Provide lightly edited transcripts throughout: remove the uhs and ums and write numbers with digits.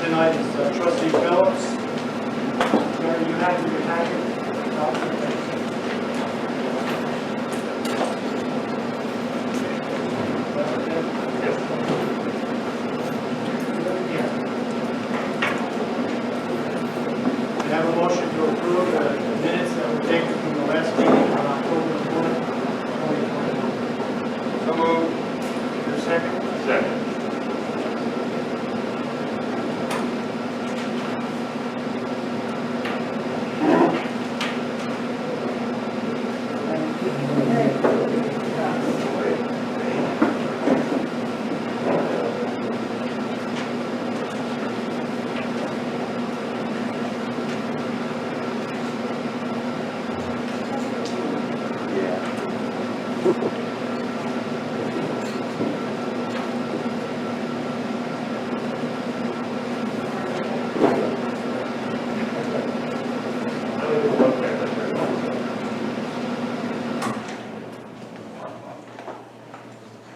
tonight is Trustee Phillips. Sir, you have your packet. We have a motion to approve the minutes that were taken from the last meeting on October 4th, 2021. So moved. Is there a second? Second.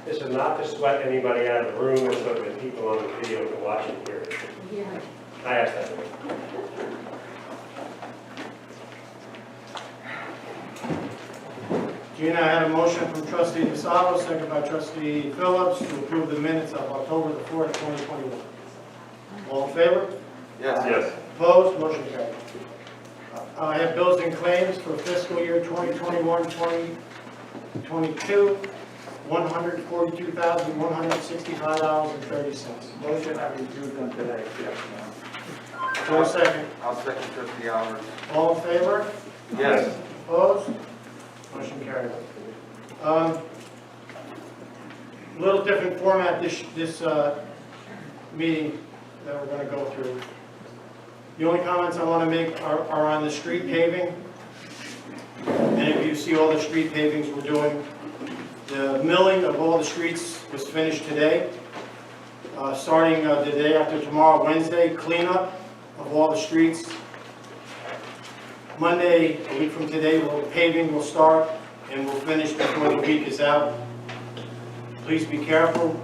This is not to sweat anybody out of the room, and so that people on the video can watch it here. Yeah. I asked that. Gina, I had a motion from Trustee Dissolution, second by Trustee Phillips, to approve the minutes of October the 4th, 2021. All in favor? Yes. Yes. Opposed? Motion carried. I have bills and claims for fiscal year 2021-2022, $142,165.30. Motion, I reviewed them today. For a second. I'll second Trustee Hours. All in favor? Yes. Opposed? Motion carried. Little different format this meeting that we're going to go through. The only comments I want to make are on the street paving. And if you see all the street pavings we're doing, the milling of all the streets was finished today. Starting the day after tomorrow, Wednesday, cleanup of all the streets. Monday, a week from today, paving will start and we'll finish before the week is out. Please be careful.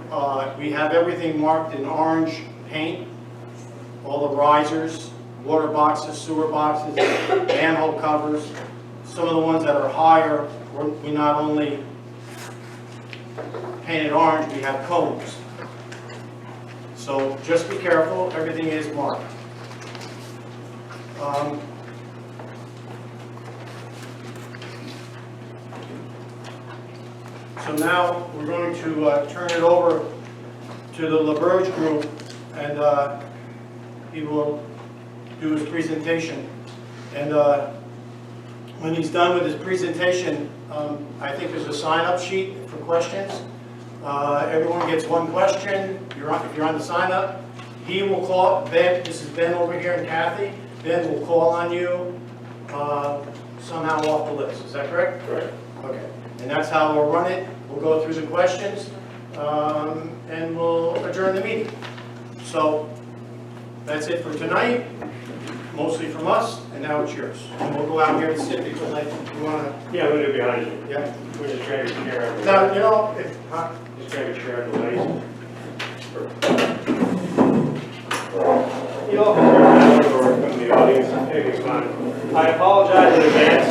We have everything marked in orange paint. All the risers, water boxes, sewer boxes, manhole covers. Some of the ones that are higher, we not only painted orange, we have cones. So just be careful, everything is marked. So now we're going to turn it over to the LaBerge group, and he will do his presentation. And when he's done with his presentation, I think there's a sign-up sheet for questions. Everyone gets one question. If you're on the sign-up, he will call Ben. This is Ben over here, and Kathy. Ben will call on you somehow off the list. Is that correct? Correct. Okay. And that's how we'll run it. We'll go through the questions, and we'll adjourn the meeting. So that's it for tonight, mostly from us, and now it's yours. And we'll go out here and sit because I think you want to. Yeah, we'll do it behind you. Yeah. We'll just grab your chair. Now, you know, Just grab your chair out of the way. You all can turn around or come to the audience. Anything's fine. I apologize in advance.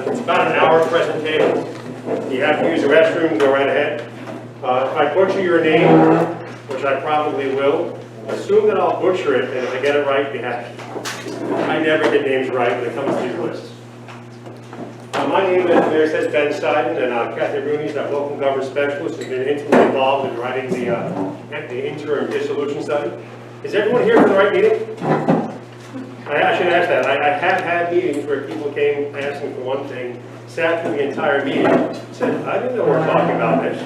It's about an hour presentation. You have to use the restroom, go right ahead. If I butcher your name, which I probably will, assume that I'll butcher it, and if I get it right, be happy. I never get names right when it comes to these lists. My name, as the mayor says, Ben Steiden, and Kathy Rooney is our local government specialist, who's been intimately involved in writing the interim dissolution study. Is everyone here for the right meeting? I should ask that. I have had meetings where people came asking for one thing, sat through the entire meeting, said, I didn't know we were talking about this.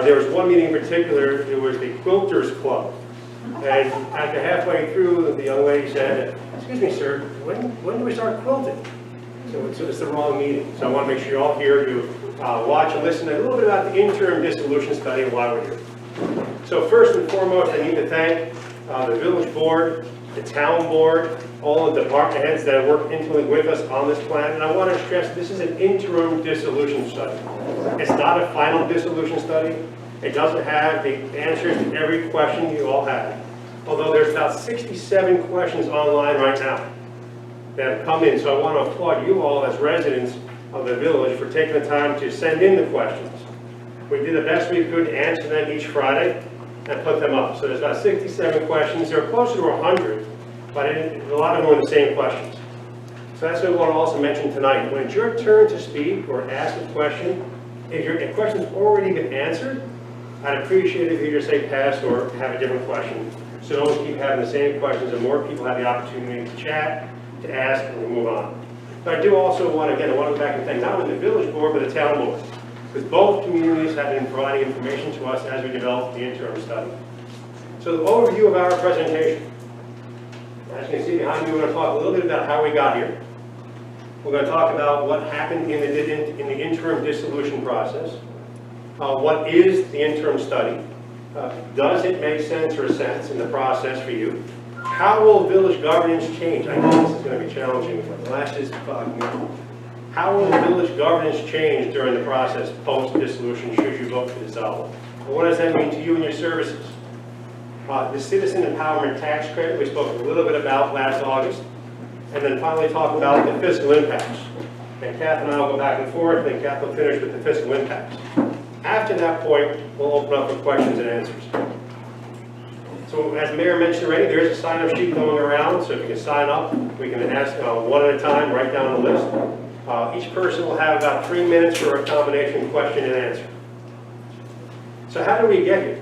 There was one meeting in particular, it was the Quilters Club. And after halfway through, the young lady said, excuse me, sir, when do we start quilting? So it's the wrong meeting. So I want to make sure you're all here to watch and listen a little bit about the interim dissolution study and why we're here. So first and foremost, I need to thank the village board, the town board, all the department heads that have worked intimately with us on this plan. And I want to stress this is an interim dissolution study. It's not a final dissolution study. It doesn't have the answers to every question you all have. although there's about 67 questions online right now that have come in. So I want to applaud you all as residents of the village for taking the time to send in the questions. We did the best we could to answer them each Friday and put them up. So there's about 67 questions. They're closer to 100, but a lot of them are the same questions. So that's what I want to also mention tonight. When it's your turn to speak or ask a question, if your question's already been answered, I'd appreciate it if you just say pass or have a different question. So don't always keep having the same questions, and more people have the opportunity to chat, to ask, and to move on. But I do also want to, again, I want to go back and thank not only the village board, but the town board, because both communities have been providing information to us as we develop the interim study. So the overview of our presentation. As you can see behind me, we're going to talk a little bit about how we got here. We're going to talk about what happened in the interim dissolution process. What is the interim study? Does it make sense or sense in the process for you? How will village governance change? I know this is going to be challenging, but the last is how will village governance change during the process post-dissolution should you vote to dissolve? And what does that mean to you and your services? The Citizen Empowerment Tax Credit we spoke a little bit about last August. And then finally talk about the fiscal impacts. And Kath and I will go back and forth, and Kath will finish with the fiscal impacts. After that point, we'll open up for questions and answers. So as the Mayor mentioned already, there is a sign-up sheet going around, so if you can sign up, we can ask one at a time, write down the list. Each person will have about 3 minutes for a combination question and answer. So how did we get here?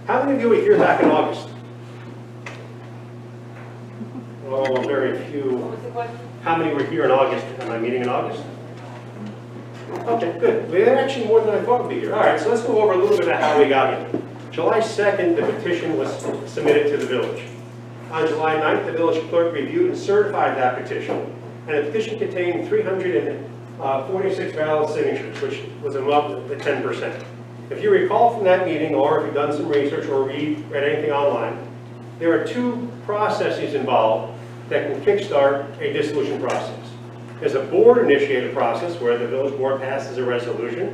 How many of you were here back in August? Oh, very few. What was the question? How many were here in August? Am I meeting in August? Okay, good. We had actually more than I thought would be here. All right, so let's go over a little bit about how we got here. July 2nd, the petition was submitted to the village. On July 9th, the village clerk reviewed and certified that petition. And the petition contained 346 valid signatures, which was above the 10%. If you recall from that meeting, or if you've done some research or read anything online, there are two processes involved that can kickstart a dissolution process. There's a board-initiated process where the village board passes a resolution,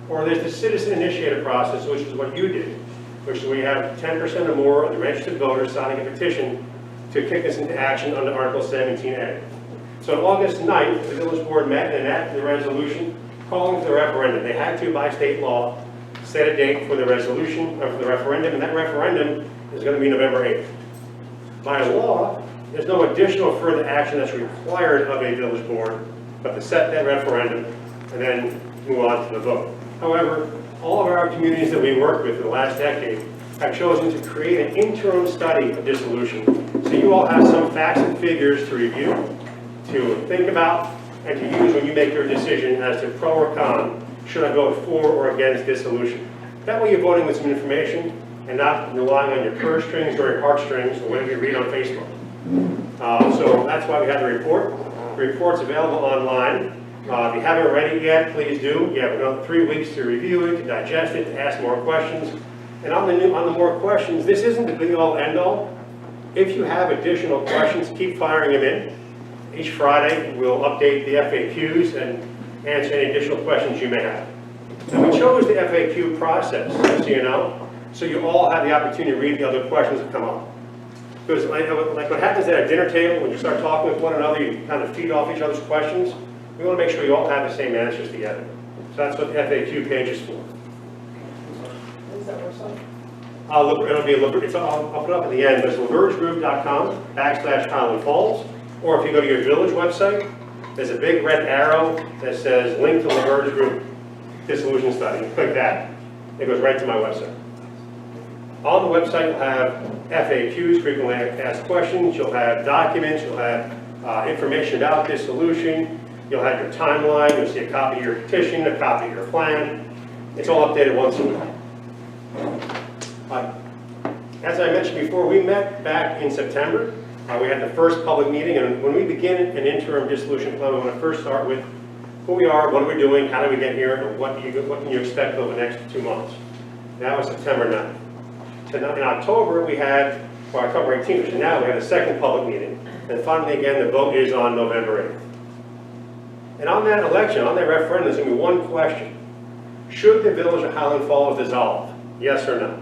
or there's the citizen-initiated process, which is what you did, which is we have 10% or more of the registered voters signing a petition to kick us into action under Article 17A. So on August 9th, the village board met and enacted the resolution calling for the referendum. They had to, by state law, set a date for the resolution, or for the referendum, and that referendum is going to be November 8th. By law, there's no additional further action that's required of a village board, but to set that referendum and then move on to the vote. However, all of our communities that we worked with in the last decade have chosen to create an interim study of dissolution. So you all have some facts and figures to review, to think about, and to use when you make your decision as to pro or con, should I vote for or against dissolution. That way you're voting with some information and not relying on your purse strings or your heartstrings or whatever you read on Facebook. So that's why we have the report. The report's available online. If you haven't read it yet, please do. You have another 3 weeks to review it, to digest it, to ask more questions. And on the more questions, this isn't the be-all, end-all. If you have additional questions, keep firing them in. Each Friday, we'll update the FAQs and answer any additional questions you may have. And we chose the FAQ process, so you know, so you all have the opportunity to read the other questions that come up. Because like what happens at a dinner table, when you start talking with one another, you kind of feed off each other's questions. We want to make sure you all have the same answers together. So that's what the FAQ page is for. What is that website? I'll put it up at the end, but it's lavergegroup.com/Highland Falls. Or if you go to your village website, there's a big red arrow that says link to Laverge Group Dissolution Study. You click that. It goes right to my website. On the website, you'll have FAQs, frequently asked questions. You'll have documents. You'll have information about dissolution. You'll have your timeline. You'll see a copy of your petition, a copy of your plan. It's all updated once a week. As I mentioned before, we met back in September. We had the first public meeting, and when we begin an interim dissolution plan, we want to first start with who we are, what are we doing, how do we get here, and what can you expect over the next 2 months. That was September 9th. In October, we had, or October 18th, which is now, we had a second public meeting. And finally, again, the vote is on November 8th. And on that election, on that referendum, there's going to be one question. Should the village of Highland Falls dissolve? Yes or no?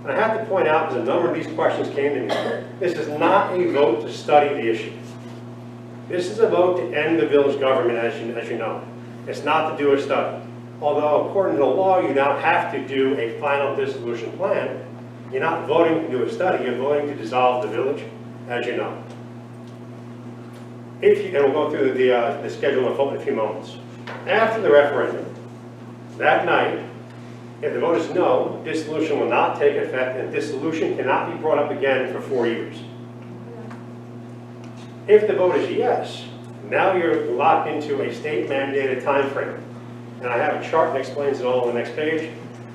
And I have to point out, because a number of these questions came to me, this is not a vote to study the issue. This is a vote to end the village government as you know. It's not to do a study. Although according to the law, you now have to do a final dissolution plan. You're not voting to do a study, you're voting to dissolve the village, as you know. And we'll go through the schedule in a few moments. After the referendum, that night, if the vote is no, dissolution will not take effect, and dissolution cannot be brought up again for 4 years. If the vote is yes, now you're locked into a state-mandated time frame. And I have a chart that explains it all on the next page.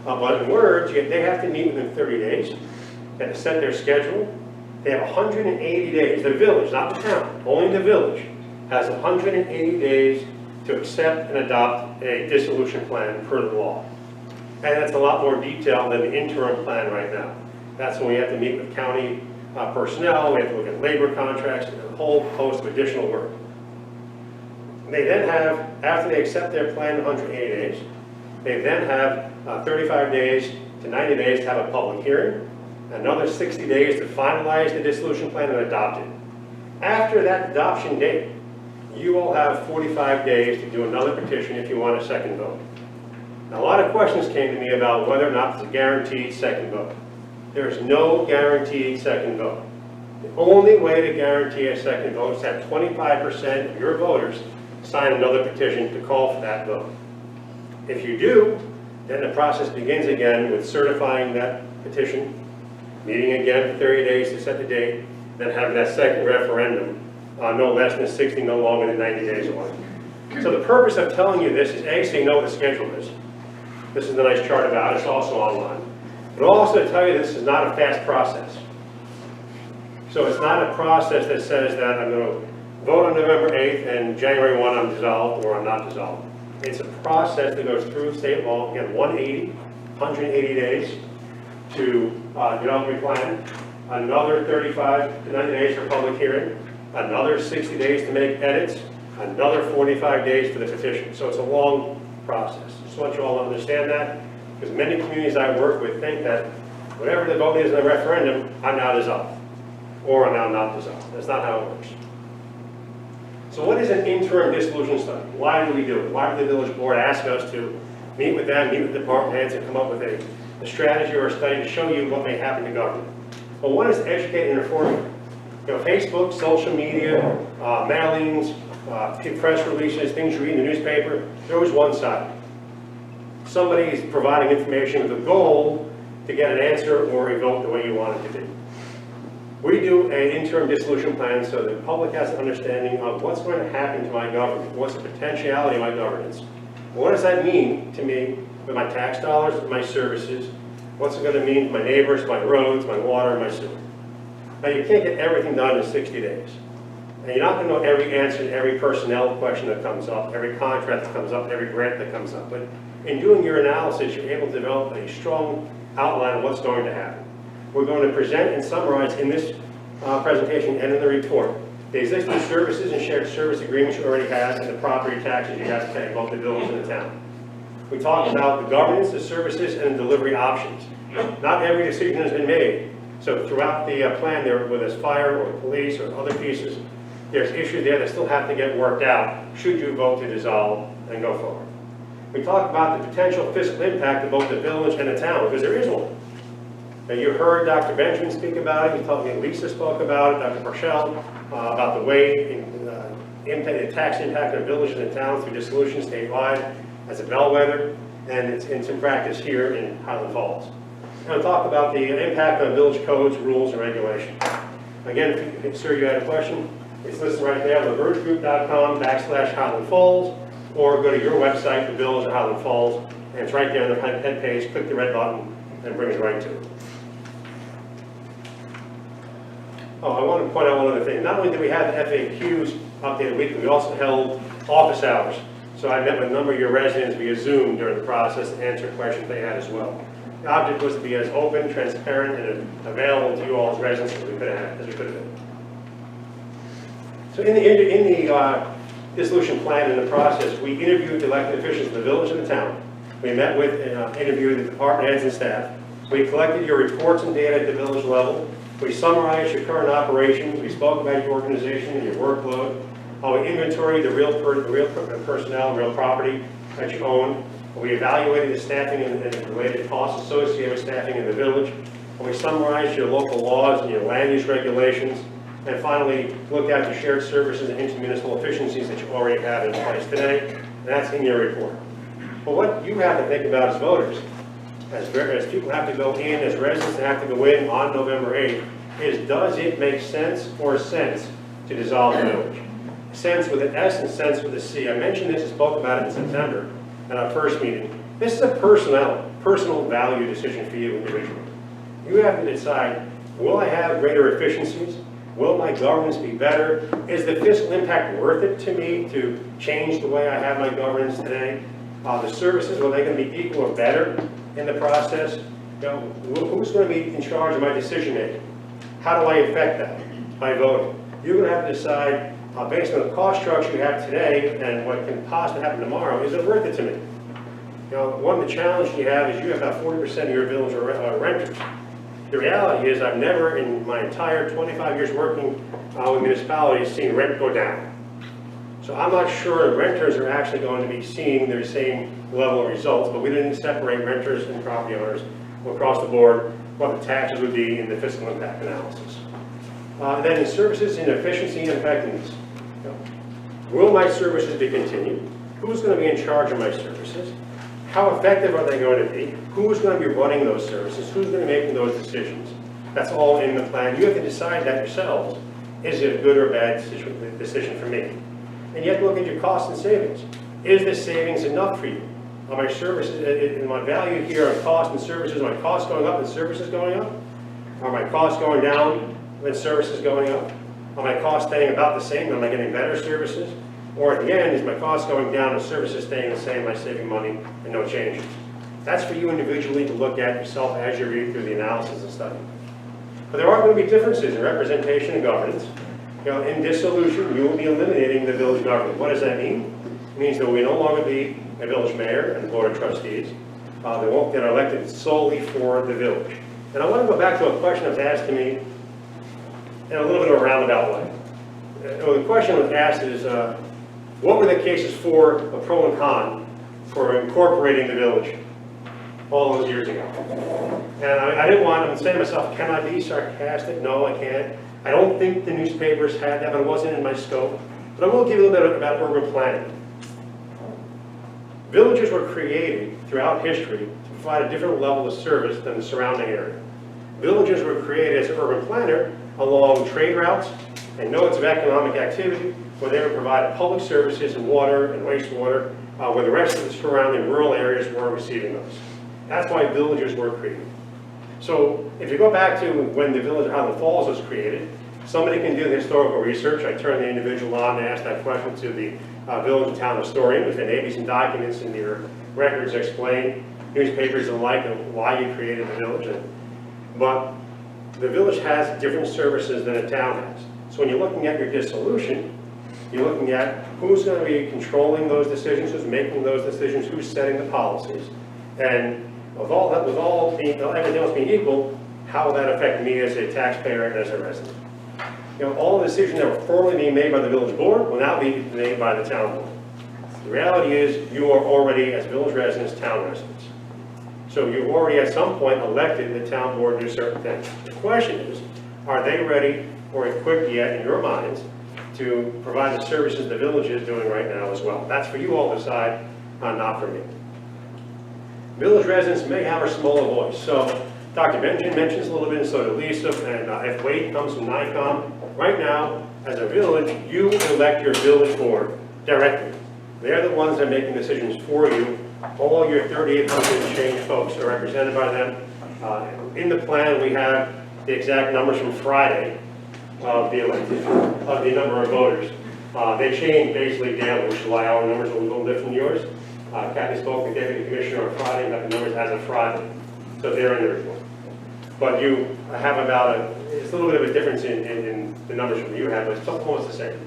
But in words, they have to meet within 30 days. They have to set their schedule. They have 180 days. The village, not the town, only the village, has 180 days to accept and adopt a dissolution plan per the law. And that's a lot more detailed than the interim plan right now. That's when we have to meet with county personnel, we have to look at labor contracts, and a whole host of additional work. They then have, after they accept their plan in 180 days, they then have 35 days to 90 days to have a public hearing, another 60 days to finalize the dissolution plan and adopt it. After that adoption date, you will have 45 days to do another petition if you want a second vote. Now, a lot of questions came to me about whether or not there's a guaranteed second vote. There is no guaranteed second vote. The only way to guarantee a second vote is to have 25% of your voters sign another petition to call for that vote. If you do, then the process begins again with certifying that petition, meeting again for 30 days to set the date, then having that second referendum, no less than 60, no longer than 90 days away. So the purpose of telling you this is A, so you know what the schedule is. This is a nice chart about it, it's also online. But also to tell you this is not a fast process. So it's not a process that says that I'm going to vote on November 8th and January 1 I'm dissolved or I'm not dissolved. It's a process that goes through state law, again, 180 days to develop your plan, another 35 to 90 days for public hearing, another 60 days to make edits, another 45 days for the petition. So it's a long process. Just want you all to understand that, because many communities I work with think that whatever the vote is in the referendum, I'm now dissolved, or I'm now not dissolved. That's not how it works. So what is an interim dissolution study? Why do we do it? Why did the village board ask us to meet with them, meet with department heads, and come up with a strategy or a study to show you what may happen to government? Well, one is to educate and inform you. You know, Facebook, social media, mailings, press releases, things you read in the newspaper, they're always one side. Somebody is providing information with a goal to get an answer or a vote the way you want it to be. We do an interim dissolution plan so the public has an understanding of what's going to happen to my government, what's the potentiality of my governance. What does that mean to me with my tax dollars, with my services? What's it going to mean to my neighbors, my roads, my water, my sewer? Now, you can't get everything done in 60 days. And you're not going to know every answer to every personnel question that comes up, every contract that comes up, every grant that comes up. But in doing your analysis, you're able to develop a strong outline of what's going to happen. We're going to present and summarize in this presentation and in the report the existing services and shared service agreements you already have and the property taxes you have to pay, both the village and the town. We talk about the governance, the services, and the delivery options. Not every decision has been made. So throughout the plan there, whether it's fire or police or other pieces, there's issues there that still have to get worked out should you vote to dissolve and go forward. We talk about the potential fiscal impact of both the village and the town, because there is one. Now, you heard Dr. Benjamin speak about it, Lisa spoke about it, Dr. Parshall, about the way the tax impact of villages and towns through dissolution statewide as a bellwether, and it's in practice here in Highland Falls. And I'll talk about the impact on village codes, rules, and regulations. Again, if sir, you had a question, it's listed right there, lavergegroup.com/Highland Falls, or go to your website, the Village of Highland Falls, and it's right there on the head page. Click the red button, and it brings you right to it. Oh, I want to point out one other thing. Not only did we have the FAQs updated weekly, we also held office hours. So I met with a number of your residents via Zoom during the process to answer questions they had as well. The object was to be as open, transparent, and available to you all as residents as we could have been. So in the dissolution plan and the process, we interviewed the elected officials of the village and the town. We met with and interviewed the department heads and staff. We collected your reports and data at the village level. We summarized your current operations. We spoke about your organization and your workload. We inventoried the real personnel and real property that you own. We evaluated the staffing and the related costs associated with staffing in the village. And we summarized your local laws and your land use regulations. And finally, looked at the shared services and intermunicipal efficiencies that you already have in place today. And that's in your report. But what you have to think about as voters, as people have to go in, as residents have to go in on November 8th, is does it make sense or sense to dissolve the village? Sense with an S and sense with a C. I mentioned this and spoke about it in September at our first meeting. This is a personal value decision for you individually. You have to decide, will I have greater efficiencies? Will my governance be better? Is the fiscal impact worth it to me to change the way I have my governance today? The services, are they going to be equal or better in the process? You know, who's going to be in charge of my decision making? How do I affect that? By voting. You're going to have to decide, based on the cost structure you have today and what can possibly happen tomorrow, is it worth it to me? You know, one of the challenges you have is you have about 40% of your village are renters. The reality is I've never in my entire 25 years working with municipalities seen rent go down. So I'm not sure renters are actually going to be seeing their same level of results, but we didn't separate renters and property owners across the board what the taxes would be in the fiscal impact analysis. Then in services and efficiency and effectiveness. You know, will my services be continued? Who's going to be in charge of my services? How effective are they going to be? Who's going to be running those services? Who's going to be making those decisions? That's all in the plan. You have to decide that yourselves. Is it a good or bad decision for me? And you have to look at your costs and savings. Is this savings enough for you? Are my services, my value here on cost and services, are my costs going up and services going up? Are my costs going down and services going up? Are my costs staying about the same? Am I getting better services? Or at the end, is my cost going down and services staying the same, am I saving money and no changes? That's for you individually to look at yourself as you read through the analysis and study. But there are going to be differences in representation and governance. You know, in dissolution, you will be eliminating the village government. What does that mean? It means there will no longer be a village mayor and board of trustees. They won't get elected solely for the village. And I want to go back to a question that was asked to me in a little bit of a roundabout way. The question that was asked is, what were the cases for a pro and con for incorporating the village all those years ago? And I didn't want to say to myself, can I be sarcastic? No, I can't. I don't think the newspapers had that, but it wasn't in my scope. But I will give you a little bit about urban planning. Villages were created throughout history to provide a different level of service than the surrounding area. Villages were created as an urban planner along trade routes and nodes of economic activity where they were providing public services and water and wastewater where the rest of the surrounding rural areas were receiving those. That's why villages were created. So if you go back to when the village of Highland Falls was created, somebody can do the historical research. I turn the individual on and ask that question to the village and town historian, which there may be some documents in your records that explain newspapers and like and why you created the village. But the village has different services than a town has. So when you're looking at your dissolution, you're looking at who's going to be controlling those decisions, who's making those decisions, who's setting the policies, and with all that, everything else being equal, how will that affect me as a taxpayer and as a resident? You know, all the decisions that were formerly being made by the village board will now be made by the town board. The reality is, you are already, as village residents, town residents. So you've already at some point elected the town board to do certain things. The question is, are they ready or equipped yet in your minds to provide the services the village is doing right now as well? That's for you all to decide, not for me. Village residents may have a smaller voice. So Dr. Benjamin mentions a little bit, and so did Lisa, and if Wade comes from NICOM. Right now, as a village, you elect your village board directly. They're the ones that are making decisions for you. All your 3,800 change folks are represented by them. In the plan, we have the exact numbers from Friday of the number of voters. They change basically daily, which is why our numbers are a little different than yours. Kathy spoke with Deputy Commissioner on Friday and got the numbers as of Friday. So they're in the report. But you have it's a little bit of a difference in the numbers from you have, but it's almost the same.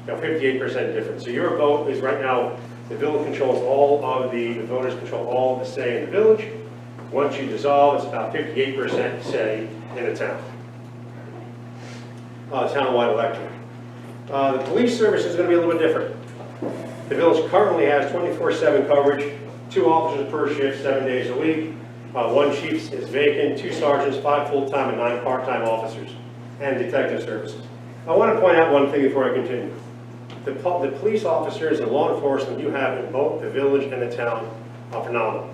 You know, 58% difference. So your vote is right now, the village controls all of the voters control all of the say in the village. Once you dissolve, it's about 58% say in the town. Townwide electorate. The police service is going to be a little bit different. The village currently has 24/7 coverage, 2 officers per shift, 7 days a week. 1 chief is vacant, 2 sergeants, 5 full-time and 9 part-time officers, and detective services. I want to point out one thing before I continue. The police officers and law enforcement you have in both the village and the town are phenomenal.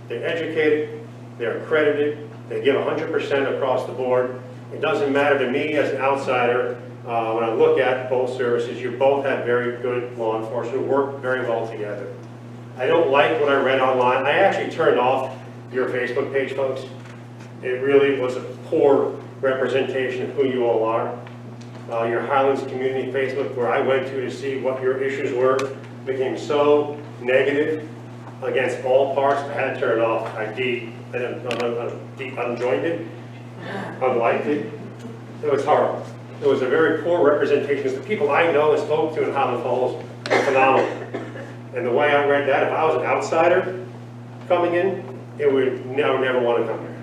They're educated, they're accredited, they give 100% across the board. It doesn't matter to me as an outsider, when I look at both services, you both have very good law enforcement who work very well together. I don't like what I read online. I actually turned off your Facebook page, folks. It really was a poor representation of who you all are. Your Highlands Community Facebook, where I went to see what your issues were, became so negative against all parts, I had to turn it off. I unjoined it, unliked it. It was horrible. It was a very poor representation. The people I know and spoke to in Highland Falls were phenomenal. And the way I read that, if I was an outsider coming in, I would never want to come here.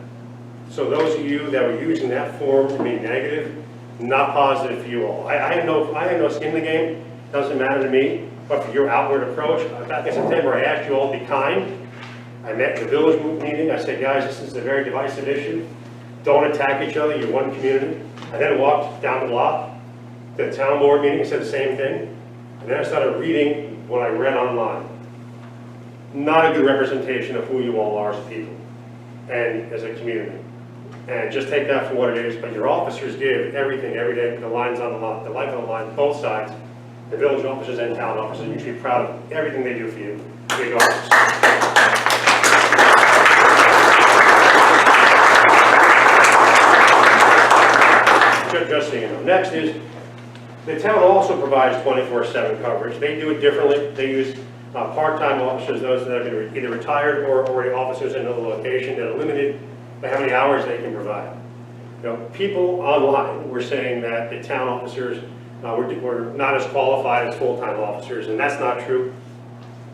So those of you that were using that form to be negative, not positive for you all. I have no skin in the game, doesn't matter to me, but for your outward approach, back in September I asked you all to be kind. I met at the village meeting, I said, guys, this is a very divisive issue. Don't attack each other, you're one community. I then walked down the block to the town board meeting and said the same thing. And then I started reading what I read online. Not a good representation of who you all are as people and as a community. And just take that for what it is, but your officers give everything every day, the line's on the line, the life on the line, both sides. The village officers and town officers, you should be proud of everything they do for you. Big officers. Just so you know. Next is, the town also provides 24/7 coverage. They do it differently. They use part-time officers, those that have been either retired or already officers in another location that are limited by how many hours they can provide. You know, people online were saying that the town officers were not as qualified as full-time officers, and that's not true.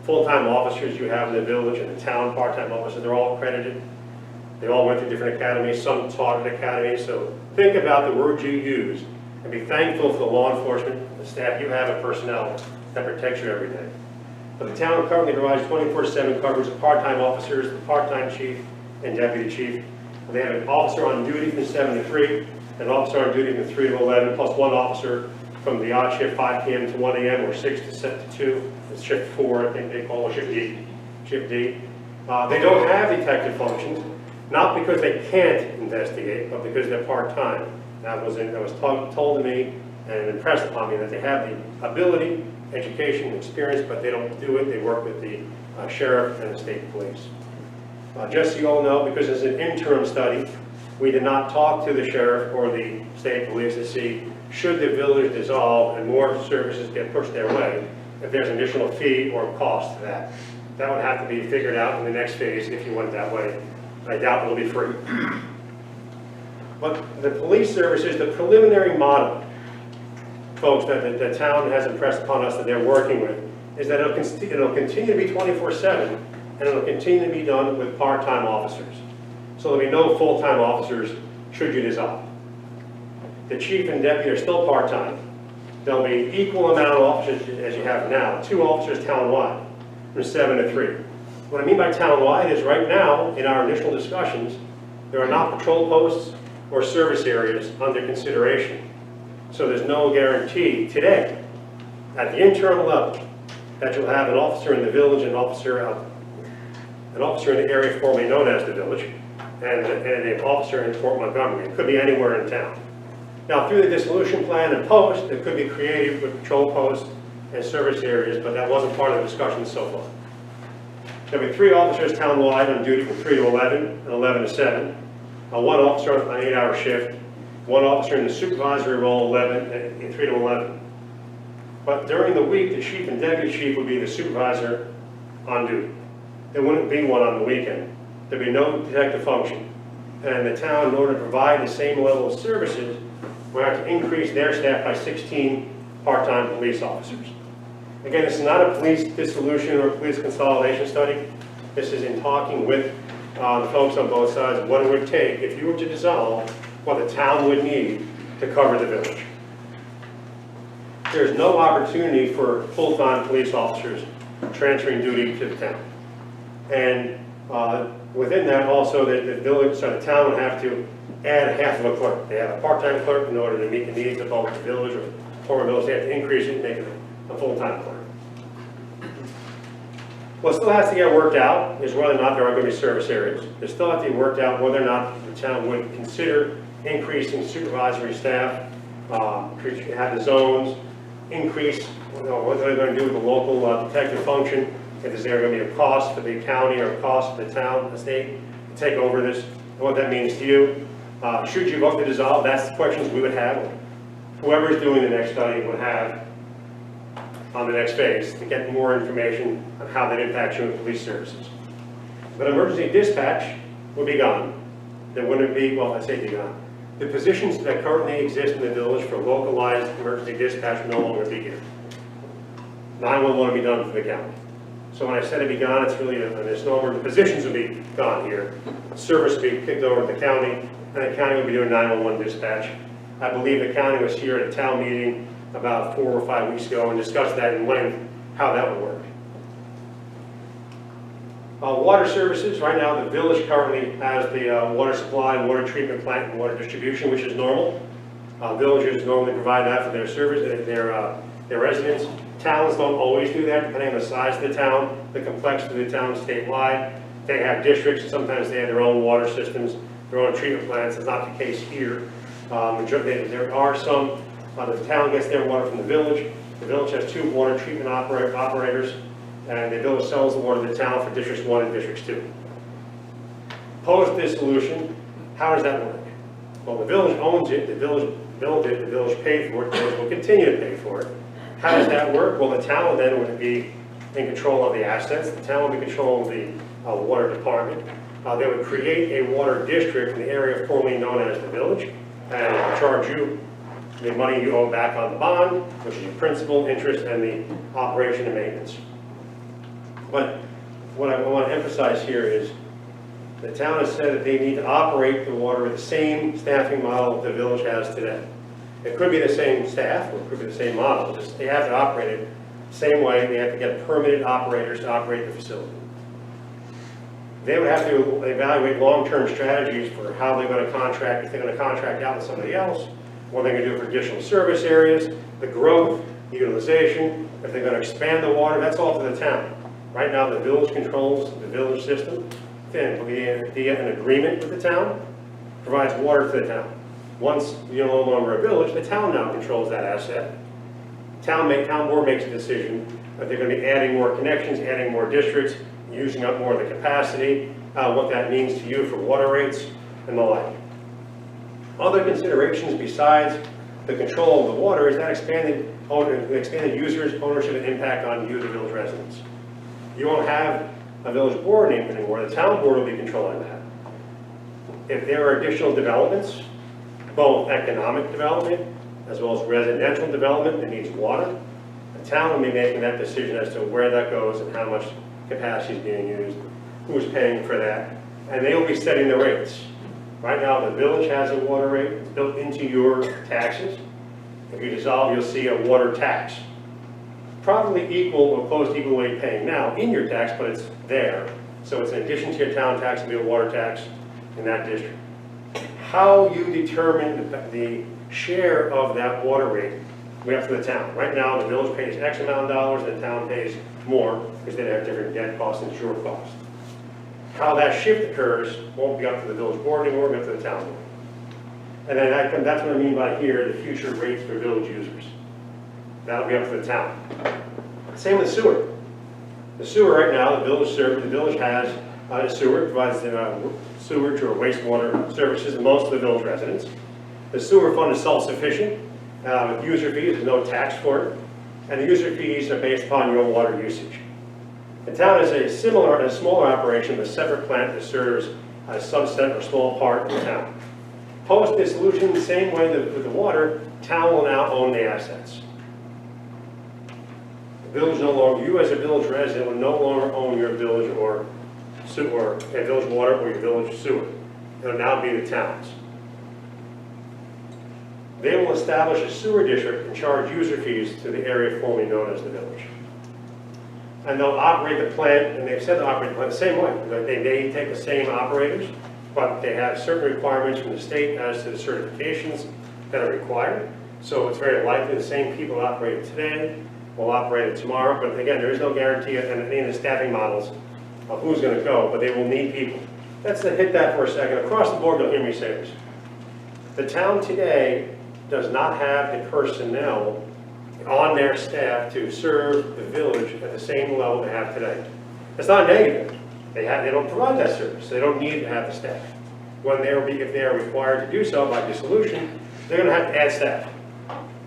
Full-time officers you have in the village and the town, part-time officers, they're all accredited. They all went to different academies, some taught at academies, so think about the words you use and be thankful for the law enforcement, the staff you have and personnel that protects you every day. But the town currently provides 24/7 coverage of part-time officers, the part-time chief and deputy chief. They have an officer on duty from 7 to 3, an officer on duty from 3 to 11, plus 1 officer from the odd shift 5 p.m. to 1 a.m. or 6 to 2. It's shift 4, I think they call it, shift D. Shift D. They don't have detective functions, not because they can't investigate, but because they're part-time. That was told to me and impressed upon me that they have the ability, education, experience, but they don't do it. They work with the sheriff and the state police. Just so you all know, because it's an interim study, we did not talk to the sheriff or the state police to see should the village dissolve and more services get pushed their way, if there's an additional fee or cost to that. That would have to be figured out in the next phase if you went that way. I doubt it'll be free. But the police services, the preliminary model, folks, that the town has impressed upon us that they're working with, is that it'll continue to be 24/7, and it'll continue to be done with part-time officers. So there'll be no full-time officers should you dissolve. The chief and deputy are still part-time. There'll be equal amount of officers as you have now, 2 officers town-wide, from 7 to 3. What I mean by town-wide is right now, in our initial discussions, there are not patrol posts or service areas under consideration. So there's no guarantee today, at the internal level, that you'll have an officer in the village and an officer in the area formerly known as the village, and an officer in Fort Montgomery. It could be anywhere in town. Now, through the dissolution plan and post, it could be created with patrol posts and service areas, but that wasn't part of the discussion so far. There'll be 3 officers town-wide on duty from 3 to 11 and 11 to 7. 1 officer on an 8-hour shift, 1 officer in the supervisory role, 3 to 11. But during the week, the chief and deputy chief would be the supervisor on duty. There wouldn't be one on the weekend. There'd be no detective function. And the town, in order to provide the same level of services, would have to increase their staff by 16 part-time police officers. Again, this is not a police dissolution or police consolidation study. This is in talking with the folks on both sides what it would take if you were to dissolve, what the town would need to cover the village. There's no opportunity for full-time police officers transferring duty to the town. And within that also, the village, so the town would have to add half of a clerk. They have a part-time clerk in order to meet the needs of both the village or former village. They have to increase it and make it a full-time clerk. What still has to get worked out is whether or not there are going to be service areas. It still has to be worked out whether or not the town would consider increasing supervisory staff, have the zones, increase, what they're going to do with the local detective function. If is there going to be a cost for the county or a cost for the town, the state, to take over this, and what that means to you. Should you vote to dissolve, that's the questions we would have. Whoever is doing the next study would have on the next phase to get more information on how that impacts you in police services. But emergency dispatch would be gone. There wouldn't be, well, I say be gone. The positions that currently exist in the village for localized emergency dispatch will no longer be here. 911 will be done for the county. So when I said it'd be gone, it's really a misnomer. The positions would be gone here. Service would be kicked over to the county, and the county would be doing 911 dispatch. I believe the county was here at a town meeting about 4 or 5 weeks ago and discussed that in length, how that would work. Water services, right now the village currently has the water supply, water treatment plant, and water distribution, which is normal. Villages normally provide that for their service, their residents. Towns don't always do that, depending on the size of the town, the complexity of the town statewide. They have districts, and sometimes they have their own water systems, their own treatment plants. It's not the case here. There are some, the town gets their water from the village. The village has 2 water treatment operators, and the village sells the water to the town for districts 1 and districts 2. Post-dissolution, how does that work? Well, the village owns it, the village built it, the village paid for it, the village will continue to pay for it. How does that work? Well, the town then would be in control of the assets. The town would be in control of the water department. They would create a water district in the area formerly known as the village, and charge you the money you owe back on the bond, which is your principal, interest, and the operation and maintenance. But what I want to emphasize here is the town has said that they need to operate the water with the same staffing model the village has today. It could be the same staff, or it could be the same model, just they have to operate it the same way. They have to get permitted operators to operate the facility. They would have to evaluate long-term strategies for how they're going to contract, if they're going to contract out with somebody else, what they're going to do for additional service areas, the growth, the utilization, if they're going to expand the water, that's all to the town. Right now, the village controls the village system. Then via an agreement with the town, provides water to the town. Once you're no longer a village, the town now controls that asset. Town board makes a decision that they're going to be adding more connections, adding more districts, using up more of the capacity, what that means to you for water rates and the like. Other considerations besides the control of the water is that expanded users, ownership, and impact on you, the village residents. You won't have a village board anymore. The town board will be controlling that. If there are additional developments, both economic development as well as residential development that needs water, the town will be making that decision as to where that goes and how much capacity is being used, who's paying for that, and they will be setting the rates. Right now, the village has a water rate. It's built into your taxes. If you dissolve, you'll see a water tax. Probably equal or close to equal what you're paying now in your tax, but it's there. So it's in addition to your town tax, it'll be a water tax in that district. How you determine the share of that water rate, we have to the town. Right now, the village pays X amount of dollars, the town pays more because they have different debt costs and insure costs. How that shift occurs won't be up to the village board anymore, it'll be up to the town board. And then that's what I mean by here, the future rates for village users. That'll be up to the town. Same with sewer. The sewer right now, the village has a sewer, provides sewage or wastewater services to most of the village residents. The sewer fund is self-sufficient with user fees, there's no tax for it, and the user fees are based upon your water usage. The town is a smaller operation with a separate plant that serves a subset or small part of the town. Post-dissolution, the same way with the water, town will now own the assets. The village no longer, you as a village resident will no longer own your village or sewer, a village water or your village sewer. It'll now be the towns. They will establish a sewer district and charge user fees to the area formerly known as the village. And they'll operate the plant, and they've said they'll operate the plant the same way. They may take the same operators, but they have certain requirements from the state as to the certifications that are required. So it's very likely the same people that operate it today will operate it tomorrow. But again, there is no guarantee in any of the staffing models of who's going to go, but they will need people. Let's hit that for a second. Across the board, you'll hear me say this. The town today does not have the personnel on their staff to serve the village at the same level they have today. It's not negative. They don't provide that service. They don't need to have the staff. If they are required to do so by dissolution, they're going to have to add staff.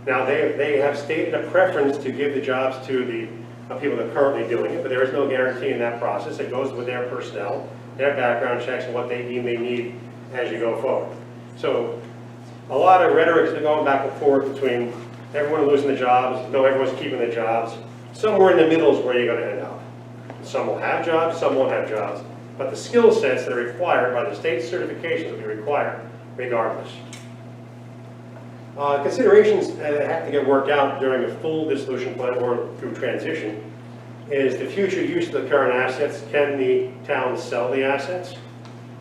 Now, they have stated a preference to give the jobs to the people that are currently doing it, but there is no guarantee in that process. It goes with their personnel, their background checks, and what they deem they need as you go forward. So, a lot of rhetoric is going back and forth between everyone losing the jobs, no, everyone's keeping the jobs. Somewhere in the middle is where you're going to end up. Some will have jobs, some won't have jobs. But the skill sets that are required by the state certifications will be required regardless. Considerations that have to get worked out during a full dissolution plan or through transition is the future use of the current assets. Can the town sell the assets?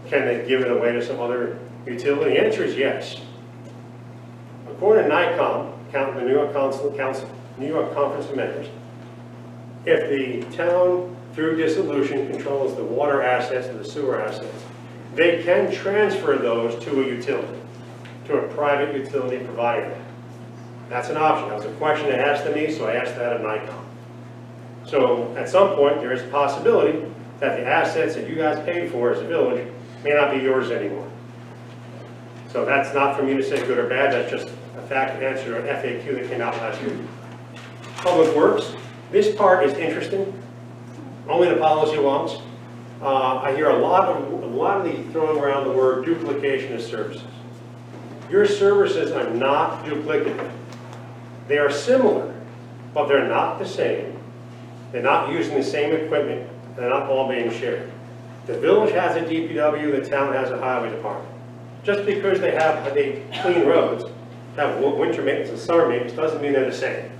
Can they give it away to some other utility? The answer is yes. According to NICOM, the New York Conference of Mayors, if the town, through dissolution, controls the water assets and the sewer assets, they can transfer those to a utility, to a private utility providing that. That's an option. That was a question they asked of me, so I asked that of NICOM. So at some point, there is a possibility that the assets that you guys paid for as a village may not be yours anymore. So that's not for me to say good or bad, that's just a fact answer to an FAQ that came out last week. Public Works, this part is interesting, only the policy won't. I hear a lot of the throwing around the word duplication of services. Your services are not duplicative. They are similar, but they're not the same. They're not using the same equipment. They're not all being shared. The village has a DPW, the town has a highway department. Just because they clean roads, have winter maintenance and summer maintenance, doesn't mean they're the same.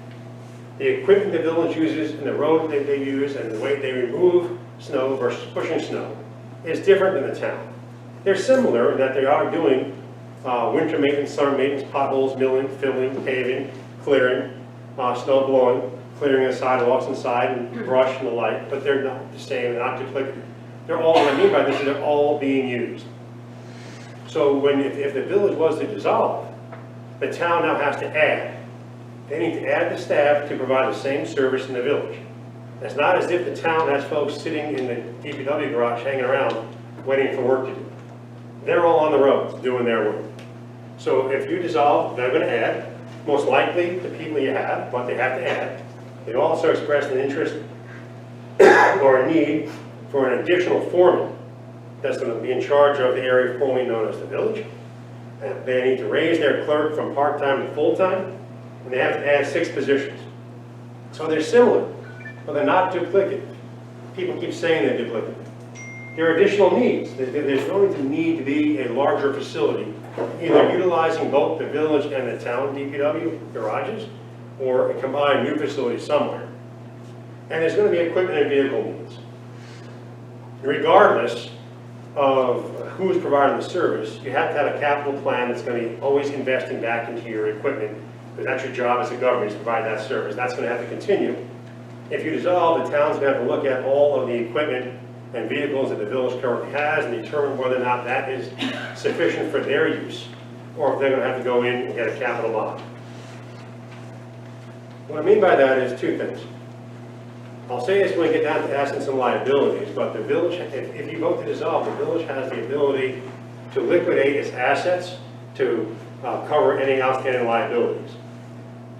The equipment the village uses and the road that they use and the way they remove snow versus pushing snow is different than the town. They're similar in that they are doing winter maintenance, summer maintenance, potholes, milling, filling, paving, clearing, snow blowing, clearing the sidewalks inside and brush and the like, but they're not the same, they're not duplicative. They're all, what I mean by this is they're all being used. So if the village was to dissolve, the town now has to add. They need to add the staff to provide the same service in the village. It's not as if the town has folks sitting in the DPW garage hanging around waiting for work to do. They're all on the roads doing their work. So if you dissolve, they're going to add. Most likely the people you have, but they have to add. They also expressed an interest or a need for an additional foreman that's going to be in charge of the area formerly known as the village. And they need to raise their clerk from part-time to full-time, and they have to add 6 positions. So they're similar, but they're not duplicative. People keep saying they're duplicative. There are additional needs. There's going to need to be a larger facility, either utilizing both the village and the town DPW garages, or a combined new facility somewhere. And there's going to be equipment and vehicle needs. Regardless of who's providing the service, you have to have a capital plan that's going to be always investing back into your equipment, because that's your job as a government, is to provide that service. That's going to have to continue. If you dissolve, the town's going to have to look at all of the equipment and vehicles that the village currently has and determine whether or not that is sufficient for their use, or if they're going to have to go in and get a capital bond. What I mean by that is 2 things. I'll say this when we get down to assets and liabilities, but the village, if you vote to dissolve, the village has the ability to liquidate its assets to cover any outstanding liabilities.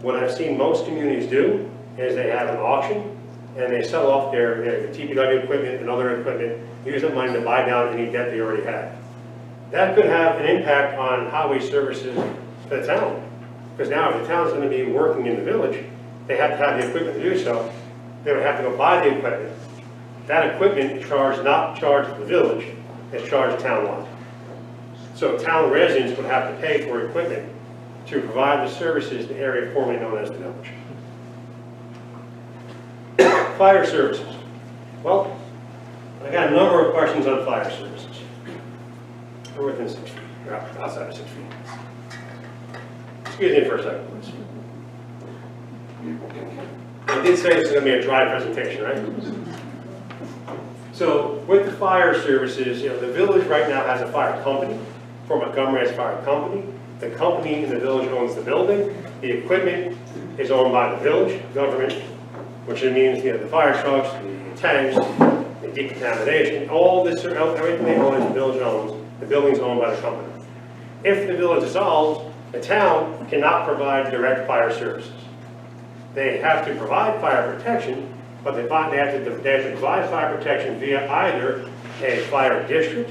What I've seen most communities do is they have an auction and they sell off their TPW equipment and other equipment, use that money to buy down any debt they already have. That could have an impact on highway services for the town. Because now if the town's going to be working in the village, they have to have the equipment to do so. They would have to go buy the equipment, that equipment is not charged to the village, it's charged townwide. So town residents would have to pay for equipment to provide the services in the area formerly known as the village. Fire services. Well, I got a number of questions on fire services. We're within 6 feet, or outside of 6 feet. Excuse me for a second, please. I did say this is going to be a dry presentation, right? So with the fire services, the village right now has a fire company. Fort Montgomery has a fire company. The company in the village owns the building. The equipment is owned by the village government, which means the fire trucks, the tanks, the decontamination, all this, everything they own is the village owns. The building's owned by the company. If the village dissolves, the town cannot provide direct fire services. They have to provide fire protection, but they have to provide fire protection via either a fire district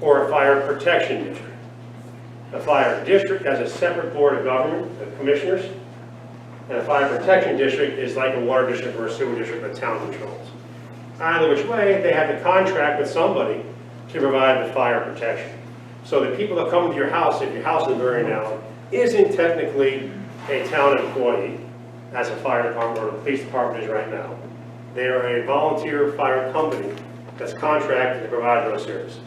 or a fire protection district. The fire district has a separate board of government, of commissioners, and a fire protection district is like a water district or a sewer district that town controls. Either which way, they have to contract with somebody to provide the fire protection. So the people that come to your house, if your house is burning down, isn't technically a town employee, as a fire department or the police department is right now. They are a volunteer fire company that's contracted to provide those services.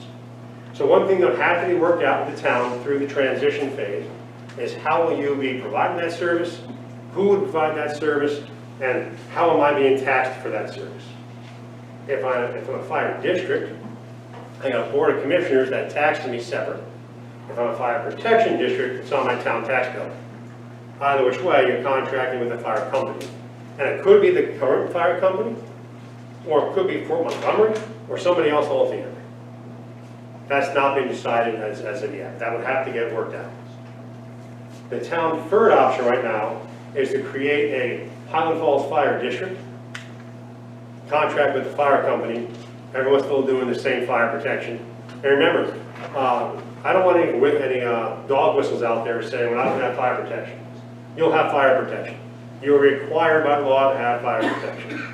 So one thing that had to be worked out with the town through the transition phase is how will you be providing that service, who would provide that service, and how am I being taxed for that service? If I'm a fire district, I got a board of commissioners that tax me separate. If I'm a fire protection district, it's on my town tax bill. Either which way, you're contracting with a fire company. And it could be the current fire company, or it could be Fort Montgomery, or somebody else altogether. That's not been decided as of yet. That would have to get worked out. The town third option right now is to create a Highland Falls Fire District, contract with the fire company, everyone's still doing the same fire protection. And remember, I don't want any dog whistles out there saying we're not going to have fire protection. You'll have fire protection. You're required by law to have fire protection.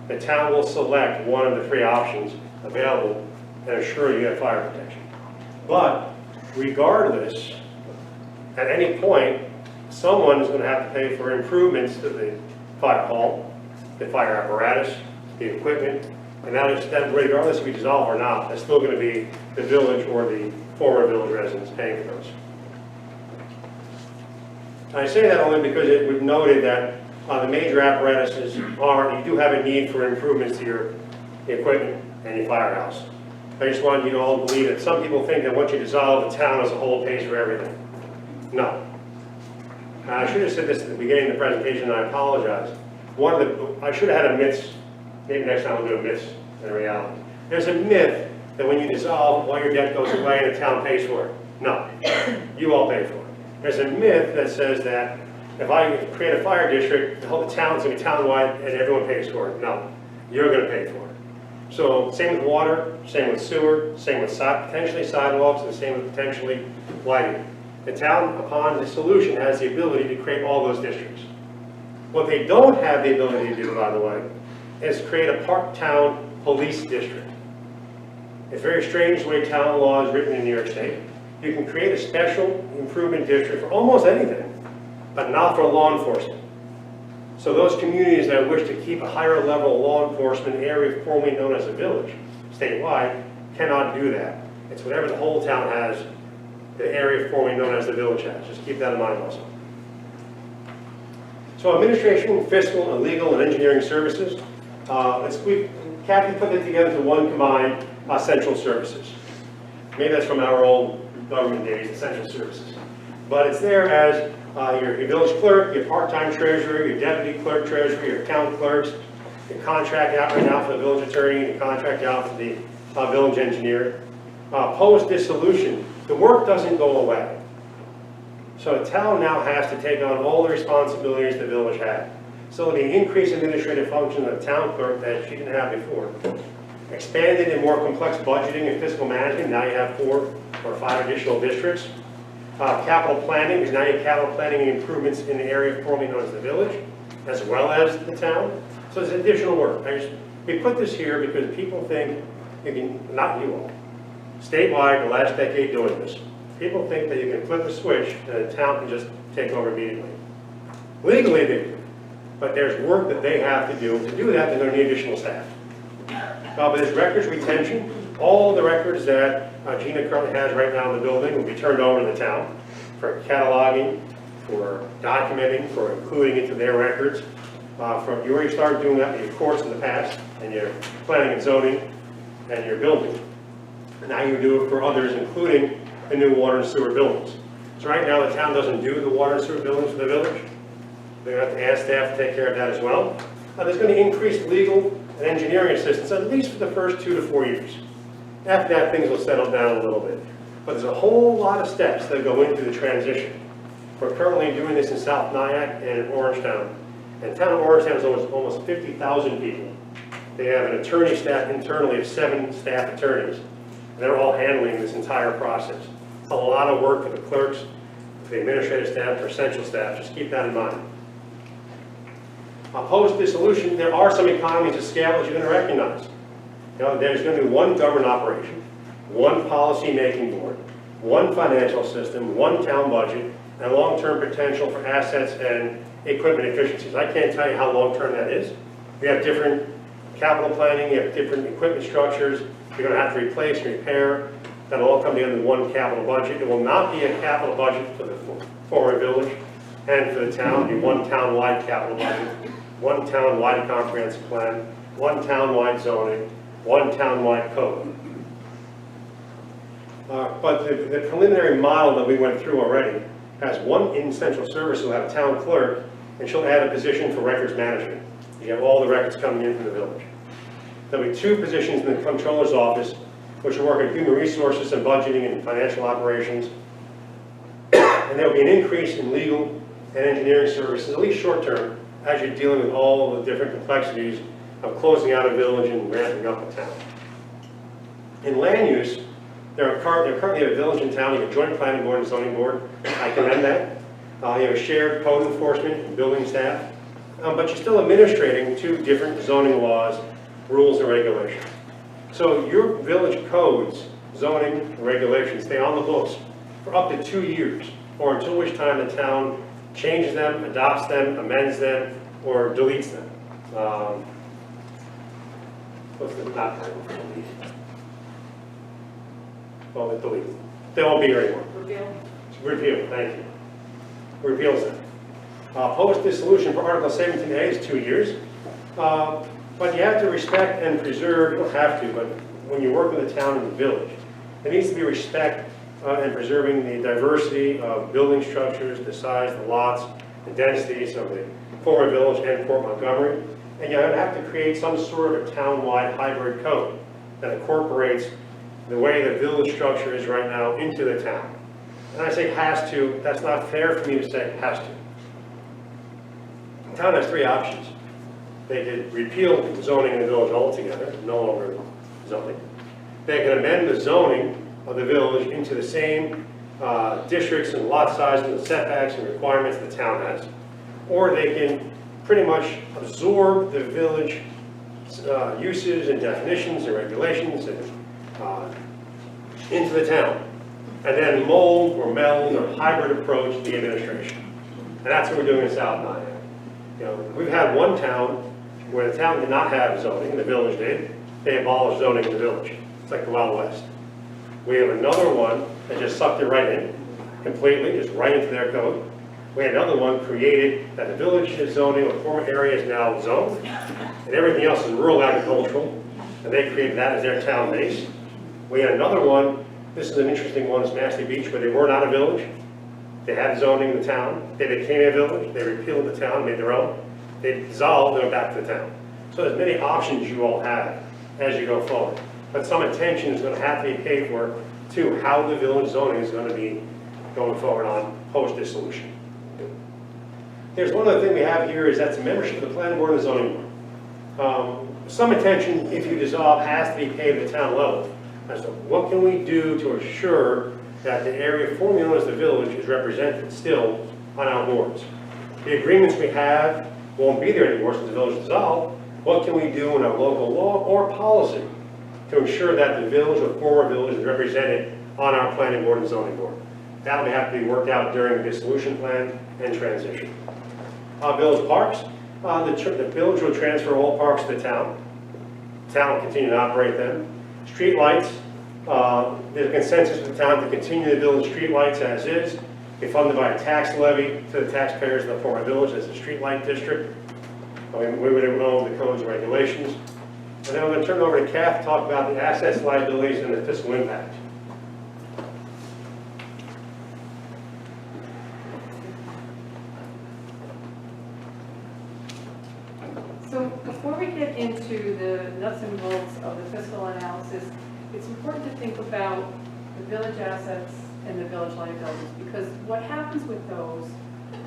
The town will select one of the 3 options available and assure you have fire protection. But regardless, at any point, someone is going to have to pay for improvements to the fire hall, the fire apparatus, the equipment, and that regardless if we dissolve or not, that's still going to be the village or the former village residents paying for those. I say that only because we've noted that the major apparatuses you do have a need for improvements to your equipment and your firehouse. I just want you to all believe that some people think that once you dissolve, the town as a whole pays for everything. No. I should have said this at the beginning of the presentation, and I apologize. I should have had a myth. Maybe next time we'll do a myth than a reality. There's a myth that when you dissolve, all your debt goes away and the town pays for it. No. You all pay for it. There's a myth that says that if I create a fire district, the whole town's going to be townwide and everyone pays for it. No. You're going to pay for it. So same with water, same with sewer, same with potentially sidewalks, and same with potentially lighting. The town, upon dissolution, has the ability to create all those districts. What they don't have the ability to do, by the way, is create a part-town police district. It's very strange the way town law is written in New York State. You can create a special improvement district for almost anything, but not for law enforcement. So those communities that wish to keep a higher level of law enforcement area formerly known as a village, statewide, cannot do that. It's whatever the whole town has, the area formerly known as the village has. Just keep that in mind also. So administration, fiscal, and legal and engineering services. Kathy put it together into one combined central services. Maybe that's from our old government days, essential services. But it's there as your village clerk, your part-time treasurer, your deputy clerk treasurer, your account clerks, your contract out right now for the village attorney, your contract out for the village engineer. Post-dissolution, the work doesn't go away. So the town now has to take on all the responsibilities the village had. So the increased administrative function of the town clerk that she didn't have before. Expanded and more complex budgeting and fiscal management, now you have 4 or 5 additional districts. Capital planning, because now you have capital planning and improvements in the area formerly known as the village, as well as the town. So there's additional work. We put this here because people think, not you all, statewide, the last decade doing this, people think that you can flip a switch and the town can just take over immediately. Legally they do, but there's work that they have to do. To do that, they're going to need additional staff. But there's records retention. All the records that Gina currently has right now in the building will be turned over to the town for cataloging, for documenting, for including into their records. You already started doing that in your courts in the past, and your planning and zoning, and your building. And now you do it for others, including the new water and sewer buildings. So right now, the town doesn't do the water and sewer buildings for the village. They're going to have to ask staff to take care of that as well. There's going to increase legal and engineering assistance, at least for the first 2 to 4 years. After that, things will settle down a little bit. But there's a whole lot of steps that go into the transition. We're currently doing this in South Nyack and in Orangetown. And the town of Orangetown is almost 50,000 people. They have an attorney staff internally of 7 staff attorneys. And they're all handling this entire process. It's a lot of work for the clerks, for the administrative staff, for essential staff. Just keep that in mind. Post-dissolution, there are some economies of scale that you're going to recognize. There's going to be one government operation, one policy-making board, one financial system, one town budget, and long-term potential for assets and equipment efficiencies. I can't tell you how long-term that is. We have different capital planning, you have different equipment structures, you're going to have to replace and repair. That'll all come together in one capital budget. It will not be a capital budget for the former village and for the town. It'll be one town-wide capital budget, one town-wide comprehensive plan, one town-wide zoning, one town-wide code. But the preliminary model that we went through already has one in central service who'll have a town clerk, and she'll add a position for records management. You have all the records coming in from the village. There'll be 2 positions in the comptroller's office, which will work in human resources and budgeting and financial operations. And there'll be an increase in legal and engineering services, at least short term, as you're dealing with all the different complexities of closing out a village and ramping up a town. In land use, they're currently a village in town. You have a joint planning board and zoning board. I commend that. You have a shared code enforcement and building staff. But you're still administrating 2 different zoning laws, rules, and regulations. So your village codes, zoning, and regulations stay on the books for up to 2 years, or until which time the town changes them, adopts them, amends them, or deletes them. What's the not title for delete? Well, they delete them. They won't be here anymore. Repeal? Repeal, thank you. Repeals them. Post-dissolution for Article 17A is 2 years. But you have to respect and preserve, you don't have to, but when you work with the town and the village, there needs to be respect and preserving the diversity of building structures, the size, the lots, the densities of the former village and Fort Montgomery. And you have to create some sort of town-wide hybrid code that incorporates the way the village structure is right now into the town. And I say has to, that's not fair for me to say has to. The town has 3 options. They could repeal zoning in the village altogether, no longer zoning. They can amend the zoning of the village into the same districts and lot sizes and setbacks and requirements the town has. Or they can pretty much absorb the village uses and definitions and regulations and, into the town, and then mold or meld or hybrid approach the administration. And that's what we're doing in South Nyack. We've had one town where the town did not have zoning, the village did. They abolished zoning in the village. It's like the Wild West. We have another one that just sucked it right in, completely, just right into their code. We had another one created that the village is zoning, or former area is now zoned, and everything else is rural agricultural, and they created that as their town base. We had another one, this is an interesting one, it's Nasty Beach, where they were not a village. They had zoning in the town, they became a village, they repealed the town, made their own. They dissolved and went back to the town. So there's many options you all have as you go forward. But some attention is going to have to be paid for to how the village zoning is going to be going forward on post-dissolution. There's one other thing we have here is that's membership of the planning board and the zoning board. Some attention, if you dissolve, has to be paid at the town level as to what can we do to assure that the area formerly known as the village is represented still on our boards. The agreements we have won't be there anymore since the village is dissolved, What can we do in our local law or policy to ensure that the village or former village is represented on our planning board and zoning board? That will have to be worked out during the dissolution plan and transition. Village parks, the village will transfer all parks to the town. The town will continue to operate them. Street lights, there's a consensus with the town to continue to build street lights as is, be funded by a tax levy to the taxpayers of the former village as a street light district. We would own the codes and regulations. And then I'm going to turn it over to Kath to talk about the assets, liabilities, and the fiscal impact. So before we get into the nuts and bolts of the fiscal analysis, it's important to think about the village assets and the village liabilities, because what happens with those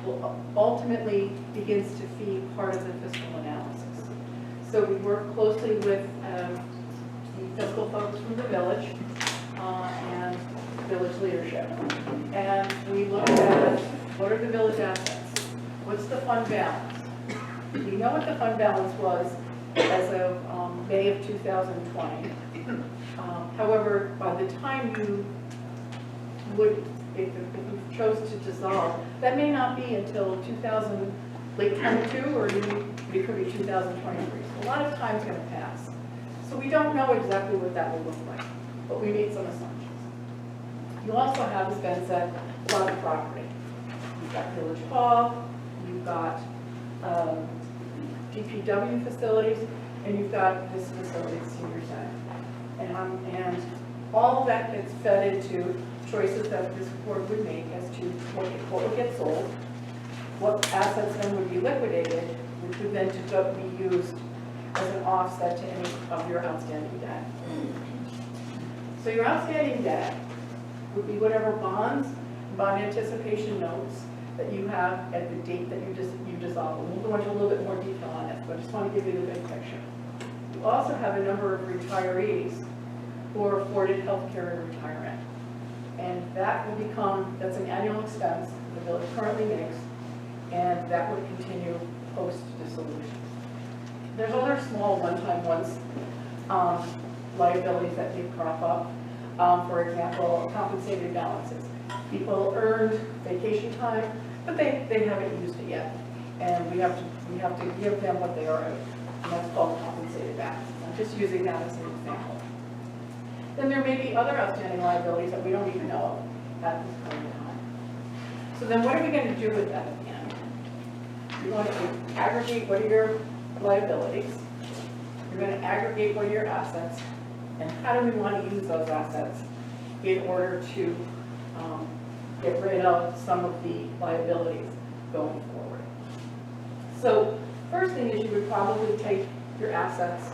will ultimately begins to feed part of the fiscal analysis. So we work closely with the fiscal folks from the village and village leadership. And we look at what are the village assets? What's the fund balance? We know what the fund balance was as of May of 2020. However, by the time you would, if you chose to dissolve, that may not be until late 22 or it could be 2023. So a lot of time's going to pass. So we don't know exactly what that will look like, but we made some assumptions. You also have, as Ben said, a lot of property. You've got Village Hall, you've got DPW facilities, and you've got this facility, Senior Center. And all of that gets fed into choices that this board would make as to what would get sold, what assets then would be liquidated, which would then be used as an offset to any of your outstanding debt. So your outstanding debt would be whatever bonds, bond anticipation notes that you have at the date that you dissolve. And we'll go into a little bit more detail on this, but I just want to give you the big picture. You also have a number of retirees who are afforded health care in retirement. And that will become, that's an annual expense the village currently makes, and that would continue post-dissolution. There's other small one-time ones, liabilities that may crop up. For example, compensated balances. People earned vacation time, but they haven't used it yet. And we have to give them what they are owed. And that's called compensated balances. I'm just using that as an example. Then there may be other outstanding liabilities that we don't even know of at this point in time. So then what are we going to do with that at the end? You're going to aggregate what are your liabilities. You're going to aggregate what are your assets. And how do we want to use those assets in order to get rid of some of the liabilities going forward? So first thing is you would probably take your assets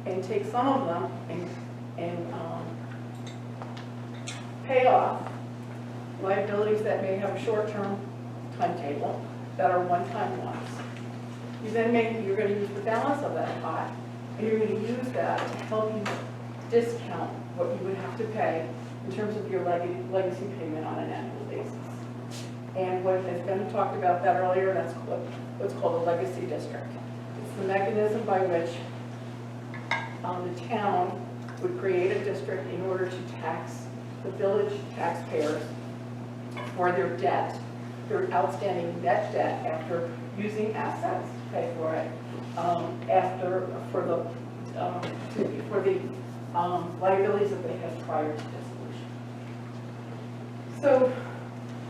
and take some of them and pay off liabilities that may have a short-term timetable that are one-time ones. You then you're going to use the balance of that pot, and you're going to use that to help you discount what you would have to pay in terms of your legacy payment on an annual basis. And what has been talked about that earlier, that's what's called a legacy district. It's the mechanism by which the town would create a district in order to tax the village taxpayers for their debt, their outstanding net debt after using assets to pay for it, for the liabilities that they had prior to dissolution. So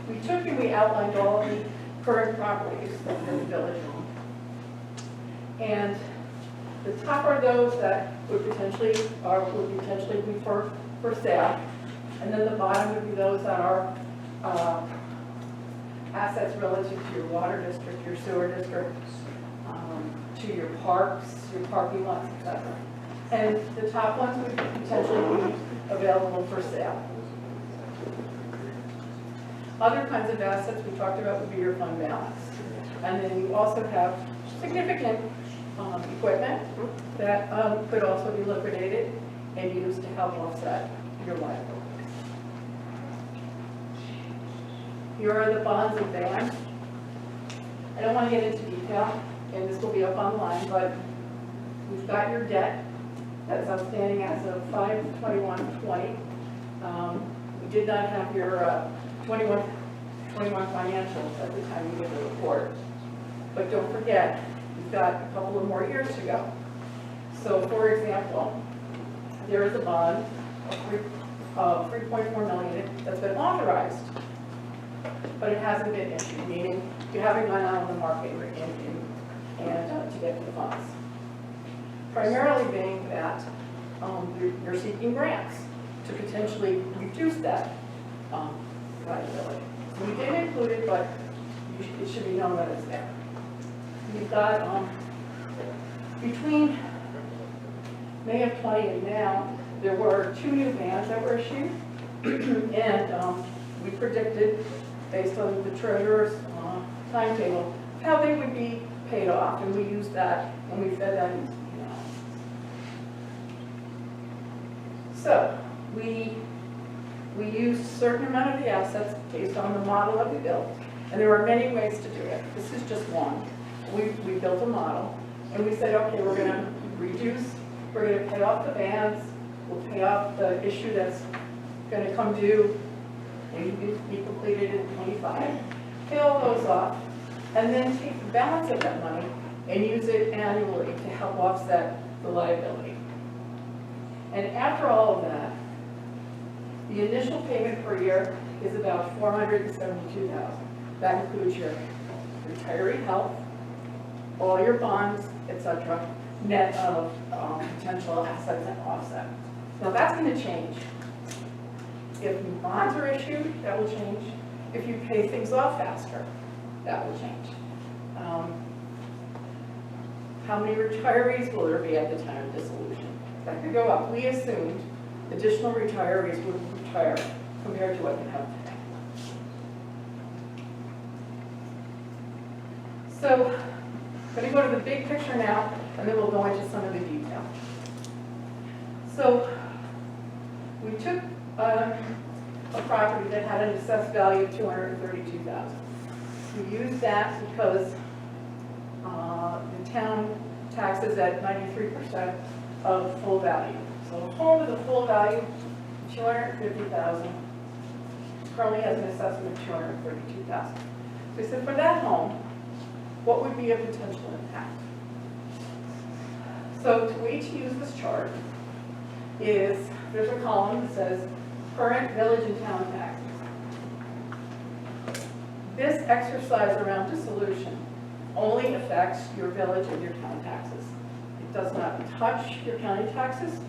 we took and we outlined all of the current properties in the village. And the top are those that would potentially be for sale. And then the bottom would be those that are assets relative to your water district, your sewer district, to your parks, your parking lots, etc. And the top ones would potentially be available for sale. Other kinds of assets we talked about would be your fund balance. And then you also have significant equipment that could also be liquidated and used to help offset your liabilities. Here are the bonds and bans. I don't want to get into detail, and this will be up online, but We've got your debt that's outstanding as of 5/21/20. We did not have your 21 financials at the time you did the report. But don't forget, we've got a couple of more years to go. So for example, there is a bond of 3.4 million that's been authorized, but it hasn't been issued, meaning you haven't gone out on the market to get the funds. Primarily being that you're seeking grants to potentially reduce that liability. So we didn't include it, but it should be known that it's there. We've got, between May of 20 and now, there were 2 new bans that were issued, and we predicted, based on the treasurer's timetable, how they would be paid off, and we used that, and we fed that into the analysis. So, we used a certain amount of the assets based on the model that we built, and there are many ways to do it. This is just one. We built a model, and we said, okay, we're going to reduce, we're going to pay off the bans, we'll pay off the issue that's going to come due, maybe be completed in 25, pay all those off, and then take the balance of that money and use it annually to help offset the liability. And after all of that, the initial payment per year is about $472,000. That includes your retiree health, all your bonds, etc., net of potential assets and offset. Now that's going to change. If new bonds are issued, that will change. If you pay things off faster, that will change. How many retirees will there be at the time of dissolution? That could go up. We assumed additional retirees would retire compared to what you have today. So, I'm going to go to the big picture now, and then we'll go into some of the detail. So, we took a property that had an assessed value of $232,000. We used that because the town taxes at 93% of full value. So a home with a full value, $250,000, currently has an assessment of $232,000. So we said for that home, what would be a potential impact? So the way to use this chart is, there's a column that says current village and town taxes. This exercise around dissolution only affects your village and your town taxes. It does not touch your county taxes.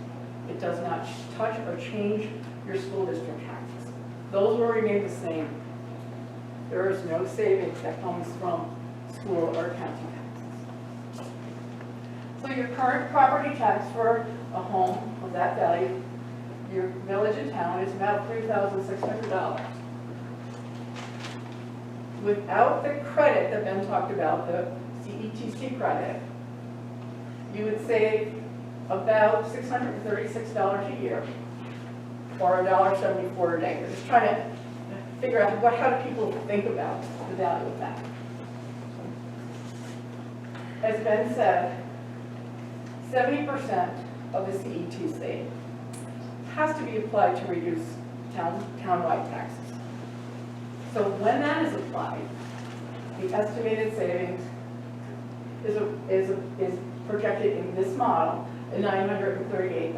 It does not touch or change your school district taxes. Those will remain the same. There is no savings that comes from school or county taxes. So your current property tax for a home of that value, your village and town, is about $3,600. Without the credit that Ben talked about, the CETC credit, you would save about $636 a year, or $1.74 a day. We're just trying to figure out how do people think about the value of that. As Ben said, 70% of the CETC has to be applied to reduce townwide taxes. So when that is applied, the estimated savings is projected in this model at $938,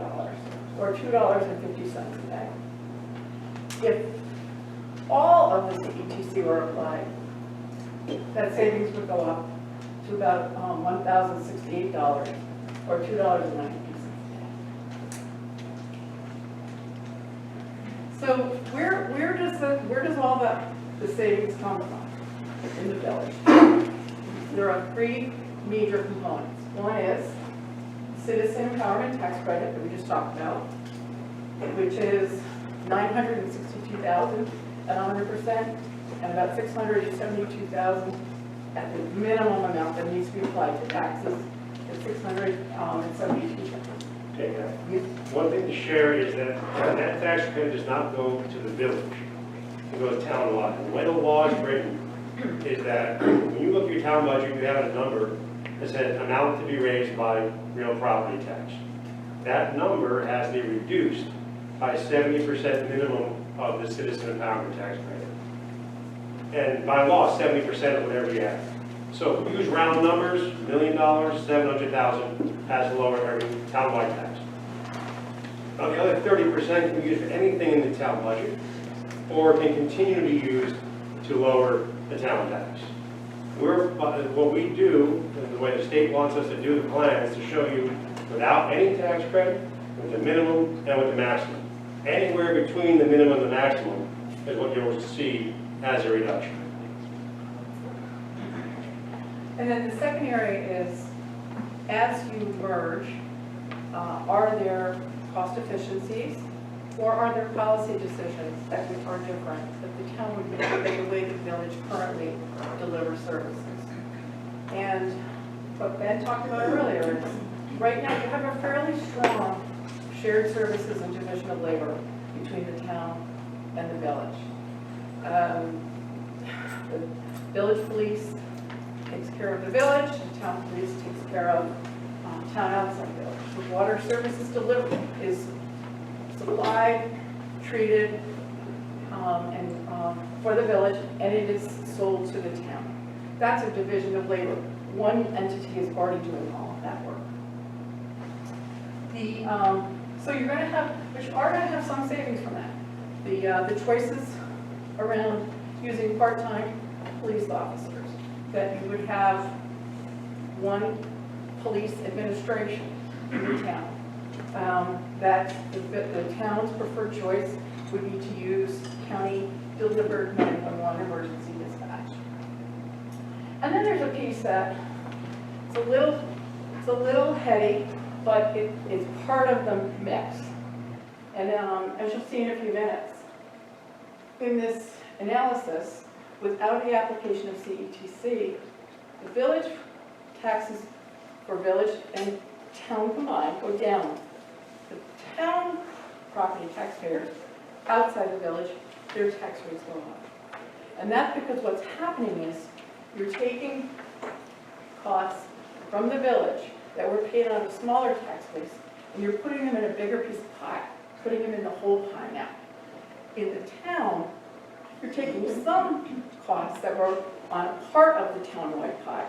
or $2.50 a day. If all of the CETC were applied, that savings would go up to about $1,068, or $2.92 a day. So where does all the savings come from in the village? There are 3 major components. One is citizen empowerment tax credit that we just talked about, which is $962,000 at 100%, and about $672,000 at the minimum amount that needs to be applied to taxes at $672,000. Okay, one thing to share is that that tax credit does not go to the village. It goes to town law. And the way the law is written is that when you look at your town budget, you have a number It said amount to be raised by real property tax. That number has to be reduced by 70% minimum of the citizen empowerment tax credit. And by law, 70% of whatever you have. So if we use round numbers, $1 million, 700,000 has to lower every townwide tax. Now the other 30% can be used for anything in the town budget, or can continue to be used to lower the town tax. What we do, and the way the state wants us to do the plan, is to show you without any tax credit, with the minimum and with the maximum. Anywhere between the minimum and the maximum is what you'll see as a reduction. And then the second area is, as you merge, are there cost efficiencies, or are there policy decisions that are different, that the town would make than the way the village currently delivers services? And what Ben talked about earlier is, right now you have a fairly strong shared services and division of labor between the town and the village. The village police takes care of the village, the town police takes care of town outside village. The water services delivery is supplied, treated, for the village, and it is sold to the town. That's a division of labor. One entity is already doing all of that work. So you're going to have, but you are going to have some savings from that. The choices around using part-time police officers, that you would have one police administration in the town. That the town's preferred choice would be to use county delivered 911 emergency dispatch. And then there's a piece that it's a little heady, but it's part of the mix. And as you'll see in a few minutes, in this analysis, without the application of CETC, the village taxes for village and town combined go down. The town property taxpayers outside the village, their tax rates go up. And that's because what's happening is you're taking costs from the village that were paid on a smaller tax base, and you're putting them in a bigger piece of pie, putting them in the whole pie now. In the town, you're taking some costs that were on a part of the townwide pie,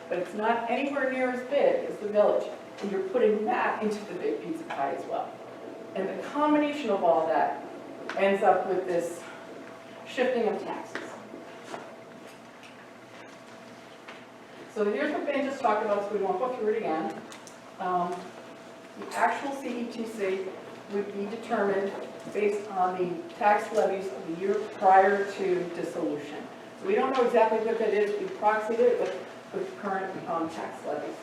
but it's not anywhere near as big as the village, and you're putting that into the big piece of pie as well. And the combination of all that ends up with this shifting of taxes. So here's what Ben just talked about, so we won't go through it again. The actual CETC would be determined based on the tax levies of the year prior to dissolution. So we don't know exactly what that is. We proxied it with current tax levies.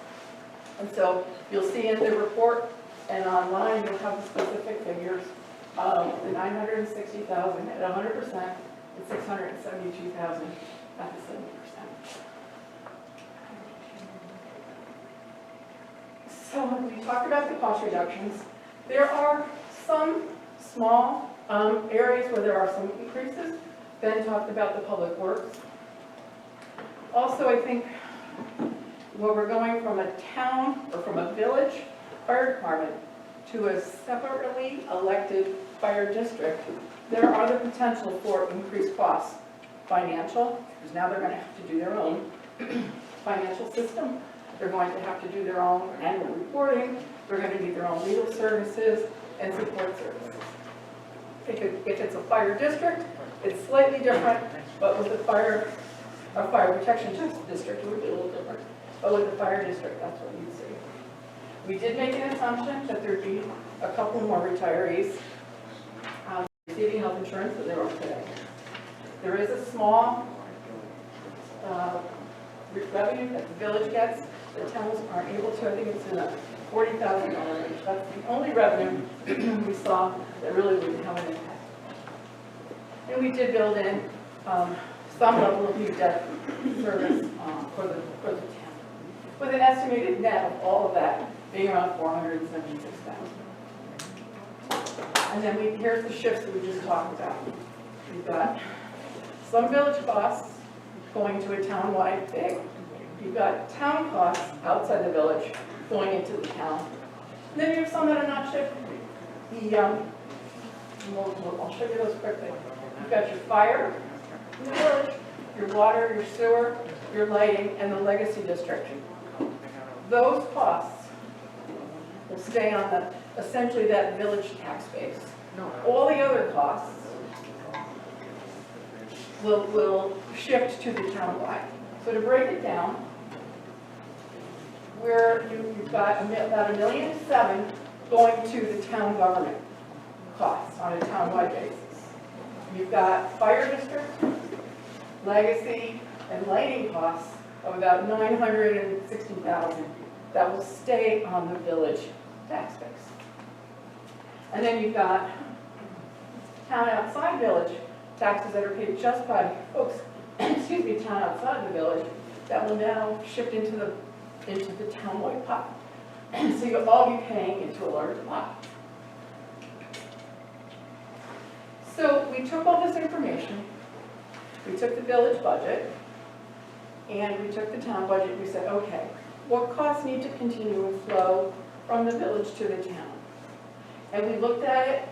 And so you'll see in the report and online, you'll have the specific figures of the $960,000 at 100% and $672,000 at the 70%. So when we talk about the cost reductions, there are some small areas where there are some increases. Ben talked about the public works. Also, I think where we're going from a town or from a village fire department to a separately elected fire district, there are the potential for increased costs. Financial, because now they're going to have to do their own financial system. They're going to have to do their own annual reporting. They're going to need their own legal services and support services. If it's a fire district, it's slightly different, but with a fire protection district, it would be a little different. But with the fire district, that's what you'd see. We did make an assumption that there'd be a couple more retirees receiving health insurance than there are today. There is a small revenue that the village gets. The towns aren't able to. I think it's in a $40,000 range. That's the only revenue we saw that really wouldn't have an impact. And we did build in some level of new debt service for the town, with an estimated net of all of that being around $476,000. And then here's the shifts that we just talked about. We've got some village costs going to a town-wide big You've got town costs outside the village going into the town. And then you have some that are not shifted. I'll show you those quickly. You've got your fire in the village, your water, your sewer, your lighting, and the legacy district. Those costs will stay on essentially that village tax base. All the other costs will shift to the townwide. So to break it down, where you've got about $1.7 million going to the town government costs on a townwide basis. You've got fire district, legacy, and lighting costs of about $960,000 that will stay on the village tax base. And then you've got town outside village taxes that are paid just by folks, excuse me, town outside the village that will now shift into the townwide pot. So you'll all be paying into a larger pot. So we took all this information, we took the village budget, and we took the town budget, and we said, okay, what costs need to continue to flow from the village to the town? And we looked at it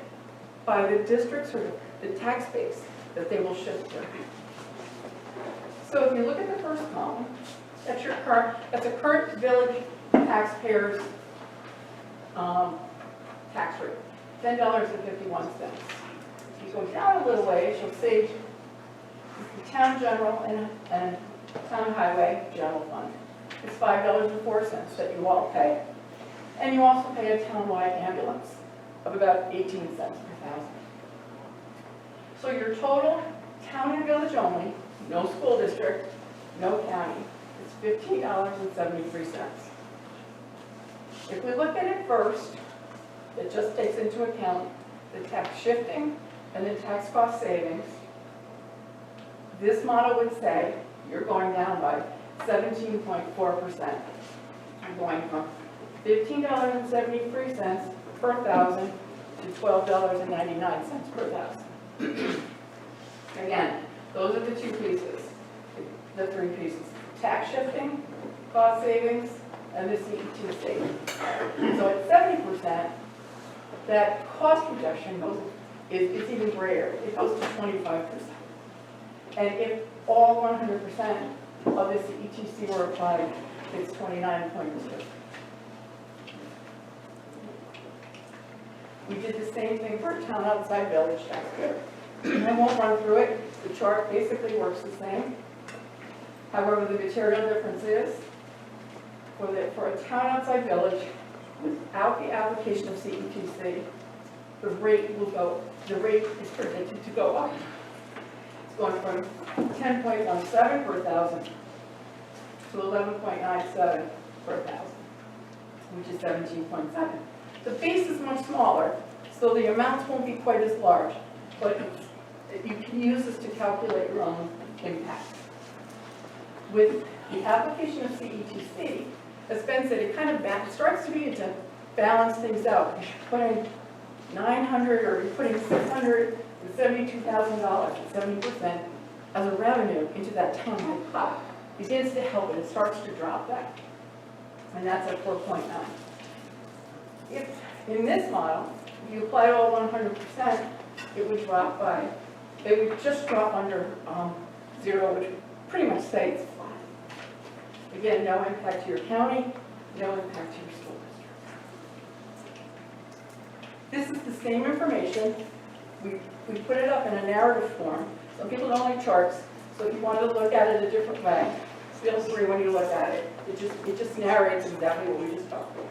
by the districts or the tax base that they will shift to. So if you look at the first column, that's a current village taxpayers tax rate, $10.51. If you go down a little ways, you'll see the town general and town highway general fund. It's $5.04 that you all pay. And you also pay a townwide ambulance of about 18 cents per thousand. So your total town and village only, no school district, no county, it's $15.73. If we look at it first, it just takes into account the tax shifting and the tax cost savings. This model would say you're going down by 17.4%. You're going from $15.73 per thousand to $12.99 per thousand. Again, those are the two pieces, the three pieces. Tax shifting, cost savings, and the CET savings. So at 70%, that cost projection is even greater. It goes to 25%. And if all 100% of this ETC were applied, it's 29.2. We did the same thing for town outside village taxpayer. I won't run through it. The chart basically works the same. However, the material difference is for a town outside village, without the application of CETC, the rate is predicted to go up. It's going from 10.17 per thousand to 11.97 per thousand, which is 17.7. The base is much smaller, so the amounts won't be quite as large, but you can use this to calculate your own impact. With the application of CETC, as Ben said, it kind of starts to be to balance things out. If you're putting $900 or you're putting $672,000 at 70% as a revenue into that townwide pot, it begins to help and it starts to drop back. And that's at 4.9. If in this model, if you apply all 100%, it would just drop under zero, which would pretty much say it's flat. Again, no impact to your county, no impact to your school district. This is the same information. We put it up in a narrative form. Some people don't like charts, so if you wanted to look at it a different way, feel free when you look at it. It just narrates exactly what we just talked about.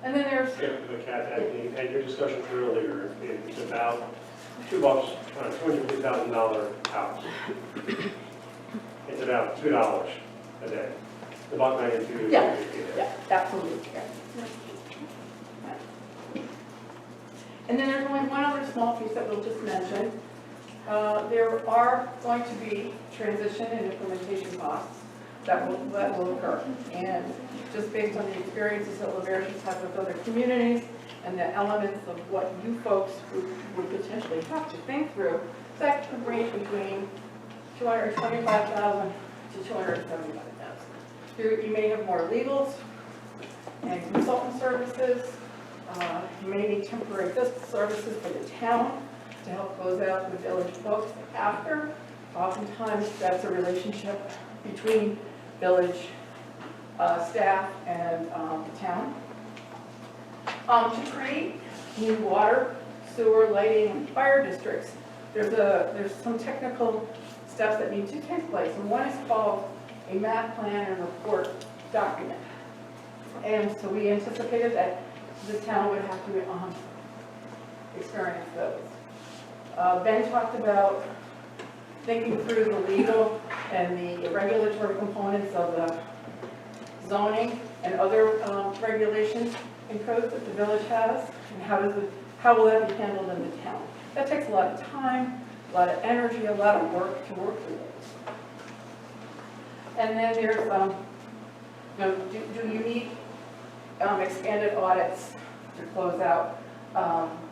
And then there's... At your discussion earlier, it's about $250,000 house. It's about $2 a day. The buck magnitude is Yeah, $250 a day. yeah, absolutely. Yeah. And then there's only one other small piece that we'll just mention. There are going to be transition and implementation costs that will occur. And just based on the experiences that Laverge has had with other communities and the elements of what you folks would potentially have to think through, that could range between $225,000 to 275,000. You may have more legals and consultant services. You may need temporary fiscal services for the town to help close out the village books after. Oftentimes, that's a relationship between village staff and the town. To create new water, sewer, lighting, and fire districts, there's some technical steps that need to take place, and one is called a map plan and report document. And so we anticipated that the town would have to experience those. Ben talked about thinking through the legal and the regulatory components of the zoning and other regulations and codes that the village has, and how will that be handled in the town. That takes a lot of time, a lot of energy, a lot of work to work through those. And then there's, do you need expanded audits to close out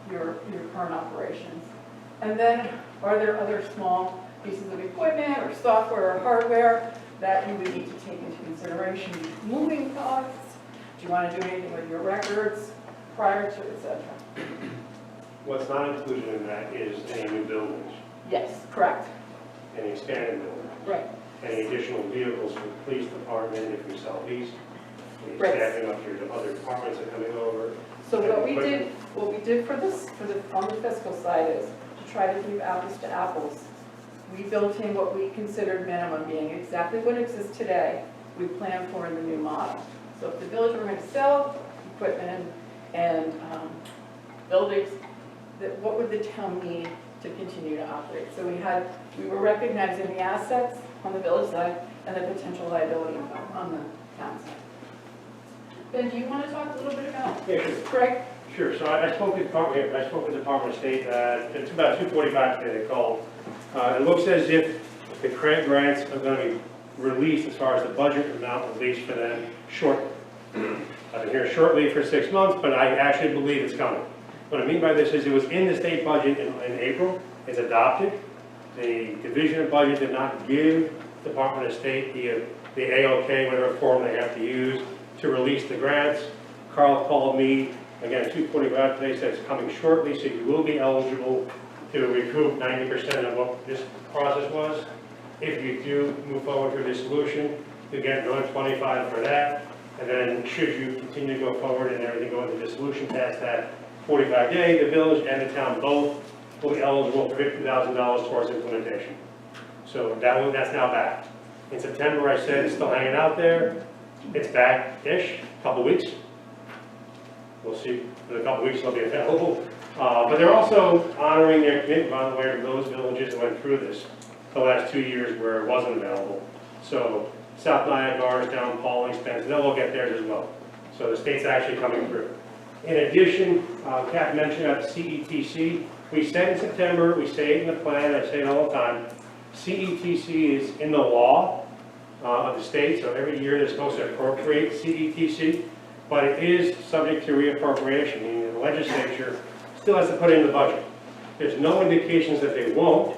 your current operations? And then, are there other small pieces of equipment or software or hardware that you would need to take into consideration? Moving costs? Do you want to do anything with your records prior to, etc.? What's not included in that is any new buildings, Yes, correct. any expanded buildings, Right. any additional vehicles for the police department if we sell these, any Right. staffing up here to other departments that are coming over. So what we did for this, on the fiscal side is to try to keep apples to apples. We built in what we considered minimum, being exactly what exists today, we plan for in the new model. So if the village were going to sell equipment and buildings, what would the town need to continue to operate? So we were recognizing the assets on the village side and the potential liability on the town side. Ben, do you want to talk a little bit about Yeah, sure. Craig? Sure, so I spoke with the Department of State, it's about 2:45 today they called. It looks as if the credit grants are going to be released as far as the budget amount released for them shortly. I've been here shortly for 6 months, but I actually believe it's coming. What I mean by this is it was in the state budget in April, it's adopted. The Division of Budget did not give Department of State the AOK, whatever form they have to use to release the grants. Carl called me, again, 2:45 today, said it's coming shortly, so you will be eligible to recoup 90% of what this process was. If you do move forward to dissolution, you get another 25 for that. And then should you continue to go forward and everything go into dissolution past that 45-day, the village and the town both will be eligible for $50,000 towards implementation. So that's now back. In September, I said it's still hanging out there. It's back-ish, a couple weeks. We'll see, in a couple weeks it'll be available. But they're also honoring their commitment, by the way, to those villages that went through this the last 2 years where it wasn't available. So South Niagara, down Pauling, Spencer, they'll all get theirs as well. So the state's actually coming through. In addition, Kat mentioned about the CETC. We said in September, we say it in the plan, I say it all the time, CETC is in the law of the state, so every year they're supposed to appropriate CETC, but it is subject to reappropriation, meaning the legislature still has to put it in the budget. There's no indications that they won't,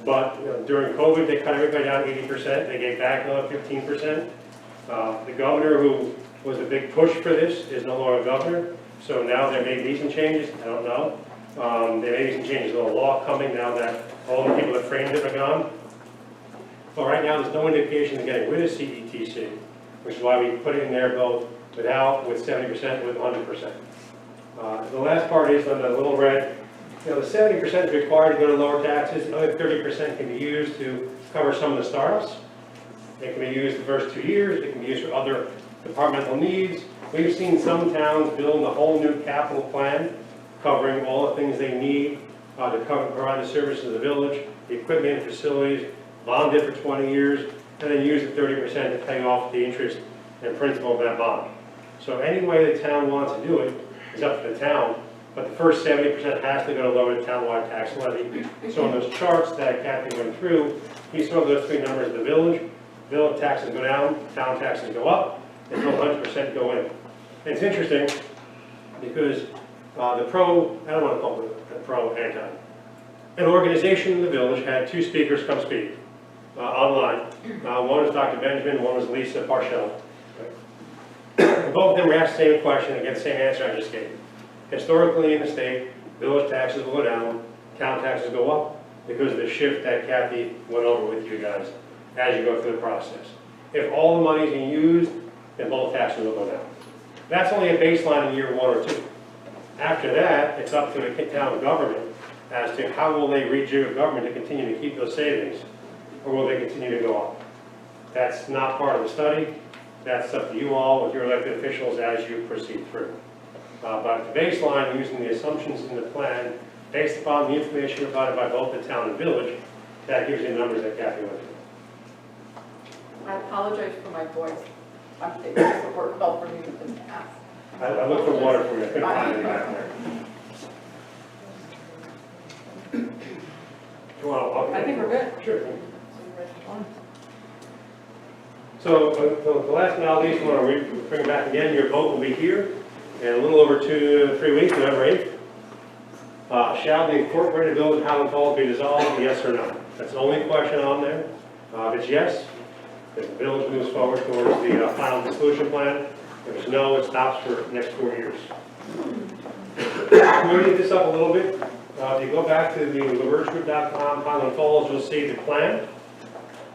but during COVID, they cut everybody down 80%, they gave back another 15%. The governor, who was a big push for this, is no longer governor, so now there may be some changes, I don't know. There may be some changes to the law coming now that all the people that framed it are gone. But right now, there's no indication of getting rid of CETC, which is why we put it in there both without, with 70%, with 100%. The last part is on the little red, the 70% is required to go to lower taxes, the other 30% can be used to cover some of the startups. It can be used the first 2 years, it can be used for other departmental needs. We've seen some towns build a whole new capital plan covering all the things they need to provide the services of the village, the equipment and facilities, bond it for 20 years, and then use the 30% to pay off the interest and principal of that bond. So any way the town wants to do it is up to the town, but the first 70% has to go to lower the townwide tax levy. So in those charts that Kathy went through, you saw those three numbers of the village taxes go down, town taxes go up, until 100% go in. And it's interesting because I don't want to call it the pro-anti. An organization in the village had 2 speakers come speak. online. One was Dr. Benjamin, one was Lisa Parshell. Both of them were asked the same question and get the same answer I just gave. Historically in the state, village taxes will go down, town taxes go up because of the shift that Kathy went over with you guys as you go through the process. If all the money is being used, then both taxes will go down. That's only a baseline in year 1 or 2. After that, it's up to the town government as to how will they rejig government to continue to keep those savings, or will they continue to go up? That's not part of the study. That's up to you all with your elected officials as you proceed through. But the baseline, using the assumptions in the plan, based upon the information provided by both the town and village, that gives you the numbers that Kathy went through. I apologize for my voice. It doesn't work well for me with the mask. I looked for water for you. I couldn't find any back there. You want to- I think we're good. Sure. So the last but not least, I want to bring it back again. Your vote will be here in a little over 3 weeks, November 8th. Shall the incorporated village of Highland Falls be dissolved, yes or no? That's the only question on there. If it's yes, then the village moves forward towards the final dissolution plan. If it's no, it stops for the next 4 years. I'm going to get this up a little bit. If you go back to the lavergegroup.com, Highland Falls, you'll see the plan.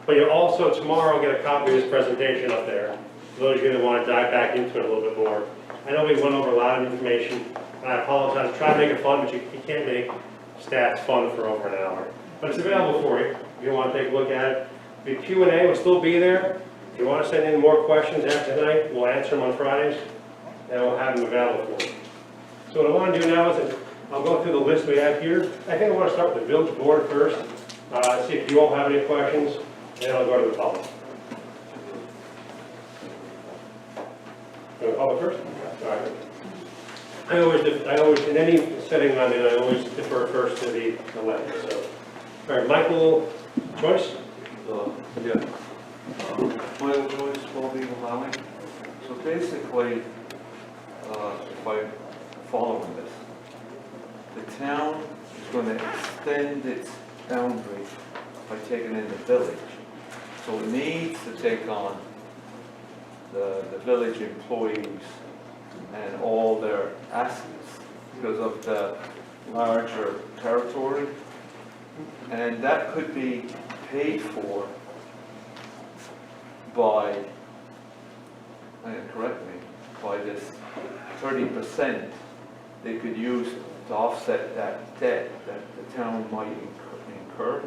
But you'll also tomorrow get a copy of this presentation up there. For those of you that want to dive back into it a little bit more. I know we went over a lot of information, and I apologize. Try to make it fun, but you can't make stats fun for over an hour. But it's available for you if you want to take a look at it. The Q&A will still be there. If you want to send in more questions after tonight, we'll answer them on Fridays, and we'll have them available for you. So what I want to do now is I'll go through the list we have here. I think I want to start with the village board first, see if you all have any questions, and then I'll go to the public. Go to the public first? All right. I always, in any setting I'm in, I always defer first to the left. So, all right, Michael Joyce? Yeah. Michael Joyce, Wellbeing Allowing. So basically, if I'm following this, the town is going to extend its boundary by taking in the village. So it needs to take on the village employees and all their assets because of the larger territory. And that could be paid for by, correct me, by this 30% they could use to offset that debt that the town might incur.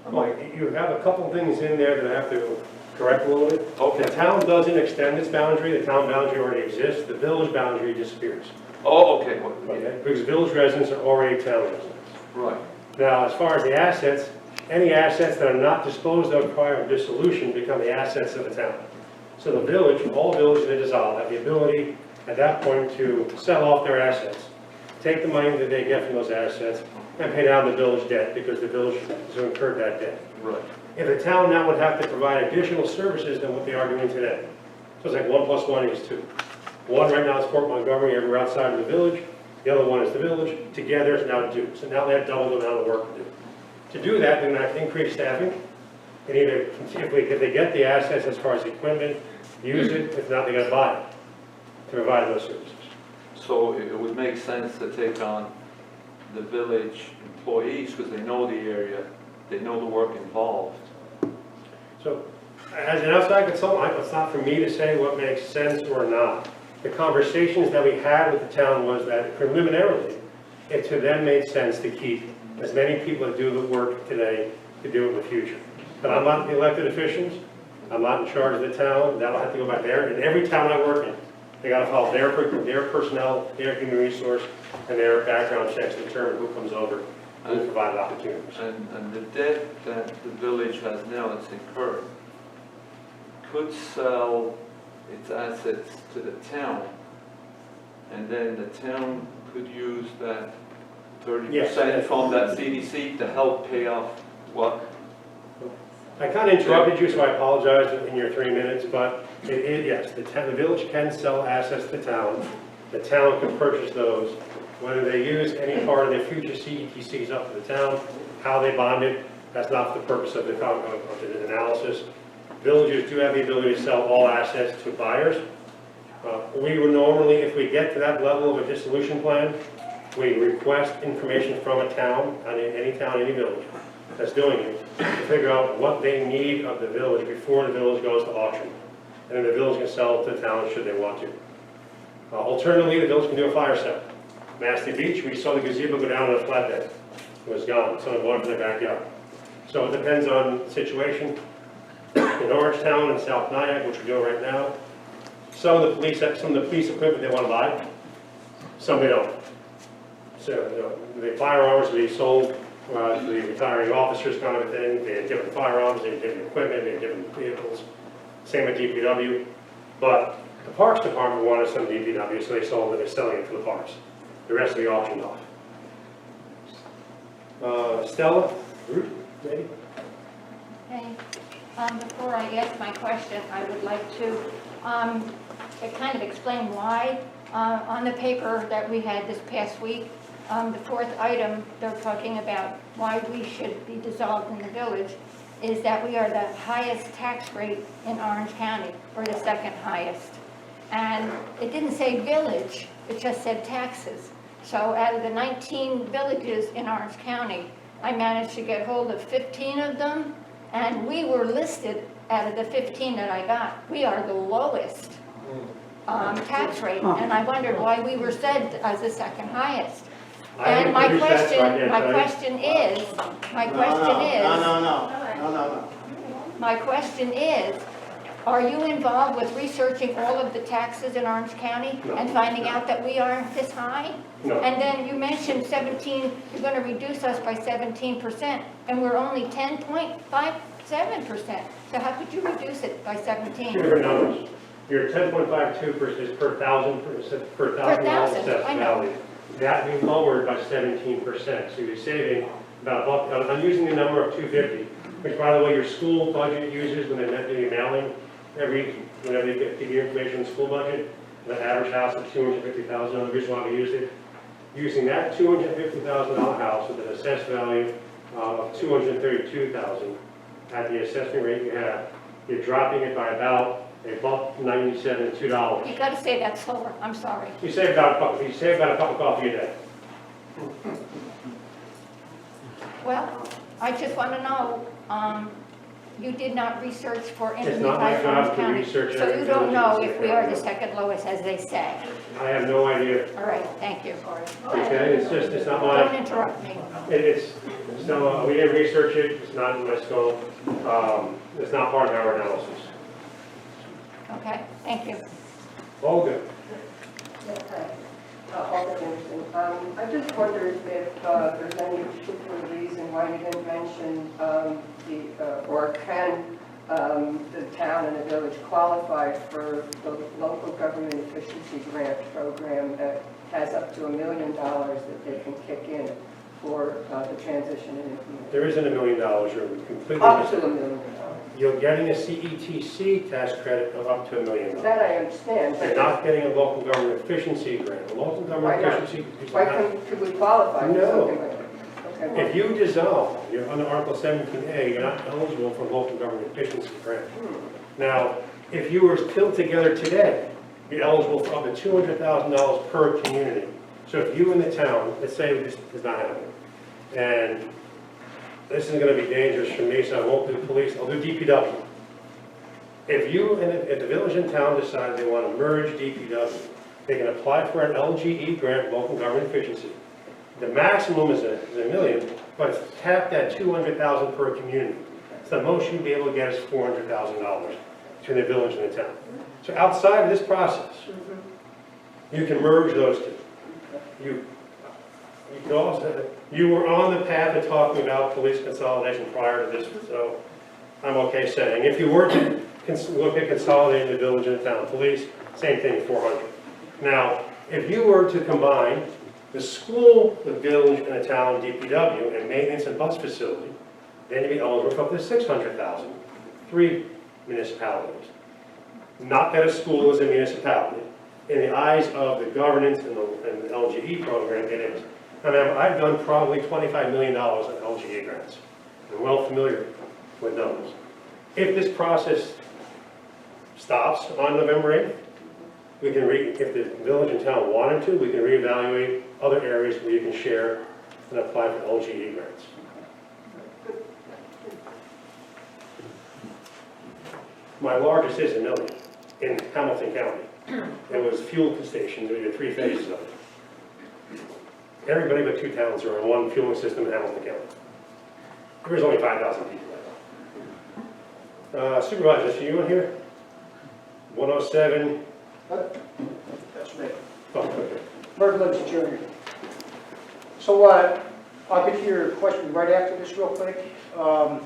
Well, you have a couple things in there that I have to correct a little bit. Okay. The town doesn't extend its boundary. The town boundary already exists. The village boundary disappears. Oh, okay. Okay? Because village residents are already town residents. Right. Now, as far as the assets, any assets that are not disposed of prior to dissolution become the assets of the town. So the village, all villages that dissolve, have the ability at that point to sell off their assets, take the money that they get from those assets, and pay down the village debt because the village has incurred that debt. Right. If the town now would have to provide additional services than what they are doing today. So it's like 1 + 1 = 2. One right now is Fort Montgomery, everywhere outside of the village. The other one is the village. Together it's now 2. So now they have double the amount of work to do. To do that, they're going to have to increase staffing. And either, if they get the assets as far as equipment, use it. If not, they got to buy it to provide those services. So it would make sense to take on the village employees because they know the area, they know the work involved. So, as an outside consultant, it's not for me to say what makes sense or not. The conversations that we had with the town was that preliminarily, it to them made sense to keep as many people that do the work today to do it in the future. But I'm not the elected officials. I'm not in charge of the town. That'll have to go back there. In every town I work in, they got to follow their personnel, their human resource, and their background checks to determine who comes over and who provided opportunities. And the debt that the village has now that's incurred could sell its assets to the town, and then the town could use that 30% from that CDC to help pay off what? I kind of interrupted you, so I apologize in your 3 minutes, but yes, the village can sell assets to the town. The town can purchase those. Whether they use any part of their future CETC is up to the town, how they bond it, That's not the purpose of the analysis. Villages do have the ability to sell all assets to buyers. We would normally, if we get to that level of a dissolution plan, we request information from a town, any town, any village that's doing it, to figure out what they need of the village before the village goes to auction. And then the village can sell it to the town should they want to. Alternatively, the village can do a fire sale. Masti Beach, we saw the gazebo go down on a flatbed. It was gone, someone bought it in their backyard. So it depends on the situation. In Orangetown and South Nyack, which we're doing right now, some of the police equipment they want to buy, some they don't. So the firearms will be sold to the retiring officers kind of a thing. They had different firearms, they had different equipment, they had different vehicles. Same with DPW. But the Parks Department wanted some DPW, so they sold it, they're selling it to the parks. The rest will be auctioned off. Stella, Ruth, maybe? Okay. Before I ask my question, I would like to kind of explain why on the paper that we had this past week, the fourth item, they're talking about why we should be dissolved in the village, is that we are the highest tax rate in Orange County, or the second highest. And it didn't say village, it just said taxes. So out of the 19 villages in Orange County, I managed to get hold of 15 of them, and we were listed out of the 15 that I got. We are the lowest tax rate, and I wondered why we were said as the second highest. And my question is, my question is, are you involved with researching all of the taxes in Orange County and finding out that we are this high? No. And then you mentioned 17, you're going to reduce us by 17%, and we're only 10.57%. So how could you reduce it by 17? Different numbers. Your 10.52% is per thousand assessed value. That we lowered by 17%. So you're saving about, I'm using the number of 250, which by the way your school budget uses when they're doing mailing whenever they get your information in the school budget. The average house of $250,000. The reason why we used it, using that $250,000 house with an assessed value of $232,000 at the assessment rate you have, you're dropping it by about $1.97 to $2. You got to say that slower. I'm sorry. You save about a cup of coffee a day. Well, I just want to know, you did not research for any It's not my job to research so every you don't village know in if the we are the county. second lowest, as they say. I have no idea. All right, thank you. Okay, it's not Don't my, interrupt me. it's no, we didn't research it, it's not in my scope, it's not part of our analysis. Okay, thank you. Olga, Olga Anderson. I just wondered if there's any particular reason why you didn't mention or can the town and the village qualify for the local government efficiency grant program that has up to $1 million that they can kick in for the transition and implementation. there isn't $1 million, you're completely, Up to $1 million. you're getting a CETC tax credit of up to $1 million. That I understand. You're not getting a local government efficiency grant. A local government Why not? efficiency. Why could we qualify for No. something like that? Okay. If you dissolve, you're under Article 17A, you're not eligible for local government efficiency grant. Now, if you were still together today, you're eligible for up to $200,000 per community. So if you in the town, let's say this is not happening, and this is going to be dangerous for me, so I won't do police, I'll do DPW. If the village and town decide they want to merge DPW, they can apply for an LGE grant, local government efficiency. The maximum is a million, but it's capped at $200,000 per community. So the most you'd be able to get is $400,000 between the village and the town. So outside of this process, you can merge those two. You were on the path of talking about police consolidation prior to this, so I'm okay saying. If you were to look at consolidating the village and the town police, same thing, 400. Now, if you were to combine the school, the village, and the town DPW, and maintenance and bus facility, then you'd be eligible for up to $600,000, 3 municipalities. Not that a school is a municipality. In the eyes of the governance and the LGE program, it is. Remember, I've done probably $25 million in LGE grants. and well familiar with numbers. If this process stops on November 8th, we can if the village and town wanted to, we can reevaluate other areas where you can share and apply for LGE grants. My largest is $1 million in Hamilton County. It was fuel stations, we did 3 phases of it. Everybody but 2 towns are on one fueling system in Hamilton County. There was only 5,000 people there. Supervisor, is you in here? 107. That's me. Oh, okay. Merv Libs, Jr. So I'll get to your question right after this real quick. I'm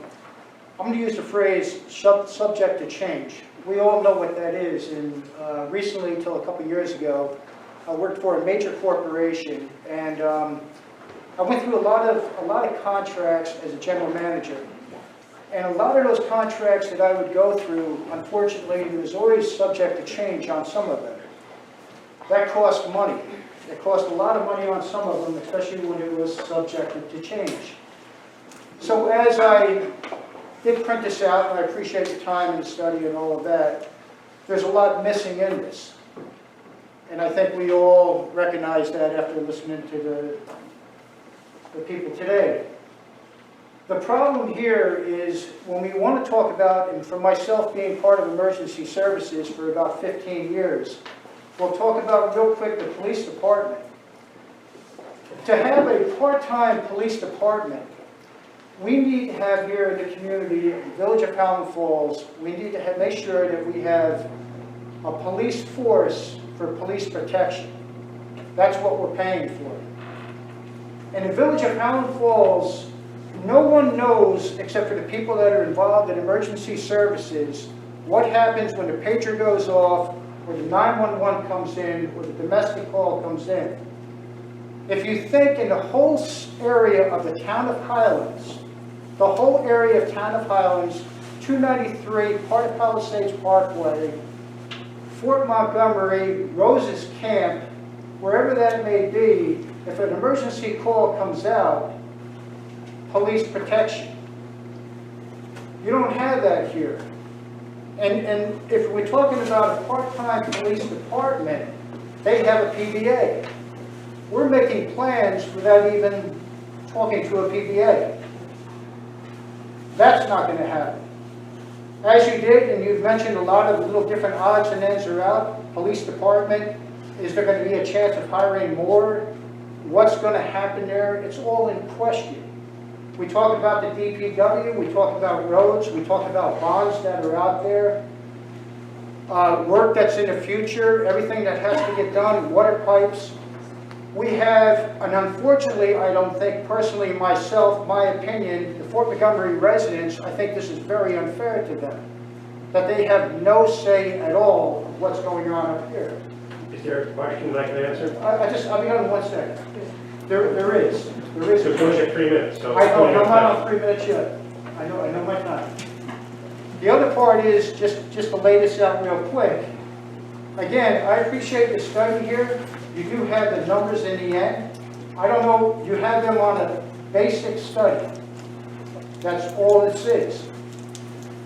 going to use the phrase subject to change. We all know what that is, and recently, until a couple years ago, I worked for a major corporation, and I went through a lot of contracts as a general manager. And a lot of those contracts that I would go through, unfortunately, there was always subject to change on some of them. That cost money. It cost a lot of money on some of them, especially when it was subjected to change. So as I did print this out, and I appreciate the time and the study and all of that, there's a lot missing in this. And I think we all recognize that after listening to the people today. The problem here is when we want to talk about, and for myself being part of emergency services for about 15 years, we'll talk about real quick the police department. To have a part-time police department, we need to have here in the community, the village of Howland Falls, we need to make sure that we have a police force for police protection. That's what we're paying for. In the village of Howland Falls, no one knows, except for the people that are involved in emergency services, what happens when the pager goes off, or the 911 comes in, or the domestic call comes in. If you think in the whole area of the town of Highlands, the whole area of town of Highlands, 293, part of Palisades Parkway, Fort Montgomery, Rose's Camp, wherever that may be, if an emergency call comes out, police protection. You don't have that here. And if we're talking about a part-time police department, they have a PBA. We're making plans without even talking to a PBA. That's not going to happen. As you did, and you've mentioned a lot of little different odds and ends are out, police department, is there going to be a chance of hiring more? What's going to happen there? It's all in question. We talk about the DPW, we talk about roads, we talk about bonds that are out there, work that's in the future, everything that has to get done, water pipes. We have, and unfortunately, I don't think personally myself, my opinion, the Fort Montgomery residents, I think this is very unfair to them, that they have no say at all of what's going on up here. Is there a question that I can answer? I'll be on 1 second. There is. So it's going to take 3 minutes. So I know, I'm not on 3 minutes yet. I know my time. The other part is, just to lay this out real quick. Again, I appreciate the study here. You do have the numbers in the end. I don't know, you have them on a basic study. That's all this is.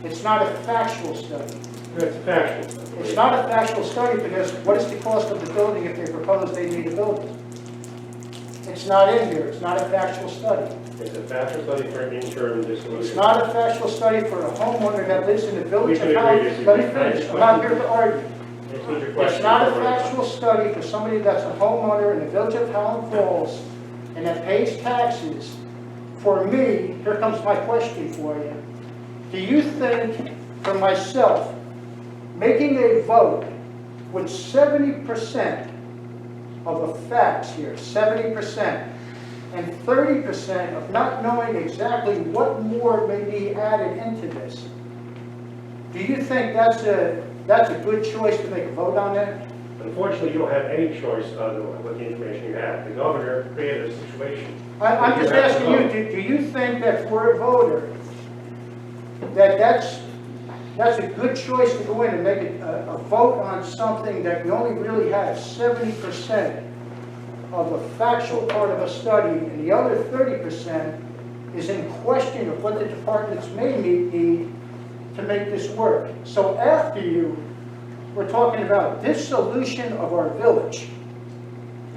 It's not a factual study. it's factual. It's not a factual study because what is the cost of the building if they propose they need a building? It's not in here. It's not a factual study. It's a factual study for an interim dissolution. It's not a factual study for a homeowner that lives in the village We of can agree to Howland. Let me disagree. finish. I'm not here to argue. Include your question It's not a before- factual study for somebody that's a homeowner in the village of Howland Falls and that pays taxes. For me, here comes my question for you. Do you think, for myself, making a vote with 70% of the facts here, 70%, and 30% of not knowing exactly what more may be added into this, do you think that's a good choice to make a vote on that? Unfortunately, you don't have any choice other than what the information you have. The governor created a situation. I'm just asking you, do you think that for a voter, that's a good choice to go in and make a vote on something that we only really have 70% of the factual part of a study, and the other 30% is in question of what the departments may need to make this work. So after you, we're talking about dissolution of our village.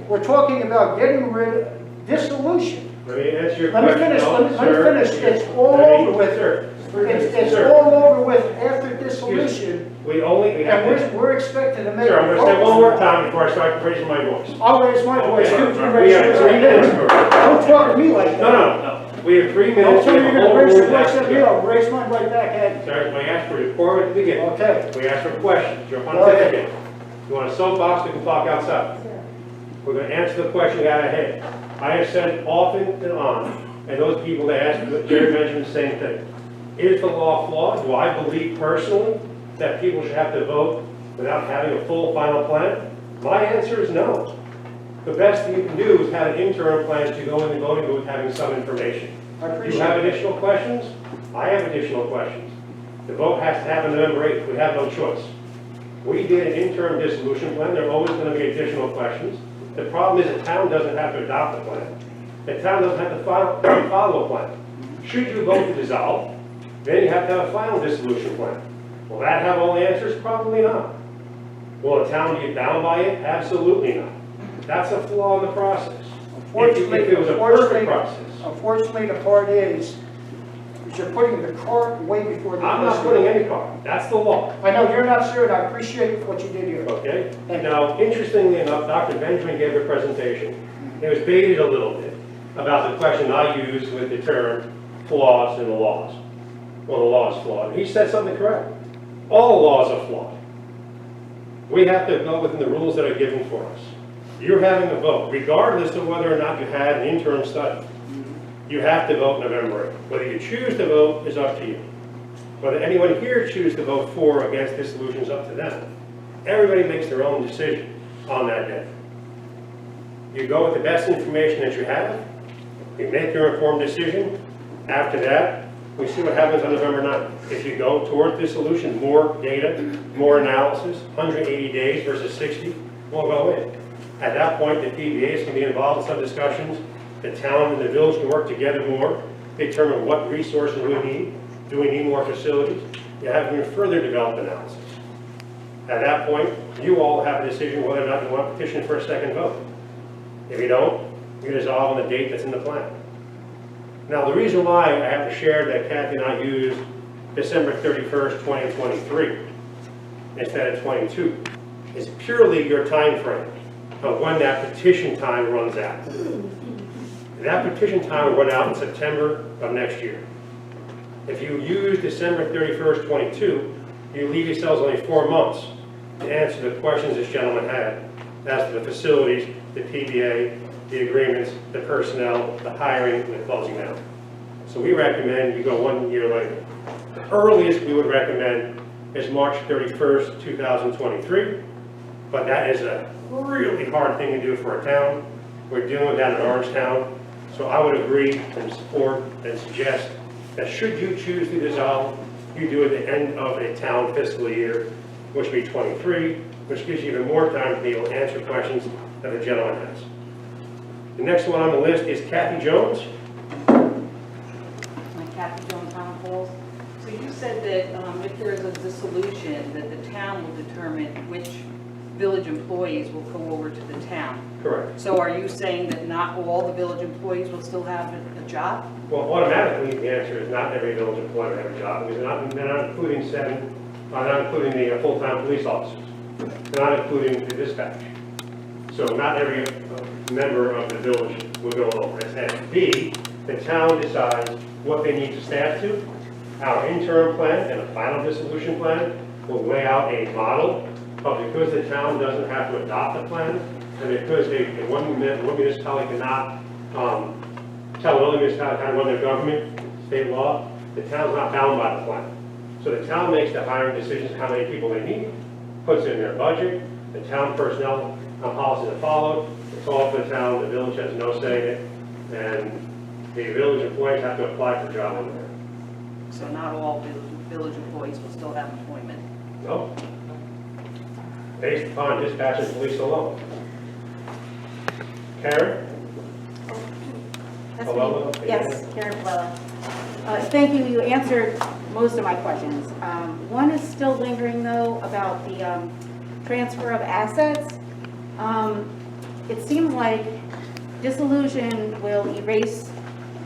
We're talking about getting rid of dissolution. Let me answer your Let me question. finish, No, let me sir. finish. It's all Let me- over with. Sir, It's sir. all over with after dissolution, We have and to. we're expected to make. Sir, I'm gonna say one more time before I start raising my voice. I'll raise my voice. Okay. You can We raise have yours 3 right minutes. now. Don't talk to me like that. No. We have 3 Don't minutes. tell me We have you're a whole gonna raise your room voice back at me, to go. I'll raise mine right back at you. Sir, we asked for report at the beginning. Okay. We asked for questions. You're Go ahead. pontificating. You want a soapbox, we can talk outside. We're going to answer the question you got ahead. I have said it often and on, and those people that asked, Jerry mentioned the same thing. Is the law flawed? Do I believe personally that people should have to vote without having a full final plan? My answer is no. The best thing you can do is have an interim plan to go in the voting booth having some information. I You appreciate have it. additional questions? I have additional questions. The vote has to happen November 8th. We have no choice. We did an interim dissolution plan. There are always going to be additional questions. The problem is the town doesn't have to adopt a plan. The town doesn't have to follow a plan. Should you vote to dissolve, then you have to have a final dissolution plan. Will that have all the answers? Probably not. Will the town get bound by it? Absolutely not. That's a flaw in the process. If it was a perfect process. Unfortunately, the part is you're putting the cart way before the horse. I'm not putting any part. That's the law. I know you're not, sir, and I appreciate what you did here. Okay? Thank you. Now, interestingly enough, Dr. Benjamin gave a presentation. It was baited a little bit about the question I used with the term flaws in the laws. Well, the law is flawed. He said something correct. All laws are flawed. We have to go within the rules that are given for us. You're having a vote, regardless of whether or not you had an interim study. You have to vote November 8th. Whether you choose to vote is up to you. Whether anyone here chooses to vote for or against dissolution is up to them. Everybody makes their own decision on that day. You go with the best information that you have. You make your informed decision. After that, we see what happens on November 9th. If you go towards dissolution, more data, more analysis, 180 days versus 60, we'll go in. At that point, the PBAs can be involved in some discussions. The town and the village can work together more, determine what resources we need. Do we need more facilities? You have to further develop analysis. At that point, you all have a decision whether or not you want to petition for a second vote. If you don't, you dissolve on the date that's in the plan. Now, the reason why I have to share that Kathy and I used December 31st, 2023 instead of 22 is purely your time frame of when that petition time runs out. That petition time will run out in September of next year. If you use December 31st, 22, you leave yourselves only 4 months to answer the questions this gentleman had as to the facilities, the PBA, the agreements, the personnel, the hiring, and the closing down. So we recommend you go 1 year later. The earliest we would recommend is March 31st, 2023, but that is a really hard thing to do for a town. We're dealing with that in Orangetown. So I would agree and support and suggest that should you choose to dissolve, you do it at the end of a town fiscal year, which would be 23, which gives you even more time to be able to answer questions that the gentleman has. The next one on the list is Kathy Jones. Kathy Jones, Town Halls. So you said that if there is a dissolution, that the town will determine which village employees will go over to the town. Correct. So are you saying that not all the village employees will still have a job? Well, automatically, the answer is not every village employee will have a job, because they're not including not including the full-time police officers. They're not including the dispatch. So not every member of the village will go over. As B, the town decides what they need to staff to. Our interim plan and a final dissolution plan will lay out a model, but because the town doesn't have to adopt the plan, and because one municipality cannot tell another municipality how to run their government, state law, the town's not bound by the plan. So the town makes the hiring decisions, how many people they need, puts it in their budget, the town personnel policies are followed, it's all for the town, the village has no say in it, and the village employees have to apply for a job in there. So not all village employees will still have employment? No. Based upon dispatch and police alone. Karen? That's Hello? me. Yes, Karen Palella. Thank you, you answered most of my questions. One is still lingering though about the transfer of assets. It seems like dissolution will erase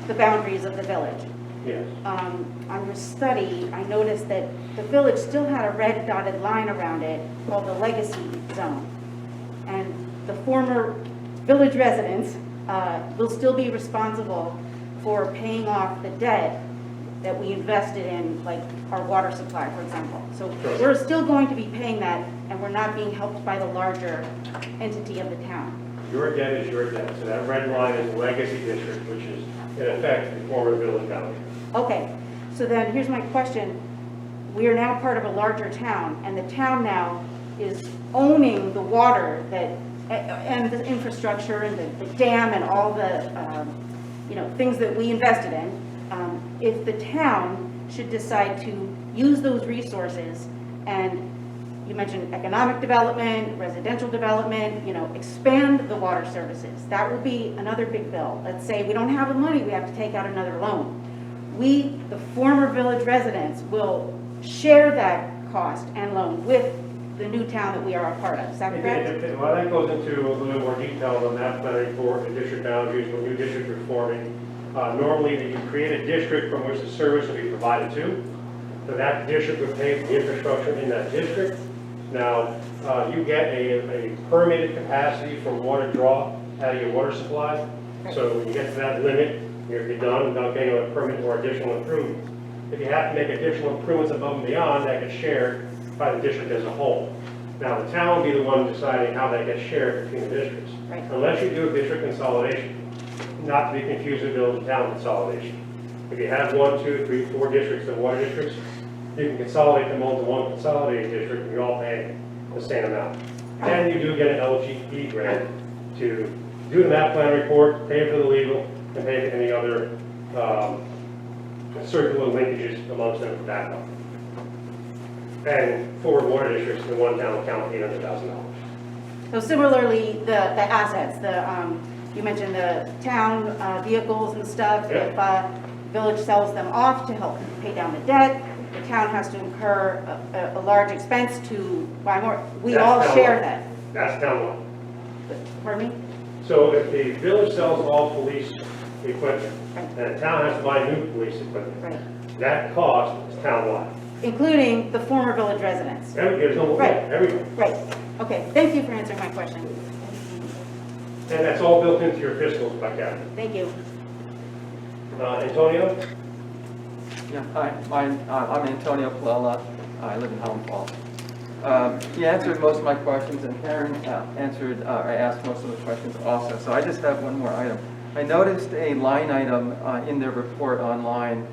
the boundaries of the village. Yes. On your study, I noticed that the village still had a red dotted line around it called the legacy zone. And the former village residents will still be responsible for paying off the debt that we invested in, like our water supply, for example. So Sure. we're still going to be paying that, and we're not being helped by the larger entity of the town. Your debt is your debt, so that red line is the legacy district, which is in effect the former village boundary. Okay, so then here's my question. We are now part of a larger town, and the town now is owning the water that, and the infrastructure and the dam and all the, things that we invested in. If the town should decide to use those resources, and you mentioned economic development, residential development, expand the water services, that will be another big bill. Let's say we don't have the money, we have to take out another loan. We, the former village residents, will share that cost and loan with the new town that we are a part of. Is that correct? Well, that goes into a little more detail on the map plan report, the district boundaries, what new district we're forming. Normally, you create a district from which the service will be provided to. So that district would pay for the infrastructure in that district. Now, you get a permitted capacity for water draw out of your water supply. So when you get to that limit, you're done without getting a permit or additional improvements. If you have to make additional improvements above and beyond, that gets shared by the district as a whole. Now, the town will be the one deciding how that gets shared between the districts. Right. Unless you do a district consolidation, not to be confused with village and town consolidation. If you have 1, 2, 3, 4 districts of water districts, you can consolidate them all to one consolidated district and you're all paying the same amount. And you do get an LGE grant to do the map plan report, pay for the legal, and pay for any other circular linkages amongst them for backup. And for water districts, the one town will count $800,000. So similarly, the assets, you mentioned the town vehicles and stuff. Yeah. If village sells them off to help pay down the debt, the town has to incur a large expense to buy more. We That's all town share law. that. That's town law. Pardon me? So if the village sells all police equipment, and the town has to buy new police equipment, Right. that cost is townwide. Including the former village residents. There's no, Right. everything. Right. Okay, thank you for answering my question. And that's all built into your fiscal by Kathy. Thank you. Antonio? Yeah, hi, I'm Antonio Palella. I live in Helm Falls. He answered most of my questions, and Karen I asked most of the questions also. So I just have one more item. I noticed a line item in their report online,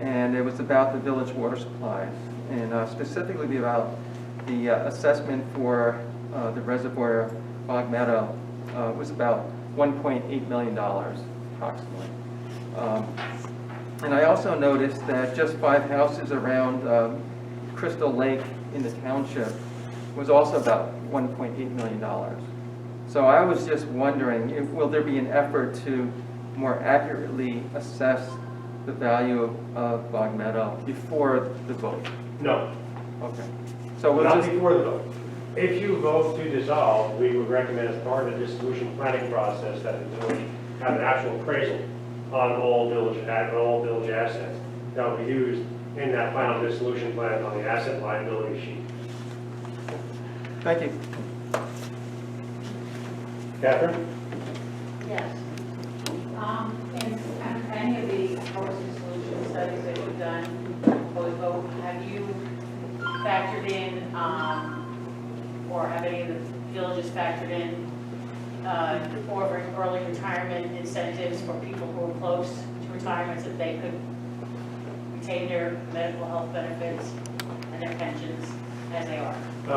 and it was about the village water supply, and specifically about the assessment for the reservoir Bog Meadow was about $1.8 million approximately. And I also noticed that just 5 houses around Crystal Lake in the township was also about $1.8 million. So I was just wondering, will there be an effort to more accurately assess the value of Bog Meadow before the vote? No, Okay. So we'll not just, before the vote. If you vote to dissolve, we would recommend as part of the dissolution planning process that the village have an actual appraisal on all village assets that will be used in that final dissolution plan on the asset liability sheet. thank you. Catherine? Yes. In any of the post-dissolution studies that you've done, vote, have you factored in, or have any of the villages factored in, early retirement incentives for people who are close to retirement, so that they could retain their medical health benefits and their pensions as they are?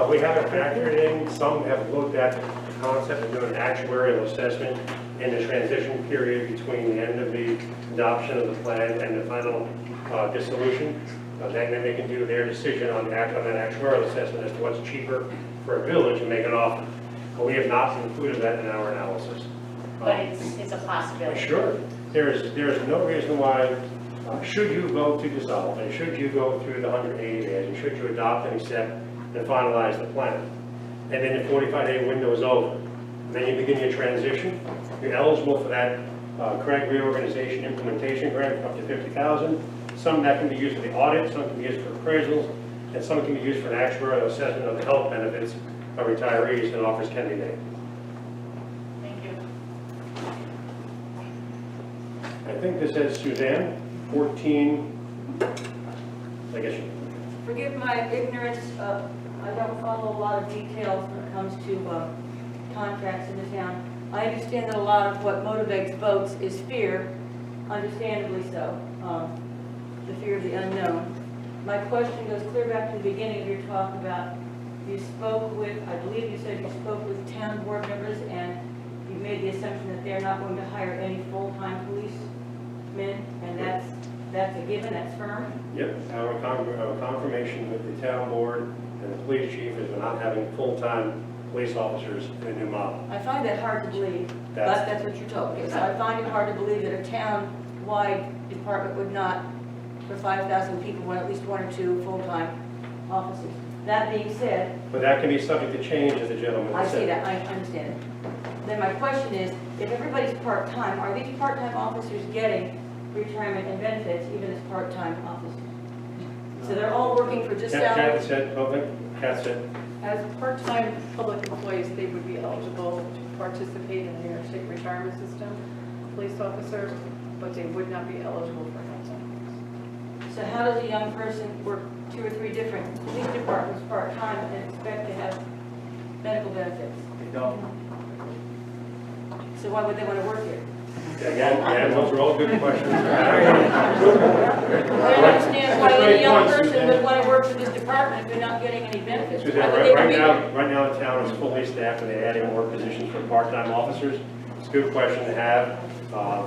We haven't factored in. Some have looked at the concept of doing an actuarial assessment in the transition period between the end of the adoption of the plan and the final dissolution. Then they can do their decision on that actuarial assessment as to what's cheaper for a village and make an offer. But we have not included that in our analysis. But it's a possibility. Sure. there's no reason why, should you vote to dissolve, and should you go through the 180 days, and should you adopt and accept and finalize the plan, and then the 45-day window is over, then you begin your transition, you're eligible for that Craig reorganization implementation grant up to $50,000. Some of that can be used for the audit, some can be used for appraisals, and some can be used for an actuarial assessment of the health benefits of retirees, and offers can be made. Thank you. I think this says Suzanne, 14, I guess you. Forgive my ignorance, I don't follow a lot of details when it comes to contracts in the town. I understand that a lot of what motivates votes is fear, understandably so, the fear of the unknown. My question goes clear back to the beginning of your talk about, you spoke with, I believe you said you spoke with town board members, and you made the assumption that they're not going to hire any full-time policemen, and that's a given, that's firm? Yep, our confirmation with the town board and the police chief is we're not having full-time police officers in the new model. I find that hard to believe, but that's what you're told. So I find it hard to believe that a town-wide department would not, for 5,000 people, want at least 1 or 2 full-time officers. That being said, But that can be subject to change, as the gentleman I said. see that, I understand it. Then my question is, if everybody's part-time, are these part-time officers getting retirement and benefits even as part-time officers? So they're all working for just salary? Kat said, As part-time public employees, they would be eligible to participate in the New York State retirement system, police officers, but they would not be eligible for health benefits. So how does a young person work 2 or 3 different police departments part-time and expect to have medical benefits? They don't. So why would they want to work here? again, those are all good questions. I don't understand why any young person would want to work for this department if they're not getting any benefits. Why Suzanne, would they right want to be now the town is fully staffed and they're adding more positions for part-time officers. It's a good question to have.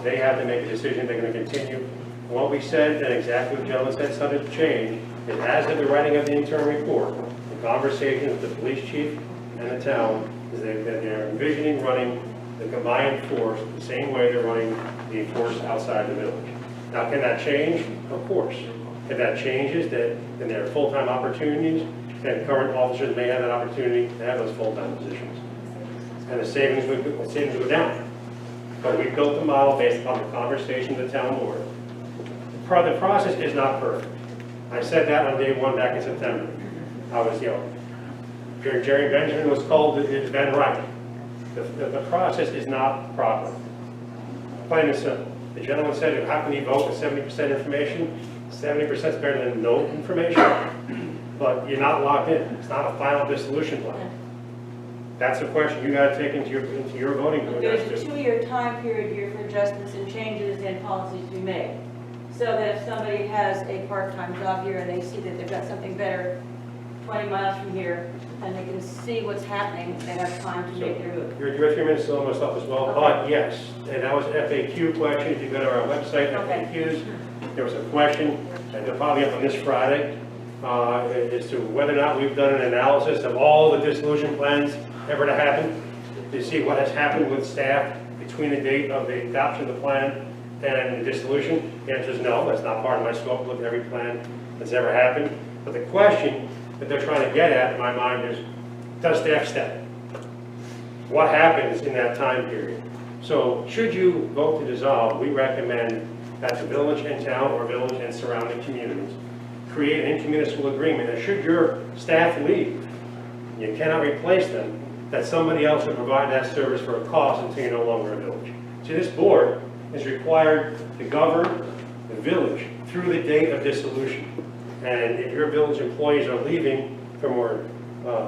They have to make a decision, they're going to continue. What we said, and exactly what the gentleman said, subject to change, is as of the writing of the interim report, the conversation with the police chief and the town is that they're envisioning running the combined force the same way they're running the force outside the village. Now, can that change? Of course. If that changes, then there are full-time opportunities, and current officers may have that opportunity to have those full-time positions. And the savings would go down. But we built the model based upon the conversation with the town board. The process is not perfect. I said that on day 1 back in September. I was, Jerry Benjamin was called, it's been right. The process is not proper. Plain and simple. The gentleman said, how can he vote with 70% information? 70% is better than no information, but you're not locked in. It's not a final dissolution plan. That's a question you got to take into your voting to There's address a to. 2-year time period here for adjustments and changes and policies to be made. So that if somebody has a part-time job here and they see that they've got something better 20 miles from here, and they can see what's happening, they have time to make their move. Your 3 minutes is almost up as well, but yes, and that was an FAQ question. If you go to our website, FAQs, there was a question, and they'll probably up on this Friday, as to whether or not we've done an analysis of all the dissolution plans ever to happen, to see what has happened with staff between the date of the adoption of the plan and the dissolution. The answer is no, that's not part of my scope, look at every plan that's ever happened. But the question that they're trying to get at, in my mind, is, does staff step? What happens in that time period? So, should you vote to dissolve, we recommend that the village and town, or village and surrounding communities, create an intermunicipal agreement that should your staff leave, you cannot replace them, that somebody else will provide that service for a cost until you're no longer a village. See, this board is required to govern the village through the date of dissolution. And if your village employees are leaving for more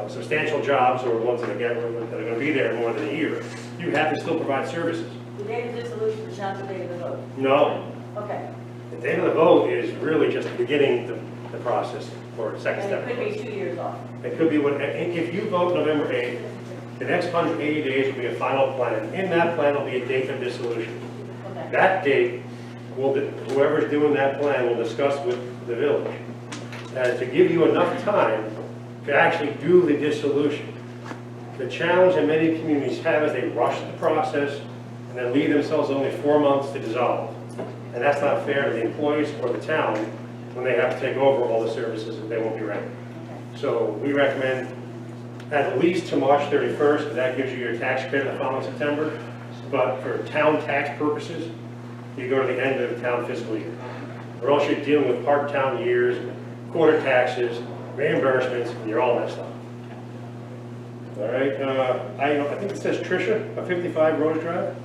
substantial jobs, or ones that are going to be there more than a year, you have to still provide services. The date of dissolution is not the date of the vote. No. Okay. The date of the vote is really just beginning the process, or second step. And it could be 2 years off. It could be if you vote November 8th, the next 180 days will be a final plan. In that plan will be a date of dissolution. Okay. That date, whoever's doing that plan will discuss with the village to give you enough time to actually do the dissolution. The challenge that many communities have is they rush the process and then leave themselves only 4 months to dissolve. And that's not fair to the employees or the town when they have to take over all the services that they won't be renting. So we recommend at least to March 31st, and that gives you your tax credit the following September. But for town tax purposes, you go to the end of the town fiscal year. Or else you're dealing with part-town years, quarter taxes, reimbursements, and you're all messed up. All right, I think it says Tricia, a 55 Rose Drive.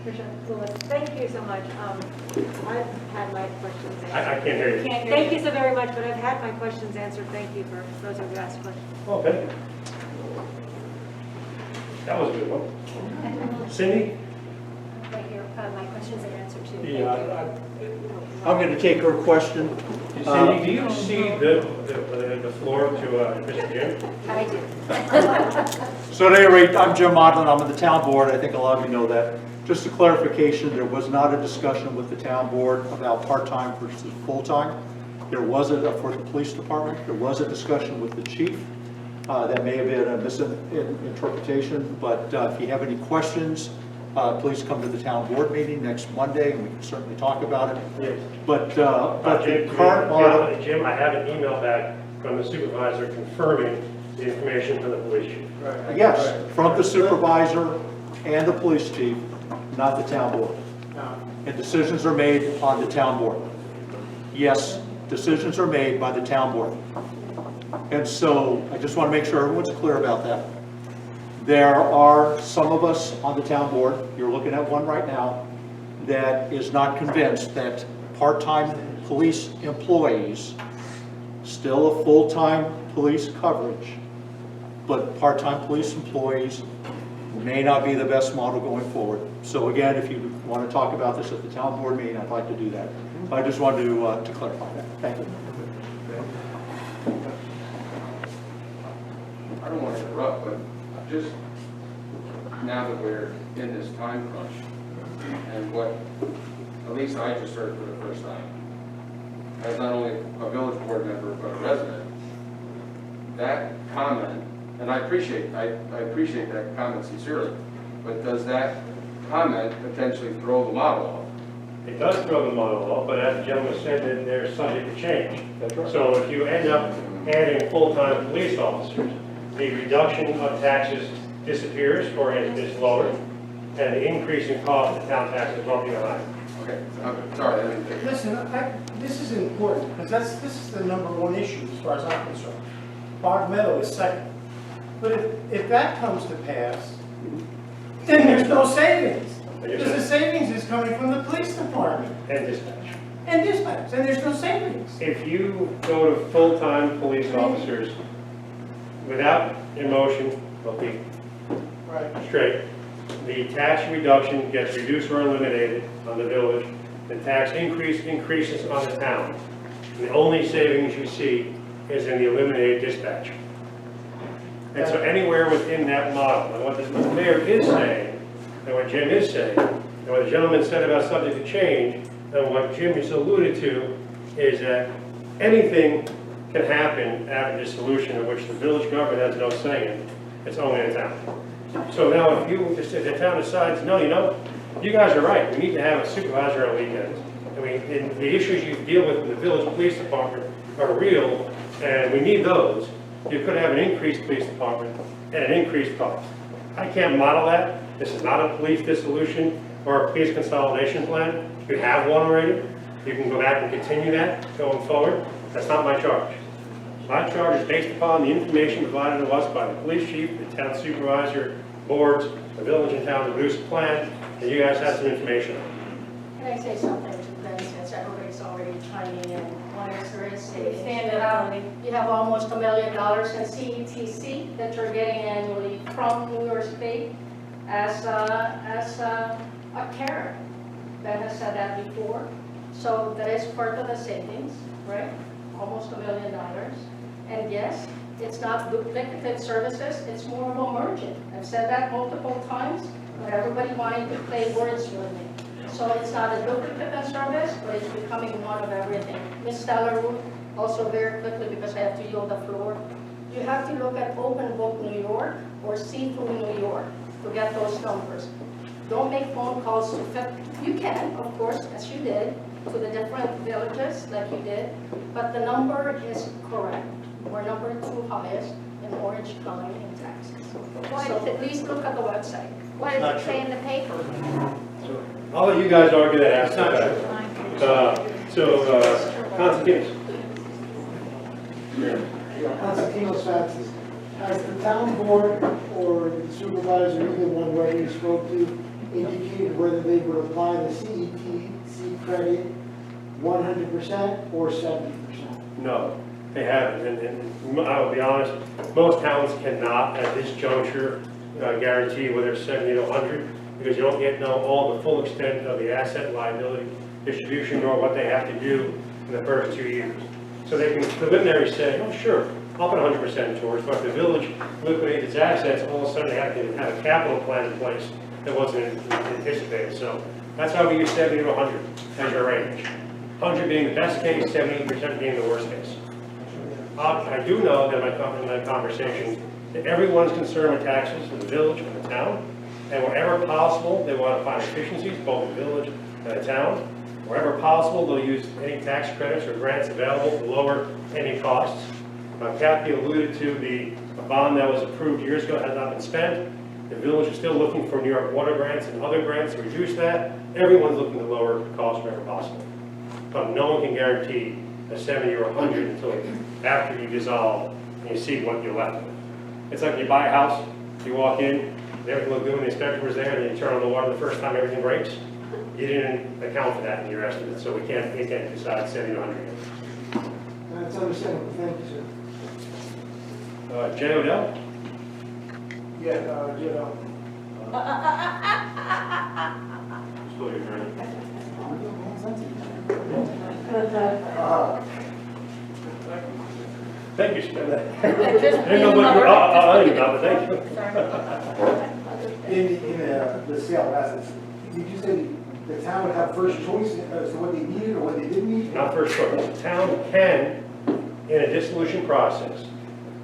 Thank you so much. I've had my questions answered. I can't hear you. Thank you so very much, but I've had my questions answered. Thank you for those who asked questions. Okay. That was a good one. Cindy? Right here, my questions are answered too. Yeah, I'm going to take her question. Cindy, do you see the floor to Mr. Jim? I do. So at any rate, I'm Jim Modlin, I'm on the town board, I think a lot of you know that. Just a clarification, there was not a discussion with the town board about part-time versus full-time. There was for the police department, there was a discussion with the chief. That may have been a misinterpretation, but if you have any questions, please come to the town board meeting next Monday, and we can certainly talk about it. Yes. But the Jim, current model... Jim, I have an email back from the supervisor confirming the information from the police chief. Yes, from the supervisor and the police chief, not the town board. And decisions are made on the town board. Yes, decisions are made by the town board. And so I just want to make sure everyone's clear about that. There are some of us on the town board, you're looking at one right now, that is not convinced that part-time police employees, still a full-time police coverage, but part-time police employees may not be the best model going forward. So again, if you want to talk about this at the town board meeting, I'd like to do that. I just wanted to clarify that. Thank you. I don't want to interrupt, but just now that we're in this time crunch, and what at least I just heard for the first time, as not only a village board member, but a resident, that comment, and I appreciate that comment sincerely, but does that comment potentially throw the model off? It does throw the model off, but as the gentleman said, that they're subject to change. That's right. So if you end up adding full-time police officers, the reduction of taxes disappears or is lowered, and the increase in cost of town taxes won't be high. Okay, sorry, I didn't... Listen, this is important, because this is the #1 issue as far as I'm concerned. Bog Meadow is second. But if that comes to pass, then there's no savings. Because the savings is coming from the police department. And dispatch. And dispatch, and there's no savings. If you go to full-time police officers without emotion, well, be straight, the tax reduction gets reduced or eliminated on the village. The tax increases on the town. And the only savings you see is in the eliminated dispatch. And so anywhere within that model, and what the mayor is saying, and what Jim is saying, and what the gentleman said about subject to change, and what Jim just alluded to, is that anything can happen after dissolution of which the village government has no say in. It's only the town. So now if the town decides, no, you guys are right, we need to have a supervisor on weekends. I mean, the issues you deal with in the village police department are real, and we need those. You could have an increased police department and an increased cost. I can't model that. This is not a police dissolution or a police consolidation plan. You have one already. You can go back and continue that going forward. That's not my charge. My charge is based upon the information provided to us by the police chief, the town supervisor, boards, the village and town to produce a plan, and you guys have some information on it. Can I say something to them since everybody's already chiming in? One is there is savings. You have almost $1 million in CETC that you're getting annually from New York State as a Karen. Ben has said that before. So that is part of the savings, right? Almost $1 million. And yes, it's not duplicative services, it's more of a merging. I've said that multiple times, but everybody wanting to play words with me. So it's not a duplicative service, but it's becoming one of everything. Ms. Steller, also very quickly, because I have to yield the floor, you have to look at Open Book New York or See Through New York to get those numbers. don't make phone calls to, you can, of course, as you did, to the different villages like you did, but the number is correct. We're number 2 highest in Orange County in taxes. Why So does it- please look at the website. What does it say in the paper? I'll let you guys argue that after. Constantine. Constantino Saxes. Has the town board or the supervisor, either one where you spoke to, indicated whether they would apply the CETC credit 100% or 70%? No, they haven't, and I'll be honest, most towns cannot at this juncture guarantee whether it's 70 to 100, because you don't yet know all the full extent of the asset liability distribution nor what they have to do in the first 2 years. So they can preliminarily say, oh sure, I'll put 100% towards, but if the village liquidates its assets, all of a sudden they have to have a capital plan in place that wasn't anticipated. So that's why we use 70 to 100 as your range. 100 being the best case, 70% being the worst case. I do know that in my conversation that everyone's concerned with taxes in the village and the town, and wherever possible, they want to find efficiencies, both the village and the town. Wherever possible, they'll use any tax credits or grants available to lower any costs. Kathy alluded to the bond that was approved years ago, has not been spent. The village is still looking for New York water grants and other grants to reduce that. Everyone's looking to lower costs wherever possible. But no one can guarantee a 70 or 100 until after you dissolve and you see what you're left with. It's like you buy a house, you walk in, everything looks good when the inspector was there, and then you turn on the water the first time everything breaks. You didn't account for that in your estimate, so we can't decide 70 or 100. That's understandable, thank you, sir. Jay Odell? Yeah, you know. Still your turn. Thank you, Stan. I didn't know what you were on about, but thank you. In the sale of assets, did you say the town would have first choice as to what they needed or what they didn't need? Not first choice. The town can, in a dissolution process,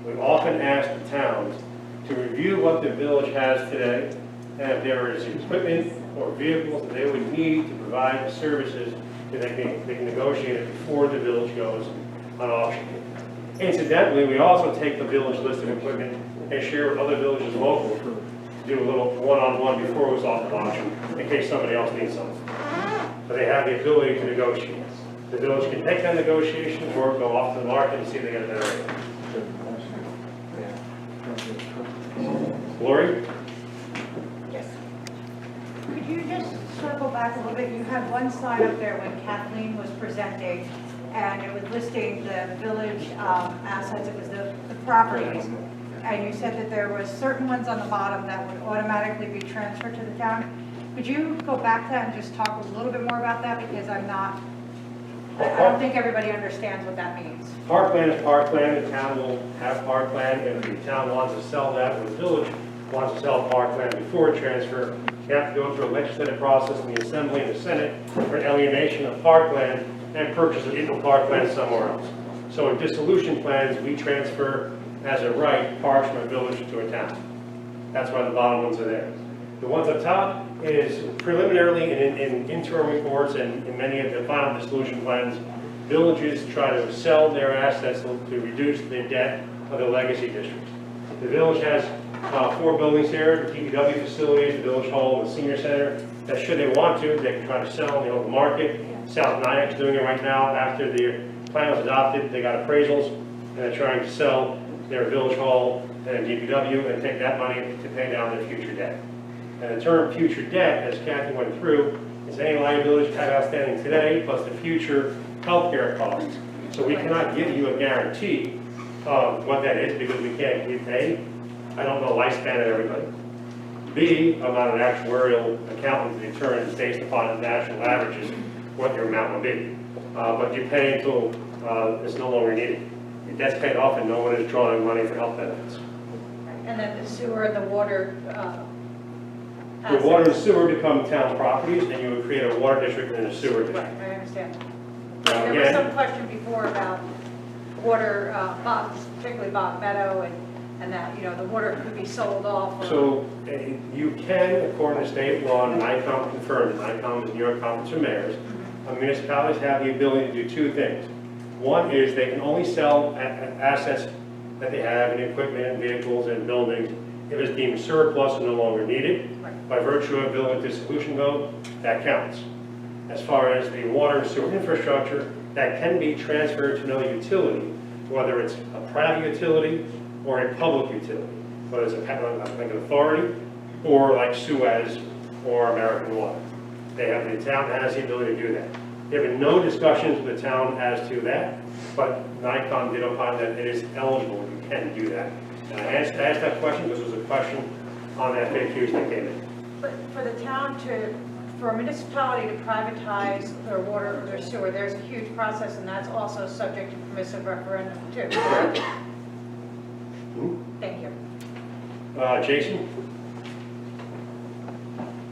we've often asked the towns to review what the village has today, and if there is equipment or vehicles that they would need to provide the services, that they can negotiate it before the village goes on auction. Incidentally, we also take the village list of equipment and share with other villages local to do a little one-on-one before it was off the auction, in case somebody else needs something. So they have the ability to negotiate. The village can take that negotiation or go off to the market and see if they get a better rate. Lori? Yes. Could you just circle back a little bit? You had one slide up there when Kathleen was presenting, and it was listing the village assets, it was the properties. And you said that there was certain ones on the bottom that would automatically be transferred to the town. Could you go back to that and just talk a little bit more about that? Because I don't think everybody understands what that means. Parkland is parkland. The town will have parkland. If the town wants to sell that, or the village wants to sell parkland before transfer, you have to go through a legislative process in the Assembly and the Senate for alienation of parkland and purchase of equal parkland somewhere else. So in dissolution plans, we transfer as a right parks from a village to a town. That's why the bottom ones are there. The ones up top is preliminarily in interim reports and in many of the final dissolution plans, villages try to sell their assets to reduce the debt of the legacy districts. The village has 4 buildings here, the DPW facilities, the village hall, the senior center, that should they want to, they can try to sell in the open market. South Nyack's doing it right now. After the plan was adopted, they got appraisals, and they're trying to sell their village hall and DPW and take that money to pay down their future debt. And the term future debt, as Kathy went through, is any liabilities you have outstanding today plus the future healthcare costs. So we cannot give you a guarantee of what that is because we can't get paid. I don't know lifespan of everybody. B, I'm not an actuarial accountant to determine based upon the national averages what your amount will be. But you pay until it's no longer needed. Your debt's paid off and no one is drawing money for health benefits. And then the sewer and the water The water and sewer become town properties, and you would create a water district and a sewer district. Right, I understand. There was some question before about water, particularly Bog Meadow, and and that, you know, the water could be sold off or... So you can, according to state law, and NICOM confirmed, NICOM is New York Conference of Mayors, municipalities have the ability to do two things. One is they can only sell assets that they have in equipment and vehicles and buildings if it's deemed surplus and no longer needed. By virtue of village dissolution vote, that counts. As far as the water and sewer infrastructure, that can be transferred to another utility, whether it's a private utility or a public utility, whether it's like an authority or like Suez or American Water. The town has the ability to do that. There have been no discussions with the town as to that, but NICOM did opine that it is eligible, you can do that. And I asked that question because it was a question on that FAQs that came in. But for the town to, for a municipality to privatize their water or their sewer, there's a huge process, and that's also subject to permissive referendum too. Thank you. Jason?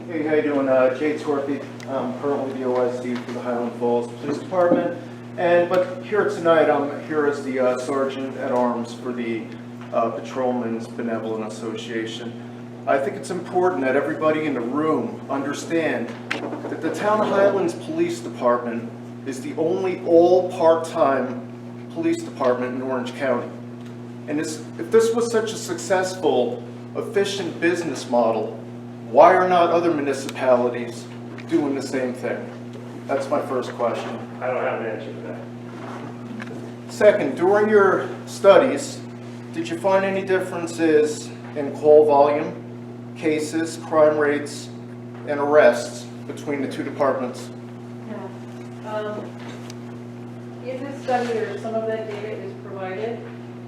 Hey, how you doing? Jay Torpy. I'm currently the OSD for the Highland Falls Police Department. But here tonight, I'm here as the Sergeant at Arms for the Patrolmen's Benevolent Association. I think it's important that everybody in the room understand that the Town of Highlands Police Department is the only all part-time police department in Orange County. And if this was such a successful, efficient business model, why are not other municipalities doing the same thing? That's my first question. I don't have an answer for that. Second, during your studies, did you find any differences in call volume, cases, crime rates, and arrests between the two departments? Yeah. In this study, some of that data is provided.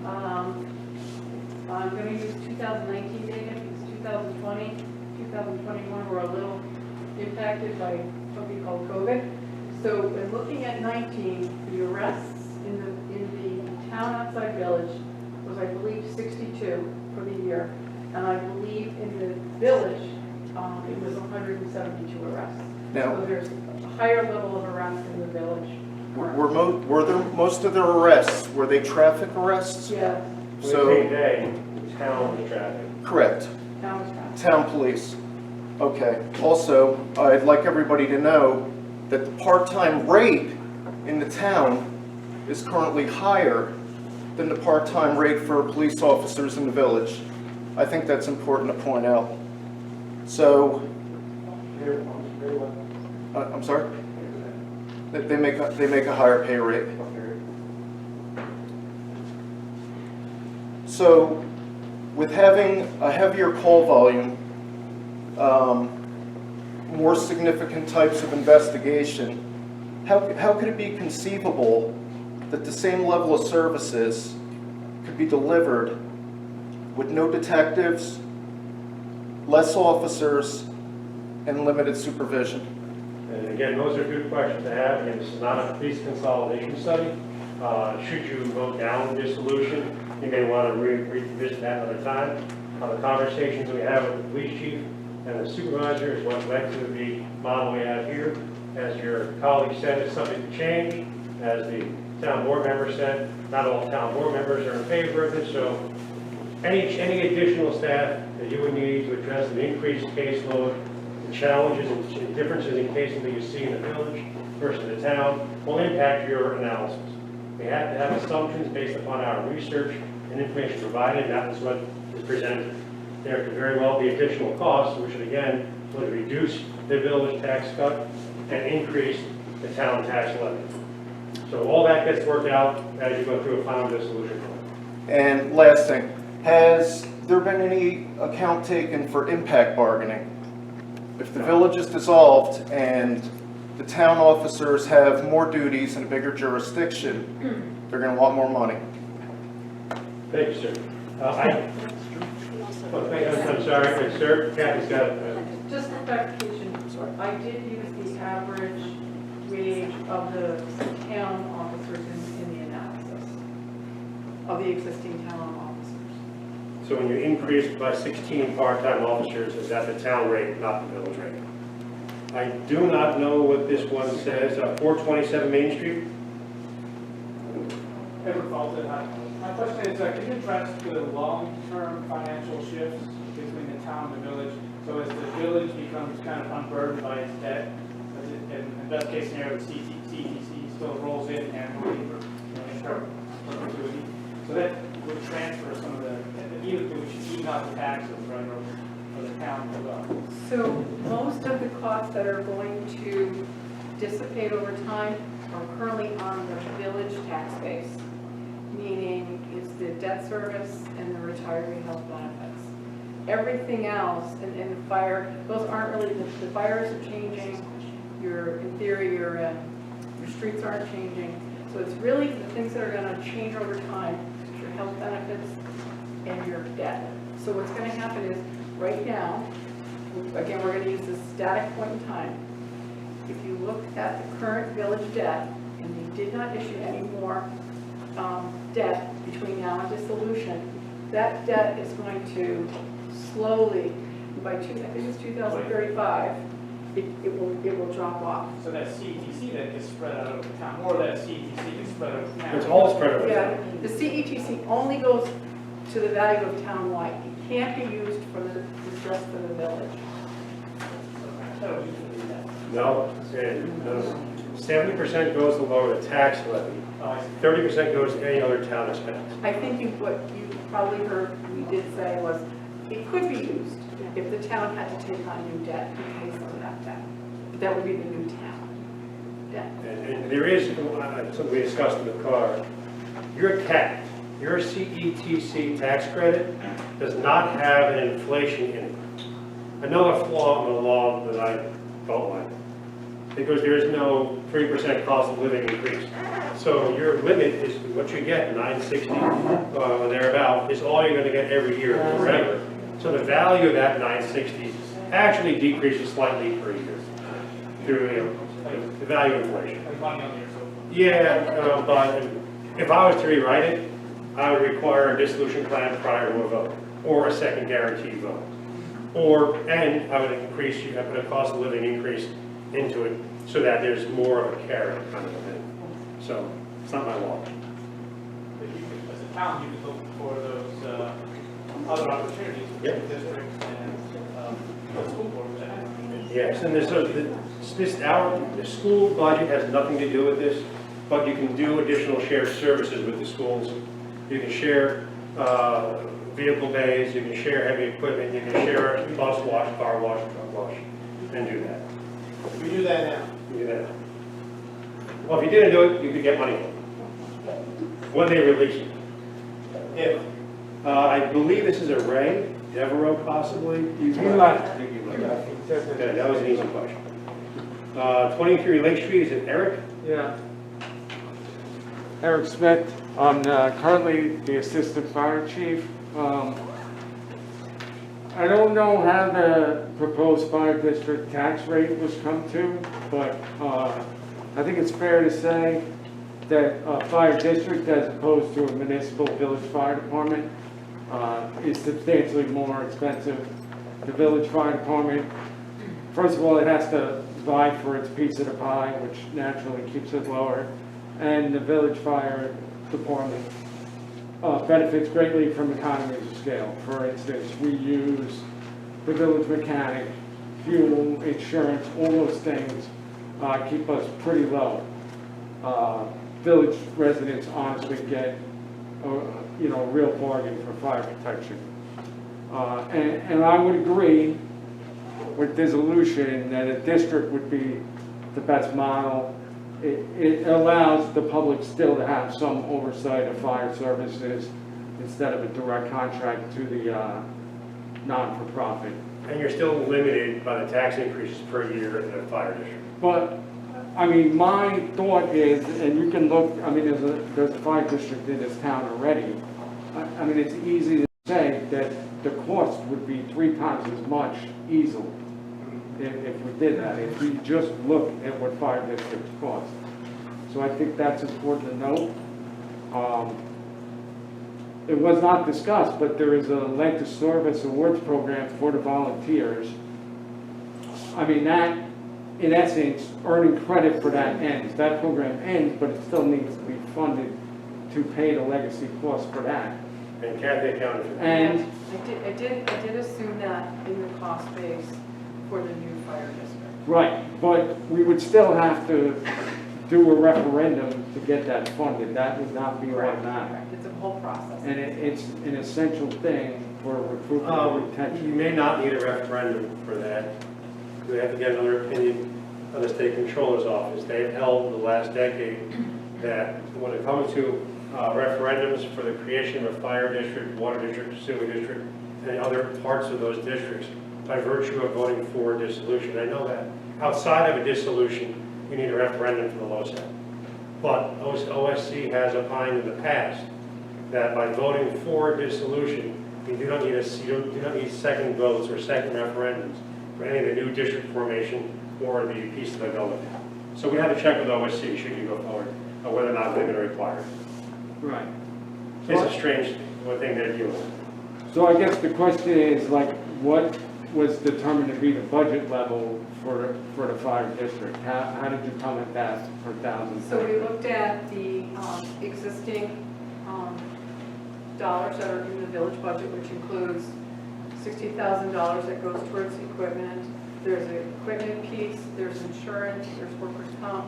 I'm going to use 2019 data because 2020, 2021 were a little impacted by something called COVID. So when looking at 19, the arrests in the town outside village was, I believe, 62 for the year. And I believe in the village, it was 172 arrests. Now, so there's a higher level of arrests in the village. Were there most of their arrests, were they traffic arrests? Yeah. So, the town was traffic. correct. Town was traffic. Town police. Okay. Also, I'd like everybody to know that the part-time rate in the town is currently higher than the part-time rate for police officers in the village. I think that's important to point out. So, I'm sorry? They make a higher pay rate. So, with having a heavier call volume, more significant types of investigation, how could it be conceivable that the same level of services could be delivered with no detectives, less officers, and limited supervision? And again, those are good questions to have. Again, this is not a police consolidation study. Should you vote down dissolution, you may want to revisit that another time. The conversations we have with the police chief and the supervisor is what led to the model we have here. As your colleague said, it's subject to change. As the town board member said, not all town board members are in favor of this, so any additional staff that you would need to address an increased caseload, the challenges and differences in cases that you see in the village versus the town will impact your analysis. We have to have assumptions based upon our research and information provided. That is what is presented. There could very well be additional costs, which again would reduce the village tax cut and increase the town tax levy. So all that gets worked out as you go through a final dissolution. And last thing, has there been any account taken for impact bargaining? If the village is dissolved and the town officers have more duties and a bigger jurisdiction, they're going to want more money. Thank you, sir. I'm sorry, sir. Kathy's got it. Just a clarification. I did use the average wage of the town officers in the analysis of the existing town officers. So when you increased by 16 part-time officers, is that the town rate, not the village rate? I do not know what this one says. 427 Main Street? Ever faulted high. question is, can you address the long-term financial shifts between the town and the village? So as the village becomes kind of unburdened by its debt, in the best case scenario, the CTC still rolls in annually for perpetuity. So that would transfer some of the, even out the taxes, right, or for the town as well. So most of the costs that are going to dissipate over time are currently on the village tax base, meaning it's the debt service and the retiree health benefits. Everything else, and the fire, those aren't really, the fires are changing, in theory, your streets aren't changing. So it's really the things that are going to change over time, your health benefits and your debt. So what's going to happen is, right now, again, we're going to use this static point in time. If you look at the current village debt, and they did not issue any more debt between now and dissolution, that debt is going to slowly, by I think it's 2035, it will drop off. So that CETC that gets spread out over the town, or that CETC gets spread over the town. It's all spread over the Yeah, town. the CETC only goes to the value of townwide. It can't be used for just for the village. No, 70% goes to lower the tax levy. 30% goes to any other town expense. I think what you probably heard we did say was, it could be used if the town had to take on new debt to pay some of that debt. That would be the new town debt. And there is, something we discussed in the car, you're capped. Your CETC tax credit does not have an inflation in it. Another flaw in the law that I don't like, because there is no 3% cost of living increase. So your limit is what you get, 960 or thereabout, is all you're going to get every year forever. So the value of that 960 actually decreases slightly per year through the value of inflation. Yeah, but if I was to rewrite it, I would require a dissolution plan prior to a vote, or a second guarantee vote. And I would increase, you have put a cost of living increase into it so that there's more of a carrot kind of a thing. So it's not my law. As a town, you could look for those other opportunities with districts and the school board. Yes, and the school budget has nothing to do with this, but you can do additional shared services with the schools. You can share vehicle bays, you can share heavy equipment, you can share bus wash, car wash, truck wash, and do that. We do that now. You do that. Well, if you didn't do it, you could get money when they release it. If I believe this is a Ray Devereaux, possibly. He left. Okay, that was an easy question. 23 Lake Street, is it Eric? Yeah. Eric Smith. I'm currently the assistant fire chief. I don't know how the proposed fire district tax rate was come to, but I think it's fair to say that a fire district as opposed to a municipal village fire department is substantially more expensive. The village fire department, first of all, it has to vie for its piece of the pie, which naturally keeps it lower. And the village fire department benefits greatly from economies of scale. For instance, we use the village mechanic, fuel, insurance, all those things keep us pretty low. Village residents honestly get a real bargain for fire protection. And I would agree with dissolution that a district would be the best model. It allows the public still to have some oversight of fire services instead of a direct contract to the non-for-profit. And you're still limited by the tax increases per year in the fire district. But, I mean, my thought is, and you can look, I mean, there's a fire district in this town already. I mean, it's easy to say that the cost would be 3 times as much easily if we did that, if we just look at what fire districts cost. So I think that's important to note. It was not discussed, but there is a length of service awards program for the volunteers. I mean, that, in essence, earning credit for that ends. That program ends, but it still needs to be funded to pay the legacy cost for that. And Kathy accounted for that. And I did assume that in the cost base for the new fire district. right, but we would still have to do a referendum to get that funded. That would not be automatic. It's a whole process. And it's an essential thing for recruitment and retention. You may not need a referendum for that. We have to get another opinion of the state controller's office. They've held the last decade that when it comes to referendums for the creation of a fire district, water district, sewer district, and other parts of those districts, by virtue of voting for dissolution. I know that outside of a dissolution, you need a referendum for the LoSAP. But OSC has opined in the past that by voting for dissolution, you do not need second votes or second referendums for any of the new district formation or the piece of the building. So we have to check with OSC should you go forward, or whether or not they're going to require it. Right. It's a strange thing they're dealing with. So I guess the question is, like, what was determined to be the budget level for the fire district? How did you come at that per thousand? So we looked at the existing dollars that are in the village budget, which includes $60,000 that goes towards equipment. There's an equipment piece, there's insurance, there's workers' comp,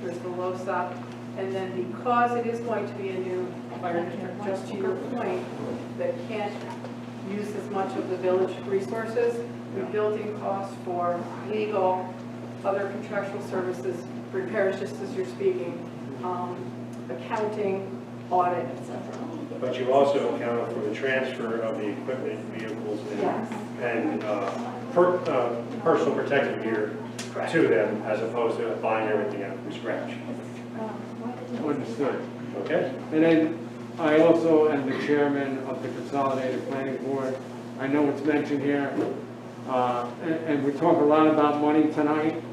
there's the LoSAP. And then because it is going to be a new fire district, just to your point, that can't use as much of the village resources, we built in costs for legal, other contractual services, repairs, just as you're speaking, accounting, audit, etc. But you also accounted for the transfer of the equipment, vehicles, and personal protective gear to them, as opposed to buying everything out from scratch. Understood. Okay? And then I also am the chairman of the Consolidated Planning Board. I know it's mentioned here, and we talk a lot about money tonight.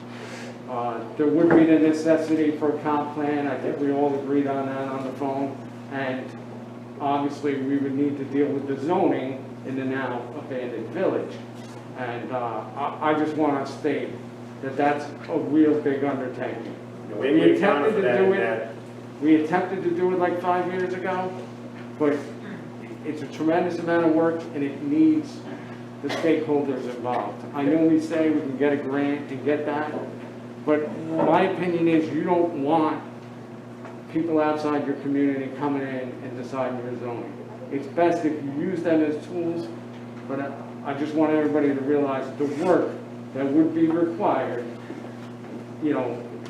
There would be the necessity for a comp plan. I think we all agreed on that on the phone. And obviously, we would need to deal with the zoning in the now abandoned village. And I just want to state that that's a real big undertaking. We attempted to do it. We attempted to do it like 5 years ago, but it's a tremendous amount of work and it needs the stakeholders involved. I know we say we can get a grant and get that, but my opinion is you don't want people outside your community coming in and deciding your zoning. It's best if you use them as tools, but I just want everybody to realize the work that would be required,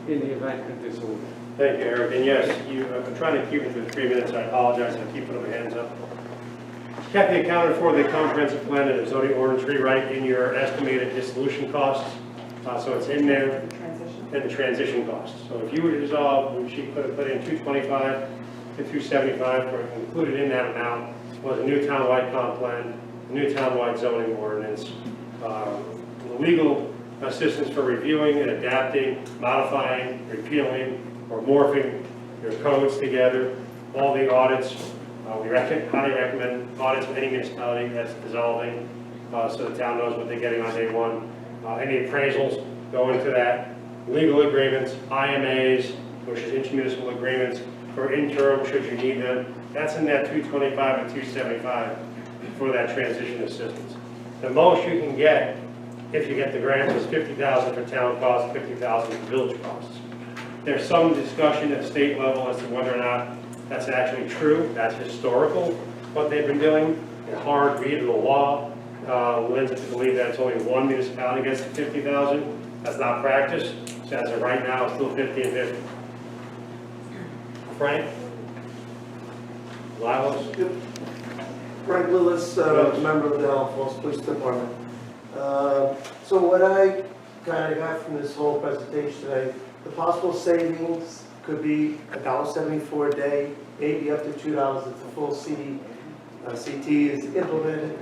in the event of dissolution. Thank you, Eric. And yes, I'm trying to keep it to 3 minutes. I apologize. I keep putting my hands up. Kathy accounted for the comprehensive plan and the zoning ordinance rewrite in your estimated dissolution costs. So it's in there, and the transition costs. So if you were to dissolve, she could have put in 225 to 275, or included in that amount was a new townwide comp plan, a new townwide zoning ordinance, legal assistance for reviewing and adapting, modifying, repealing, or morphing your codes together, all the audits. We highly recommend audits of any municipality that's dissolving, so the town knows what they're getting on day one. Any appraisals go into that. Legal agreements, IMAs, which is intermunicipal agreements for interim should you need them. That's in that 225 to 275 for that transition assistance. The most you can get, if you get the grant, is $50,000 for town costs, $50,000 for village costs. There's some discussion at the state level as to whether or not that's actually true. That's historical, what they've been doing. It's hard read of the law. Lends it to believe that it's only one municipality gets to $50,000. That's not practice. So as of right now, it's still 50 and 50. Frank? Lilos? Yep. Frank Lillis, member of the Allen Falls Police Department. So what I kind of got from this whole presentation today, the possible savings could be $1.74 a day, maybe up to $2 if the full CT is implemented.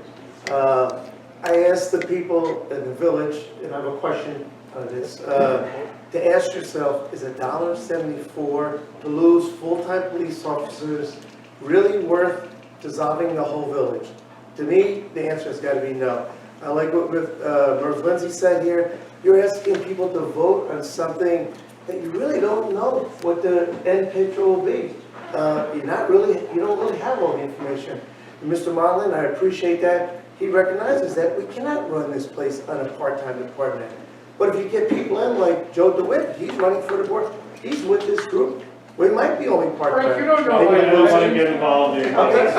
I asked the people in the village, and I have a question on this, to ask yourself, is $1.74 to lose full-time police officers really worth dissolving the whole village? To me, the answer has got to be no. I like what Merv Lindsay said here. You're asking people to vote on something that you really don't know what the end picture will be. you don't really have all the information. And Mr. Marlin, I appreciate that. He recognizes that we cannot run this place on a part-time department. But if you get people in like Joe DeWitt, he's running for the board, he's with this group. We might be only part-time. Frank, you don't know I don't want to get involved in. Guys.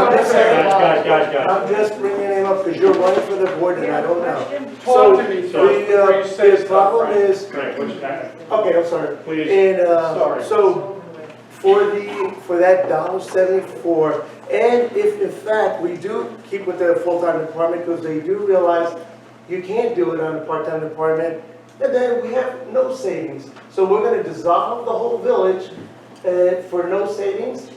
I'm just bringing him up because you're running for the board and I don't know. Talk to me first before you say The stuff, problem Frank. is, Frank, what's that? okay, I'm sorry. Please. And, Sorry. so, for that $1.74, and if in fact we do keep with the full-time department, because they do realize you can't do it on a part-time department, and then we have no savings. So we're gonna dissolve the whole village, for no savings,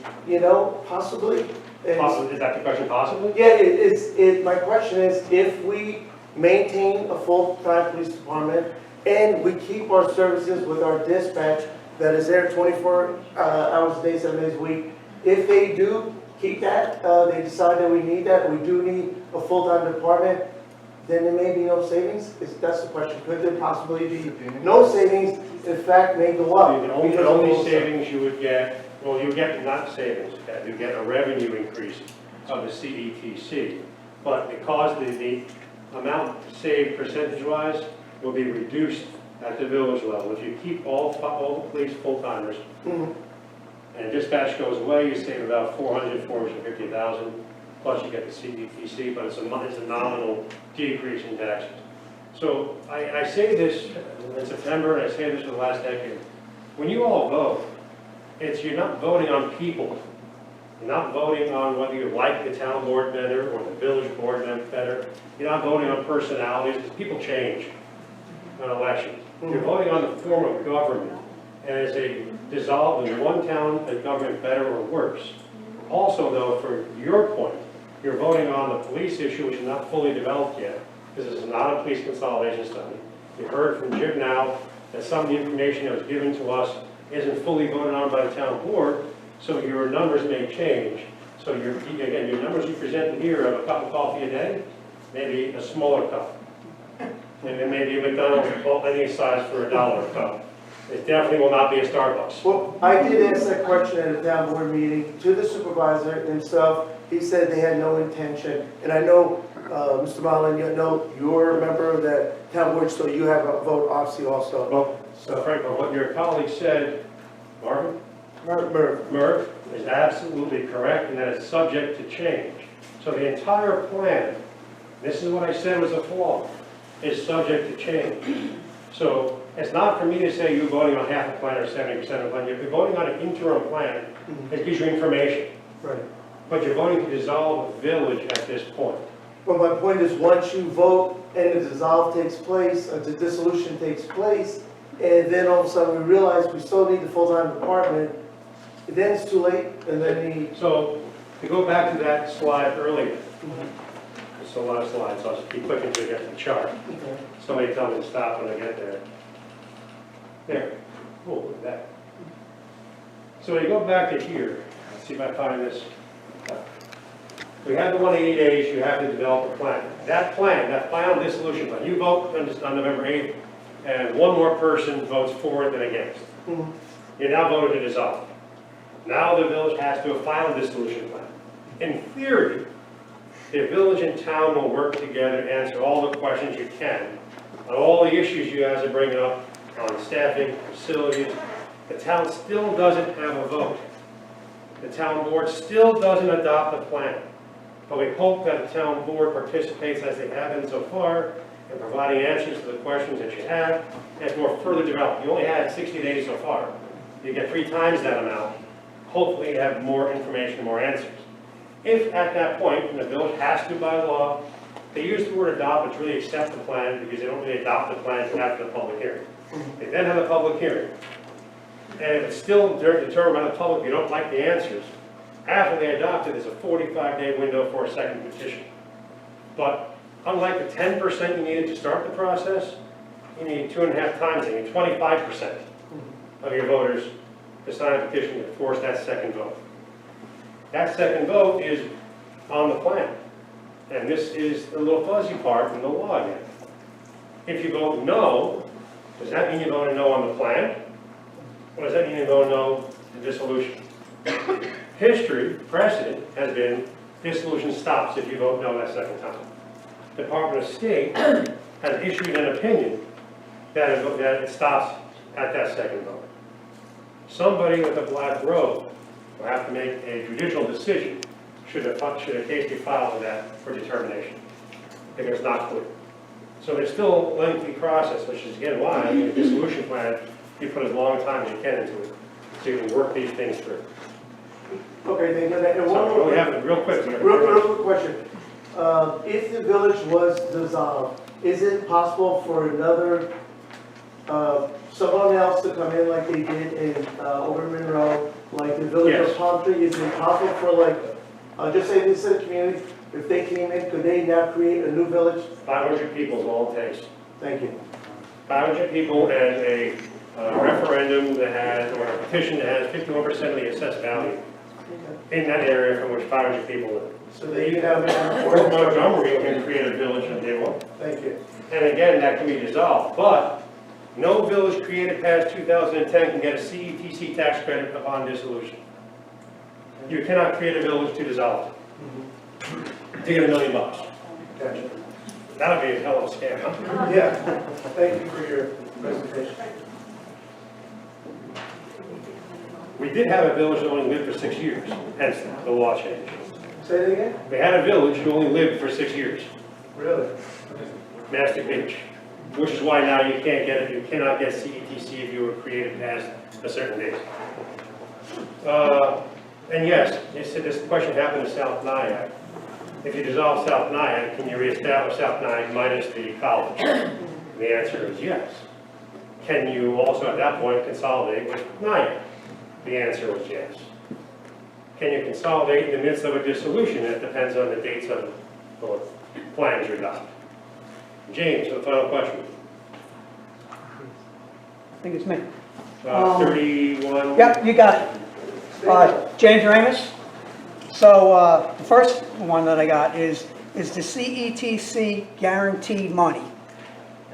possibly. Is that the question, possibly? Yeah, my question is, if we maintain a full-time police department and we keep our services with our dispatch that is there 24 hours a day, 7 days a week, if they do keep that, they decide that we need that, we do need a full-time department, then there may be no savings? That's the question. Could there possibly be no savings, in fact, may go up? The only savings you would get, well, you get not savings, you get a revenue increase of the CETC. But because the amount saved percentage-wise will be reduced at the village level. If you keep all the police full-timers, and dispatch goes away, you save about 450,000, plus you get the CETC, but it's a nominal decrease in taxes. So I say this in September, and I say this for the last decade. When you all vote, you're not voting on people. You're not voting on whether you like the town board better or the village board better. You're not voting on personalities, because people change on elections. You're voting on the form of government, and is a dissolved in one town and government better or worse. Also, though, for your point, you're voting on the police issue, which is not fully developed yet, because this is not a police consolidation study. You heard from Jim now that some of the information that was given to us isn't fully voted on by the town board, so your numbers may change. So again, your numbers you presented here of a cup of coffee a day, maybe a smaller cup. And then maybe a McDonald's any size for $1 a cup. It definitely will not be a Starbucks. Well, I did ask that question at a town board meeting to the supervisor himself. He said they had no intention. And I know, Mr. Marlin, you're a member of that town board, so you have a vote obviously also. Well, so Frank, what your colleague said, Marvin? Merv. Is absolutely correct, and that it's subject to change. So the entire plan, this is what I said was a flaw, is subject to change. So it's not for me to say you're voting on half a plan or 70% of the plan. If you're voting on an interim plan, it gives you information. Right. But you're voting to dissolve the village at this point. But my point is, once you vote and the dissolve takes place, the dissolution takes place, and then all of a sudden we realize we still need the full-time department, then it's too late, and then So to go back to that slide earlier, it's a lot of slides, so I'll just keep clicking to get to the chart. Somebody tell me to stop when I get there. There. Oh, look at that. So you go back to here. Let's see if I find this. We have the 180 days, you have to develop a plan. That plan, that final dissolution plan, you vote on November 8th, and one more person votes for it than against. You now voted to dissolve. Now the village has to do a final dissolution plan. In theory, the village and town will work together to answer all the questions you can on all the issues you guys are bringing up on staffing, facilities. The town still doesn't have a vote. The town board still doesn't adopt a plan. But we hope that the town board participates as they have been so far in providing answers to the questions that you have and more further developed. You only had 60 days so far. You get 3 times that amount. Hopefully you have more information, more answers. If at that point, and the village has to by law, they use the word adopt, but really accept the plan because they don't really adopt the plan until after the public hearing. They then have a public hearing. And if it's still determined by the public, you don't like the answers, after they adopt it, there's a 45-day window for a second petition. But unlike the 10% you needed to start the process, you need 2.5 times, you need 25% of your voters to sign a petition to force that second vote. That second vote is on the plan. And this is the little fuzzy part in the law again. If you vote no, does that mean you voted no on the plan? Or does that mean you vote no to dissolution? History, precedent, has been dissolution stops if you vote no that second time. The Department of State has issued an opinion that it stops at that second vote. Somebody with a black robe will have to make a judicial decision should a case be filed with that for determination, if it's not clear. So there's still a lengthy process, which is again why in a dissolution plan, you put as long a time as you can into it, so you can work these things through. Okay, thank you. And one So more- we have it real quick. Real quick question. If the village was dissolved, is it possible for another, someone else to come in like they did in over Monroe, like the village Yes. of Palm Tree? Is it possible for like, I'll just say this is a community, if they came in, could they now create a new village? 500 people is all it takes. Thank you. 500 people and a referendum that has, or a petition that has 51% of the assessed value in that area from which 500 people live. So they can have. Fort Montgomery can create a village if they want. Thank you. And again, that can be dissolved, but no village created past 2010 can get a CETC tax credit upon dissolution. You cannot create a village to dissolve it. To get $1 million. Gotcha. That would be a hell of a scam, huh? Yeah, thank you for your presentation. We did have a village that only lived for 6 years, hence the law change. Say it again? We had a village who only lived for 6 years, Really? Mastic Beach, which is why now you can't get it, you cannot get CETC if you were created past a certain date. And yes, you said this question happened in South Nyack. If you dissolve South Nyack, can you reestablish South Nyack minus the college? And the answer is yes. Can you also at that point consolidate with Nyack? The answer was yes. Can you consolidate in the midst of a dissolution? It depends on the dates of the plans you adopt. James, the final question. I think it's me. 31. Yep, you got it. James Ramus. So the first one that I got is the CETC guaranteed money?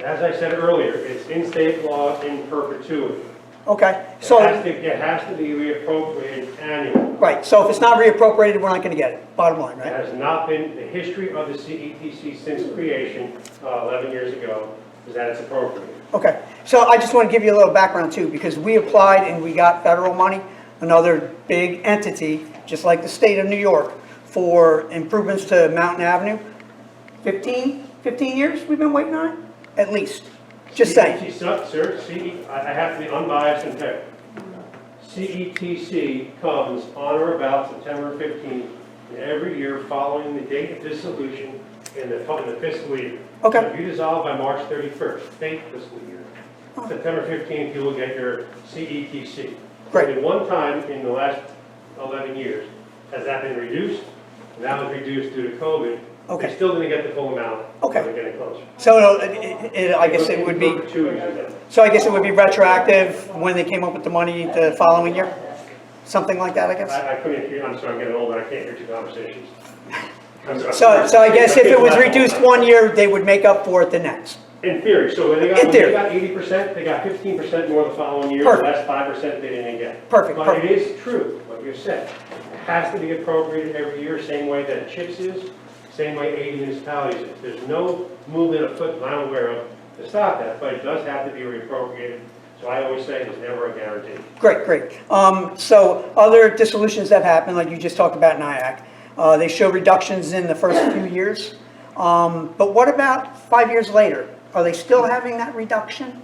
As I said earlier, it's in state law in perpetuity. Okay, so... It has to be reappropriated annually. Right, so if it's not reappropriated, we're not going to get it, bottom line, right? It has not been, the history of the CETC since creation, 11 years ago, is that it's appropriate. Okay, so I just want to give you a little background too, because we applied and we got federal money, another big entity, just like the state of New York, for improvements to Mountain Avenue. 15 years we've been waiting on it, at least. Just saying. Sir, I have to be unbiased and fair. CETC comes on or about September 15th every year following the date of dissolution in the fiscal year. Okay. So if you dissolve by March 31st, state fiscal year, September 15th you will get your CETC. Great. Only one time in the last 11 years has that been reduced, and that was reduced due to COVID. Okay. They still didn't get the full amount. Okay. They're getting closer. So I guess it would be... So I guess it would be retroactive when they came up with the money the following year? Something like that, I guess? I couldn't hear, I'm sorry, I'm getting older, I can't hear two conversations. So I guess if it was reduced one year, they would make up for it the next? In theory, so when they got, In theory. 80%, they got 15% more the following year, Perfect. the last 5% they didn't get. Perfect, But perfect. it is true, what you said. It has to be appropriated every year, same way that CHIPS is, same way 80 municipalities is. There's no movement afoot that I'm aware of to stop that, but it does have to be reappropriated. So I always say there's never a guarantee. Great, great. So other dissolutions that happened, like you just talked about Nyack, they show reductions in the first few years. But what about 5 years later? Are they still having that reduction?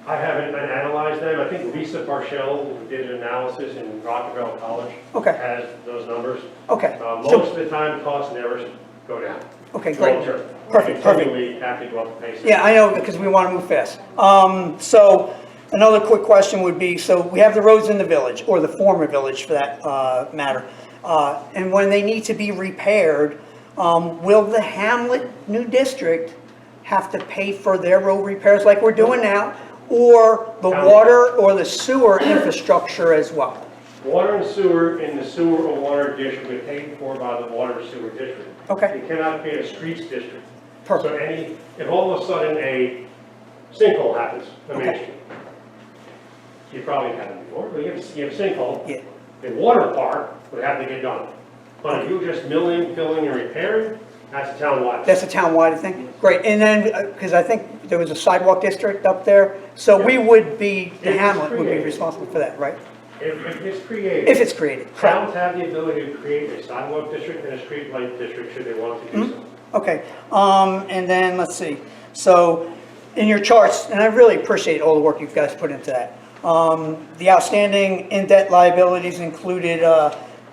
I haven't analyzed them. I think Lisa Parshell, who did an analysis in Rockefeller College, has those numbers. Okay. Most of the time, costs never go down. Okay, great. Long term. Perfect, perfect. Continually have to go up the pace. Yeah, I know, because we want to move fast. So another quick question would be, so we have the roads in the village, or the former village for that matter, and when they need to be repaired, will the Hamlet New District have to pay for their road repairs like we're doing now, or the water or the sewer infrastructure as well? Water and sewer in the sewer or water district are paid for by the water sewer district. Okay. You cannot create a streets district. Perfect. So if all of a sudden a sinkhole happens on Main Street, you probably haven't before, but you have a sinkhole. Yeah. The water part would have to get done. But if you just milling, filling, and repairing, that's townwide. That's a town-wide thing? Great, and then, because I think there was a sidewalk district up there, so we would be, the If it's hamlet would be created. responsible for that, right? If it's created. If it's created, correct. Towns have the ability to create a sidewalk district and a street light district should they want to do so. Okay, and then, let's see, so, in your charts, and I really appreciate all the work you guys put into that. The outstanding in-debt liabilities included,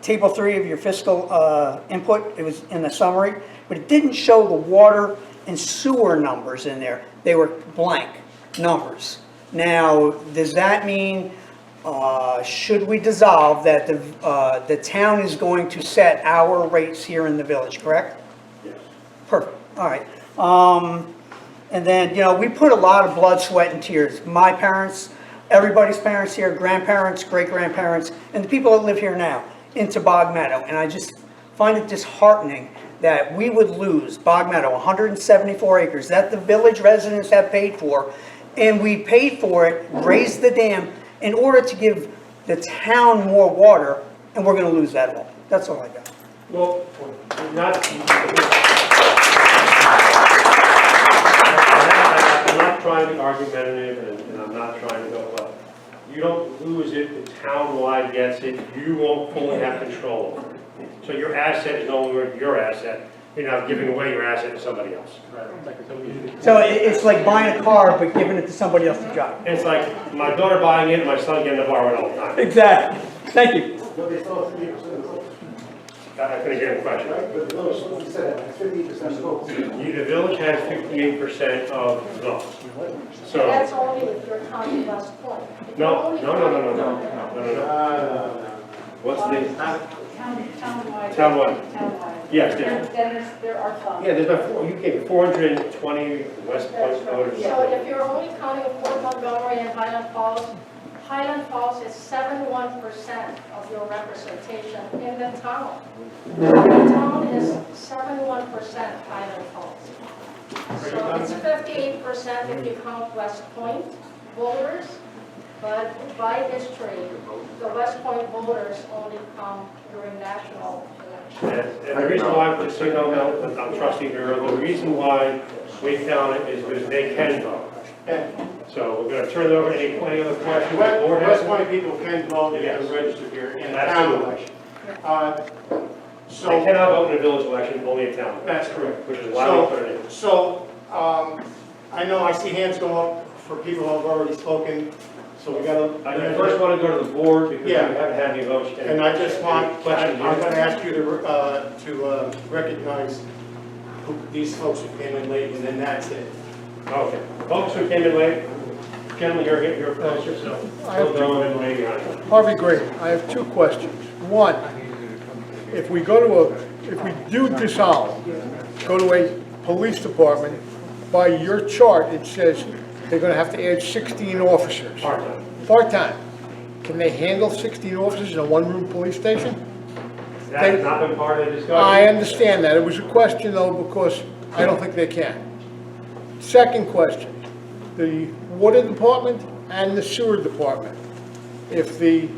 table 3 of your fiscal, input, it was in the summary, but it didn't show the water and sewer numbers in there. They were blank numbers. Now, does that mean, should we dissolve that the town is going to set our rates here in the village, correct? Yes. Perfect, all right. And then, you know, we put a lot of blood, sweat, and tears. My parents, everybody's parents here, grandparents, great-grandparents, and the people that live here now into Bog Meadow. And I just find it disheartening that we would lose Bog Meadow, 174 acres, that the village residents have paid for, and we paid for it, raised the dam, in order to give the town more water, and we're gonna lose that all. That's all I got. Well, not, I'm not trying to be argumentative and I'm not trying to go, well, you don't lose it, the town-wide gets it, you won't fully have control over it. So your asset is no longer your asset, you're now giving away your asset to somebody else. So it's like buying a car, but giving it to somebody else to drive. It's like my daughter buying it and my son getting to borrow it all the time. Exactly. Thank you. I couldn't hear the question. But the village, you said that, 50% scope. The village has 58% of those. So, That's only if you're counting West Point. If you're no, only no, no, no, no, counting- no, no, no. What's the, Townwide. Townwide. Townwide. Yes, There are some. yeah, there's about, you gave 420 West Point voters. So if you're only counting Fort Montgomery and Highland Falls is 71% of your representation in the town. The town is 71% Highland Falls. So it's 58% if you count West Point voters, but by history, the West Point voters only come during national elections. And the reason why, just so you know, I'm trusting her, the reason why we count it is because they can vote. So we're going to turn it over to any other questions. West Point people can vote if they're registered here in a town Absolutely. election. They So, cannot vote in a village election, only a town. that's correct. Which is why we put it in. So, I know I see hands go up for people who have already spoken, so we gotta. I first want to go to the board because we Yeah. haven't had any votes. And I just want, I'm Question. gonna ask you to recognize these folks who came in late, and then that's it. Okay. Folks who came in late, gentlemen, you're closer, so still going in way behind. Harvey Gray, I have two questions. One, if we do dissolve, go to a police department, by your chart, it says they're gonna have to add 16 officers. Part-time. Part-time. Can they handle 16 officers in a one-room police station? That has not been part of the discussion. I understand that. It was a question though, because I don't think they can. Second question, the water department and the sewer department, if the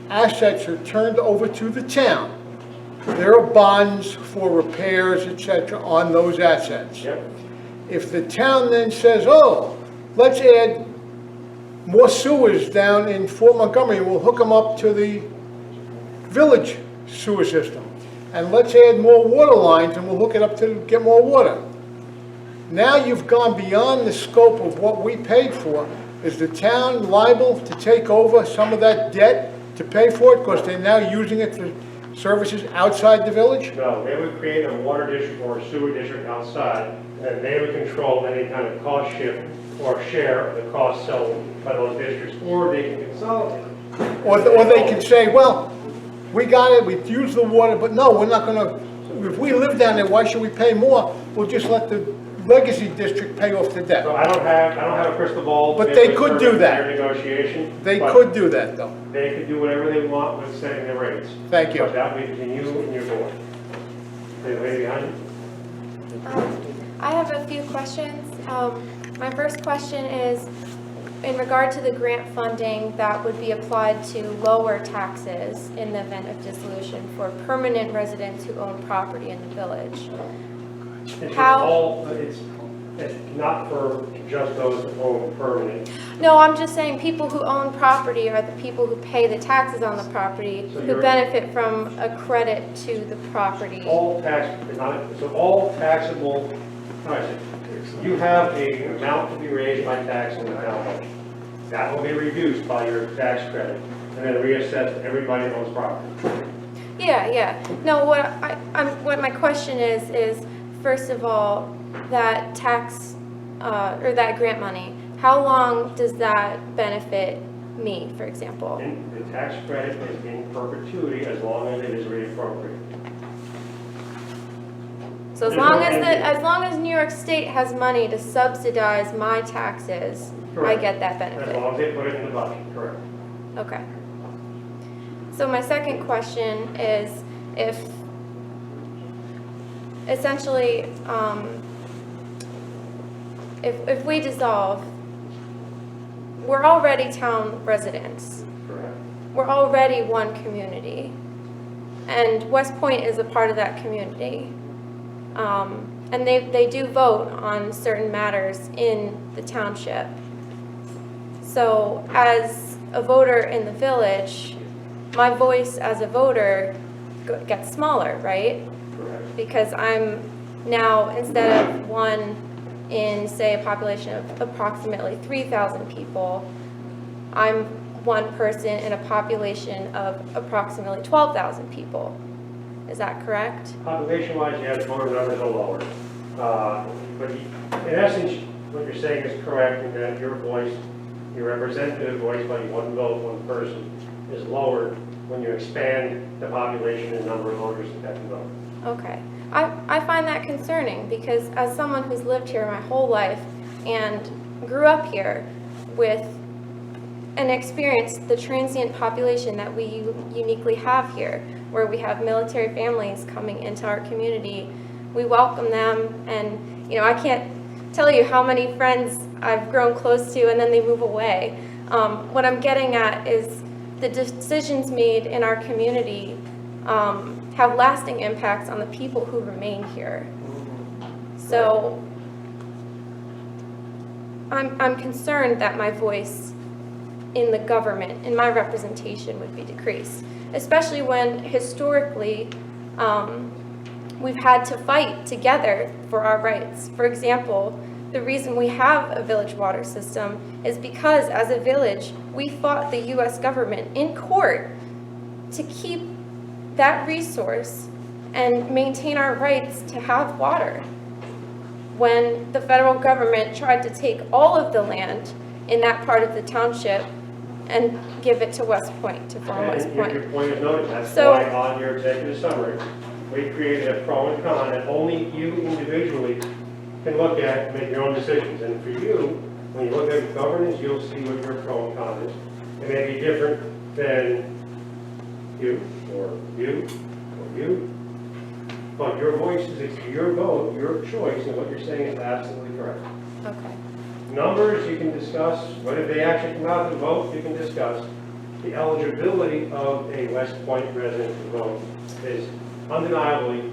assets are turned over to the town, there are bonds for repairs, etc., on those assets. Yep. If the town then says, oh, let's add more sewers down in Fort Montgomery, we'll hook them up to the village sewer system, and let's add more water lines and we'll hook it up to get more water. Now you've gone beyond the scope of what we paid for. Is the town liable to take over some of that debt to pay for it because they're now using it for services outside the village? No, they would create a water district or a sewer district outside, and then they would control any kind of cost shift or share of the cost settled by those districts, or they can consolidate. Or they can say, well, we got it, we've used the water, but no, we're not gonna, if we live down there, why should we pay more? We'll just let the legacy district pay off the debt. So I don't have a crystal ball. But they could do that. Their negotiation. They but could do that, though. They could do whatever they want with setting their rates. Thank you. But that would be between you and your board. The lady behind you. I have a few questions. My first question is, in regard to the grant funding that would be applied to lower taxes in the event of dissolution for permanent residents who own property in the village. It's How- all, it's not for just those that own permanent. No, I'm just saying people who own property are the people who pay the taxes on the property, So who you're- benefit from a credit to the property. All taxable, all right, you have an amount to be raised by tax in the town budget. That will be reduced by your tax credit and then reassessed to everybody that owns property. Yeah. No, what my question is first of all, that tax, or that grant money, how long does that benefit me, for example? And the tax credit is in perpetuity as long as it is reappropriated. So as long as New York State has money to subsidize my taxes, I get that benefit. As long as they put it in the budget, correct. Okay. So my second question is if essentially, if we dissolve, we're already town residents. Correct. We're already one community. And West Point is a part of that community. And they do vote on certain matters in the township. So as a voter in the village, my voice as a voter gets smaller, right? Correct. Because I'm now, instead of one in, say, a population of approximately 3,000 people, I'm one person in a population of approximately 12,000 people. Is that correct? Population-wise, yes, voter numbers are lower. But in essence, what you're saying is correct in that your voice, your representative voice by one vote, one person, is lower when you expand the population and number of voters that can vote. Okay. I find that concerning because as someone who's lived here my whole life and grew up here with and experienced the transient population that we uniquely have here, where we have military families coming into our community, we welcome them, and I can't tell you how many friends I've grown close to and then they move away. What I'm getting at is the decisions made in our community have lasting impacts on the people who remain here. So I'm concerned that my voice in the government, in my representation, would be decreased, especially when historically we've had to fight together for our rights. For example, the reason we have a village water system is because as a village, we fought the US government in court to keep that resource and maintain our rights to have water. When the federal government tried to take all of the land in that part of the township and give it to West Point, to form West Point. Your point is noted. That's So- why on your executive summary, we created a pro and con that only you individually can look at and make your own decisions. And for you, when you look at governance, you'll see what your pro and con is. It may be different than you, or you, or you. But your voice is your vote, your choice, and what you're saying is absolutely correct. Okay. Numbers you can discuss, whether they actually come out to vote, you can discuss. The eligibility of a West Point resident to vote is undeniably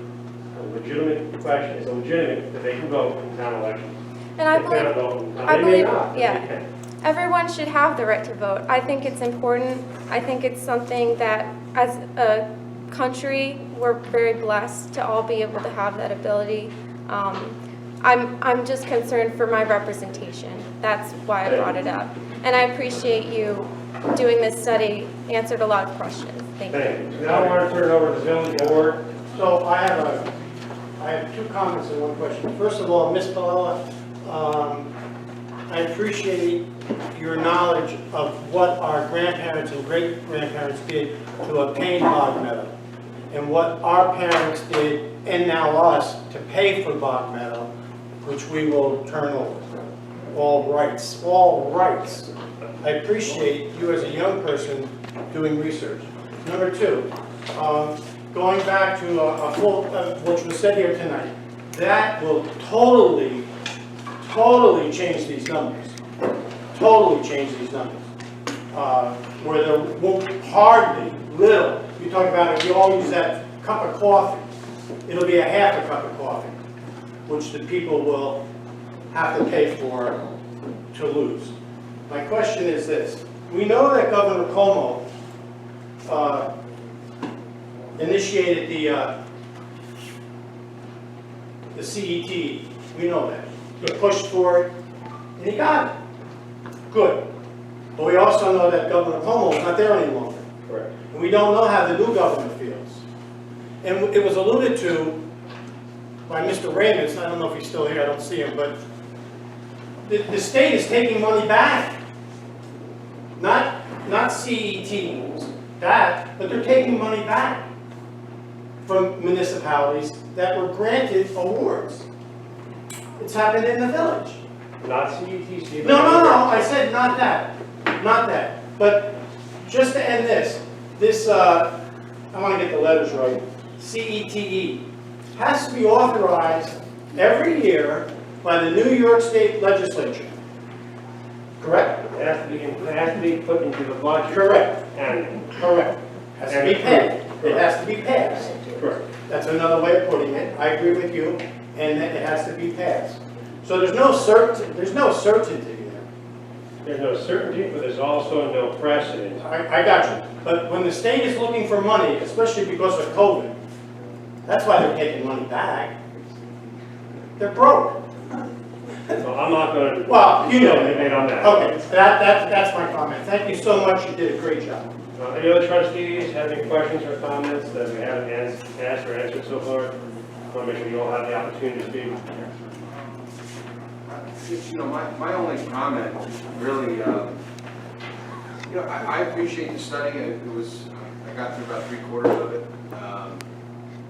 a legitimate question. It's legitimate that they can vote in town elections. And I They cannot vote in town. They may believe, not, but they yeah. can. Everyone should have the right to vote. I think it's important. I think it's something that, as a country, we're very blessed to all be able to have that ability. I'm just concerned for my representation. That's why I brought it up. And I appreciate you doing this study, answered a lot of questions. Thank you. Thank you. Now I want to turn it over to the village board. So I have two comments and one question. First of all, Ms. Palella, I appreciate your knowledge of what our grandparents and great-grandparents did to obtain Bog Meadow, and what our parents did, and now us, to pay for Bog Meadow, which we will turn over. All rights, all rights. I appreciate you as a young person doing research. Number two, going back to a full, which was said here tonight, that will totally change these numbers. totally change these numbers. Where there won't hardly, little, you talk about if you all use that cup of coffee, it'll be a half a cup of coffee, which the people will have to pay for to lose. My question is this. We know that Governor Cuomo initiated the CET. We know that. He pushed for it, and he got it. Good. But we also know that Governor Cuomo is not there any longer. Correct. And we don't know how the new governor feels. And it was alluded to by Mr. Raymond. I don't know if he's still here, I don't see him, but the state is taking money back. Not CETs, that, but they're taking money back from municipalities that were granted awards. It's happened in the village. Not CETC. No, I said not that. Not that. But just to end this, I want to get the letters right. CETE has to be authorized every year by the New York State Legislature. Correct? It has to be put into the budget. Correct. And correct. Has to be paid. It has to be passed. correct. That's another way of putting it. I agree with you, and it has to be passed. So there's no certainty. There's no certainty there. There's no certainty, but there's also no precedent. I got you. But when the state is looking for money, especially because of COVID, that's why they're taking money back. They're broke. So I'm not going to. Well, you know. Debate on that. Okay, that's my comment. Thank you so much. You did a great job. Any other trustees have any questions or comments that we haven't asked or answered so far? I want to make sure you all have the opportunity to speak. You know, my only comment really, you know, I appreciate the study. I got through about 3/4 of it,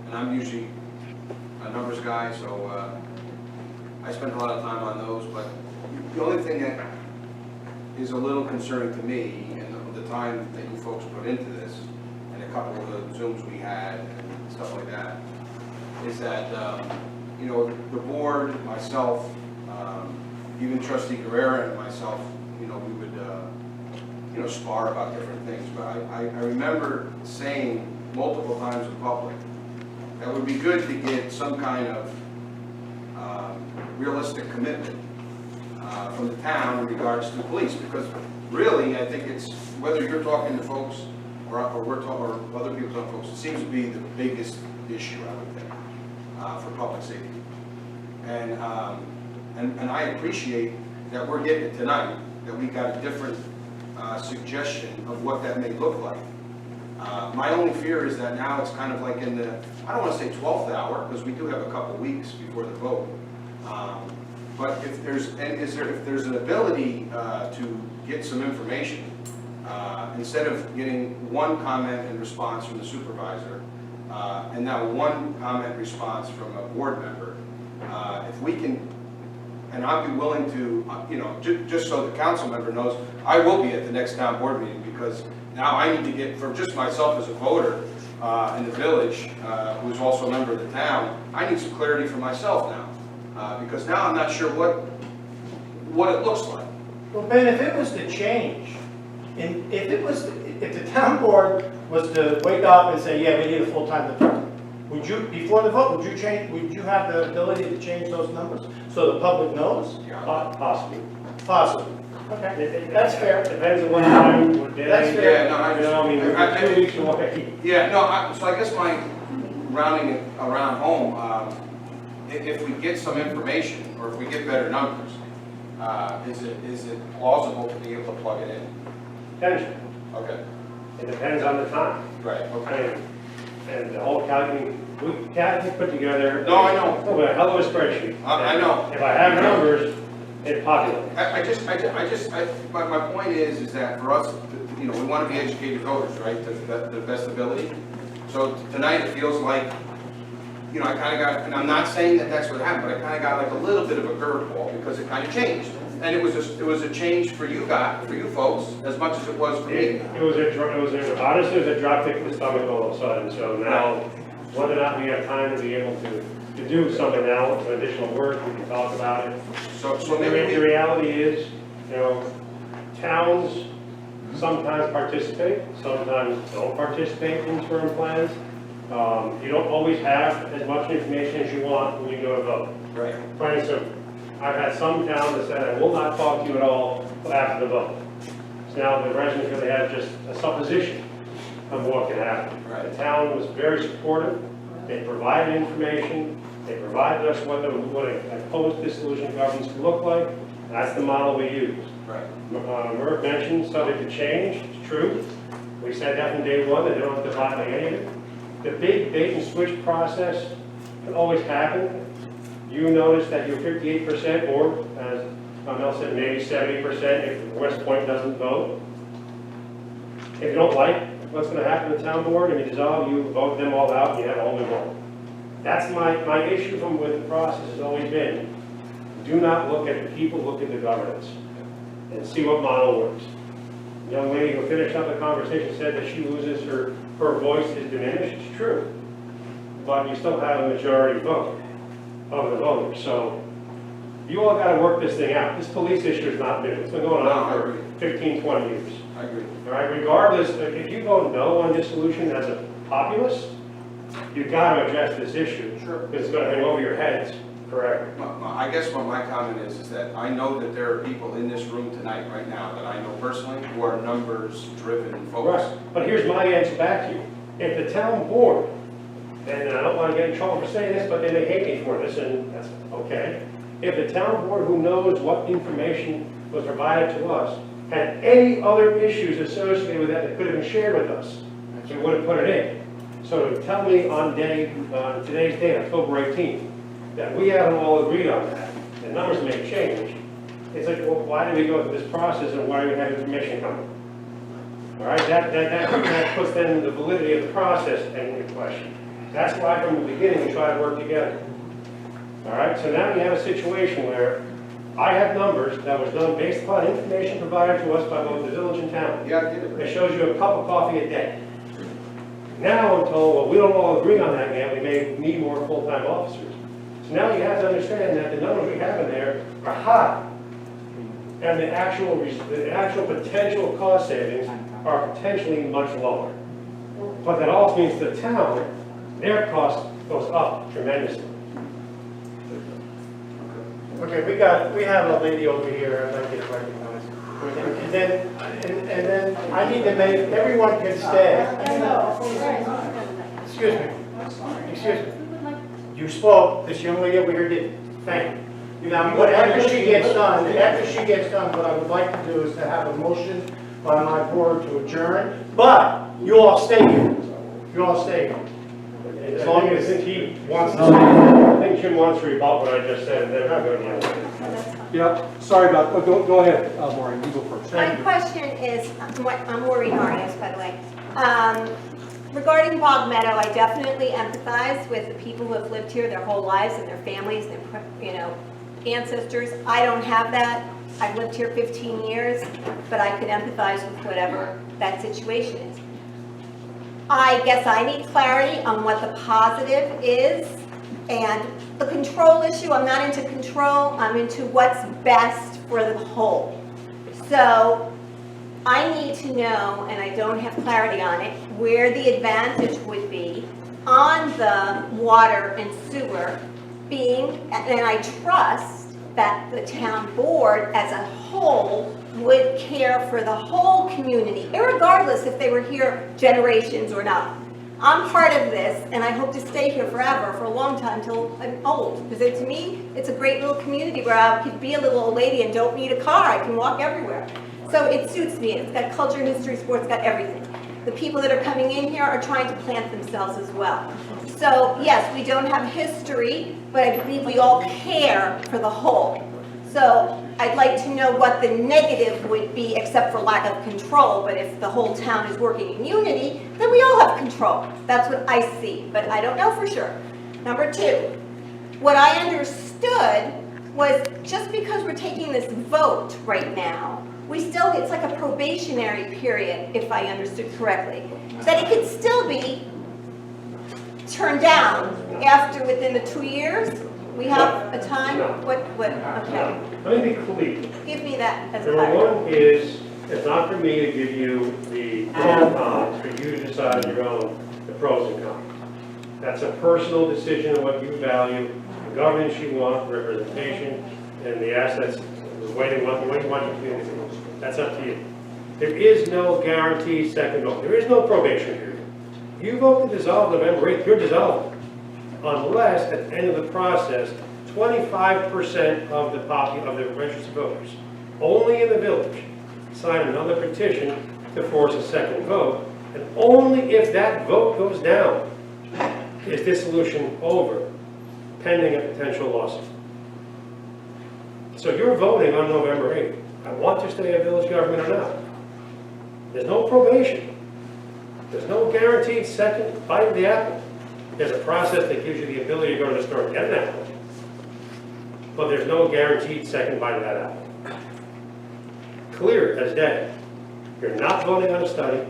and I'm usually a numbers guy, so I spend a lot of time on those. But the only thing that is a little concerning to me, and the time that you folks put into this, and a couple of the Zooms we had and stuff like that, is that you know, the board, myself, even Trustee Guerrera and myself, you know, we would, you know, spar about different things. But I remember saying multiple times in public that it would be good to get some kind of realistic commitment from the town in regards to police, because really, I think it's, whether you're talking to folks or we're talking, or other people talking to folks, it seems to be the biggest issue, I would think, for public safety. And I appreciate that we're getting it tonight, that we got a different suggestion of what that may look like. My only fear is that now it's kind of like in the, I don't want to say 12th hour, because we do have a couple weeks before the vote. But if there's an ability to get some information, instead of getting one comment and response from the supervisor, and now one comment response from a board member, if we can. And I'd be willing to, you know, just so the council member knows, I will be at the next town board meeting, because now I need to get, from just myself as a voter in the village, who's also a member of the town, I need some clarity for myself now. Because now I'm not sure what it looks like. Well, Ben, if it was to change, and if the town board was to wake up and say, yeah, we need a full-time department, would you, before the vote, would you have the ability to change those numbers so the public knows? Yeah, possibly. Possibly. Okay, that's fair. Depends on what time, what day. That's fair. Yeah, no, I mean, we're 2 weeks away. Yeah, no, so I guess my rounding it around home, if we get some information, or if we get better numbers, is it plausible to be able to plug it in? Potentially. Okay. It depends on the time. Right, okay. And the whole calculating, Kathy put together. No, I know. A hell of a spreadsheet. I know. If I have numbers, it populates. My point is that for us, you know, we want to be educated voters, right, to the best ability. So tonight it feels like, you know, I kind of got, and I'm not saying that that's what happened, but I kind of got like a little bit of a curveball, because it kind of changed. And it was a change for you folks, as much as it was for me. Honestly, it was a drop kick in the stomach all of a sudden. So now, whether or not we have time to be able to do something now, some additional work, we can talk about it. So maybe the reality is, you know, towns sometimes participate, sometimes don't participate in term plans. You don't always have as much information as you want when you go to vote. Right. Plain and simple. I've had some towns that said, I will not talk to you at all after the vote. So now the residents really have just a supposition of what can happen. Right. The town was very supportive. They provided information. They provided us what a post-dissolution governance could look like. That's the model we used. Right. Merv mentioned subject to change. It's true. We said that from day one, that they don't have to violate any of it. The big bait and switch process can always happen. You notice that you're 58%, or as Mel said, maybe 70% if West Point doesn't vote. If you don't like what's going to happen to the town board and you dissolve, you vote them all out and you have a whole new vote. That's my issue with the process has always been, do not look at the people, look at the governance and see what model works. The young lady who finished up the conversation said that she loses her voice is diminished. It's true. But you still have a majority vote of the voters. So you all got to work this thing out. This police issue is not new. It's been going on for 15, 20 years. I agree. All right, regardless, if you vote no on dissolution as a populist, you've got to address this issue. Sure. Because it's going to hang over your heads forever. I guess what my comment is that I know that there are people in this room tonight, right now, that I know personally, who are numbers-driven folks. Right. But here's my answer back to you. If the town board, and I don't want to get in trouble for saying this, but they may hate me for this, and that's okay. If the town board who knows what information was provided to us had any other issues associated with that could have been shared with us, we would have put it in. So to tell me on today's date, October 18th, that we haven't all agreed on that, the numbers may change, it's like, well, why do we go through this process and why do we have information coming? All right, that puts then the validity of the process in question. That's why from the beginning we try to work together. All right, so now we have a situation where I have numbers that was done based upon information provided to us by both the village and town. Yeah, I get it. It shows you a cup of coffee a day. Now I'm told, well, we don't all agree on that yet, we may need more full-time officers. So now you have to understand that the numbers we have in there are high. And the actual potential cost savings are potentially much lower. But that also means the town, their cost goes up tremendously. Okay, we have a lady over here, I'd like to recognize. And then I need to make, everyone can stay. Excuse me. You spoke, this young lady over here did, thank you. Now, after she gets done, what I would like to do is to have a motion by my board to adjourn, but you all stay here. You all stay here. As long as he wants to say, I think Jim wants to rebut what I just said, and then I'm going to answer. Yep, sorry about, go ahead, Maureen, you go first. My question is, I'm Maureen Arias, by the way. Regarding Bog Meadow, I definitely empathize with the people who have lived here their whole lives and their families and their, ancestors. I don't have that. I've lived here 15 years, but I could empathize with whatever that situation is. I guess I need clarity on what the positive is, and the control issue, I'm not into control, I'm into what's best for the whole. So I need to know, and I don't have clarity on it, where the advantage would be on the water and sewer being, and I trust that the town board as a whole would care for the whole community, irregardless if they were here generations or not. I'm part of this, and I hope to stay here forever, for a long time, till I'm old. Because to me, it's a great little community where I could be a little old lady and don't need a car. I can walk everywhere. So it suits me. It's got culture, history, sports, got everything. The people that are coming in here are trying to plant themselves as well. So yes, we don't have history, but I believe we all care for the whole. So I'd like to know what the negative would be, except for lack of control. But if the whole town is working in unity, then we all have control. That's what I see, but I don't know for sure. Number two, what I understood was just because we're taking this vote right now, it's like a probationary period, if I understood correctly, that it could still be turned down within the 2 years. We have a time? No. Okay. Let me be clear. Give me that as a Number one is, It's not for me to give you the pros and cons, for you to decide on your own the pros and cons. That's a personal decision of what you value, the governance you want, representation, and the assets, the way you want your community to move. That's up to you. There is no guaranteed second vote. There is no probation period. You vote to dissolve November 8th, you're dissolved. Unless, at the end of the process, 25% of the registered voters, only in the village, sign another petition to force a second vote, and only if that vote goes down is dissolution over, pending a potential lawsuit. So you're voting on November 8th. I want to stay in village government or not. There's no probation. There's no guaranteed second bite of the apple. There's a process that gives you the ability to go to the store and get an apple. But there's no guaranteed second bite of that apple. Clear as day. You're not voting on a study.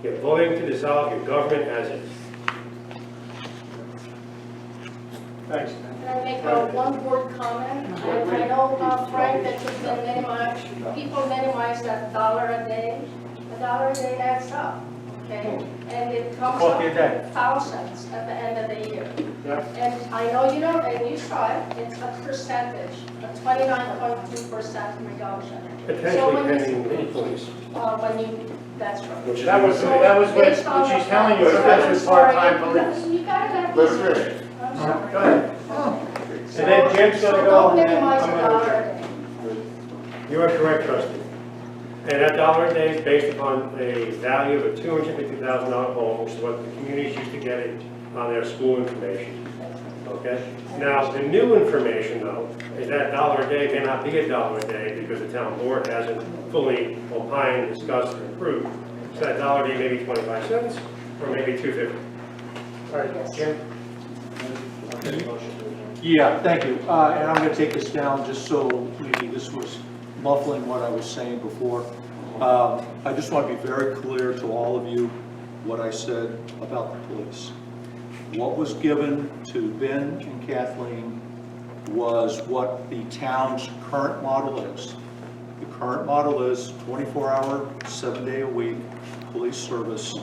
You're voting to dissolve your government as is. Thanks. Can I make one word comment? I know, Frank, that you've been minimized, people minimize that $1 a day. $1 a day adds up, okay? And it comes up to thousands at the end of the year. Yep. And I know you know, and you try, it's a percentage, a 29.2% reduction. Potentially pending mini police. When you, that's right. That was what she's telling you, that's with part-time police. You gotta let me finish. I'm sorry. Go ahead. And then Jim's gonna go. Don't and then minimize I'm $1 gonna- a day. You are correct, trustee. And that $1 a day is based upon a value of a $250,000 home, which is what the communities used to get it on their school information. Okay? Now, the new information, though, is that $1 a day may not be $1 a day because the town board hasn't fully opined, discussed, and approved. So that $1 a day may be 25 cents, or maybe $2.50. All right, Jim? Yeah, thank you. And I'm going to take this down just so maybe this was muffling what I was saying before. I just want to be very clear to all of you what I said about the police. What was given to Ben and Kathleen was what the town's current model is. The current model is 24-hour, 7-day-a-week police service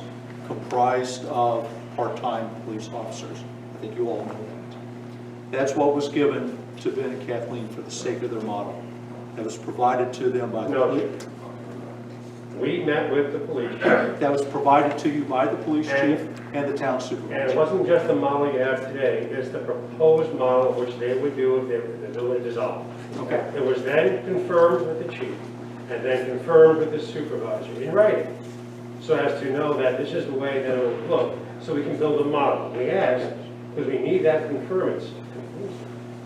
comprised of part-time police officers. I think you all know that. That's what was given to Ben and Kathleen for the sake of their model. That was provided to them by the police. We met with the police chief. That was provided to you by the police chief and the town supervisor. And it wasn't just the model you have today, it's the proposed model which they would do if the village dissolved. Okay. It was then confirmed with the chief, and then confirmed with the supervisor in writing, so as to know that this is the way that it will look, so we can build a model. We asked, because we need that confirmance,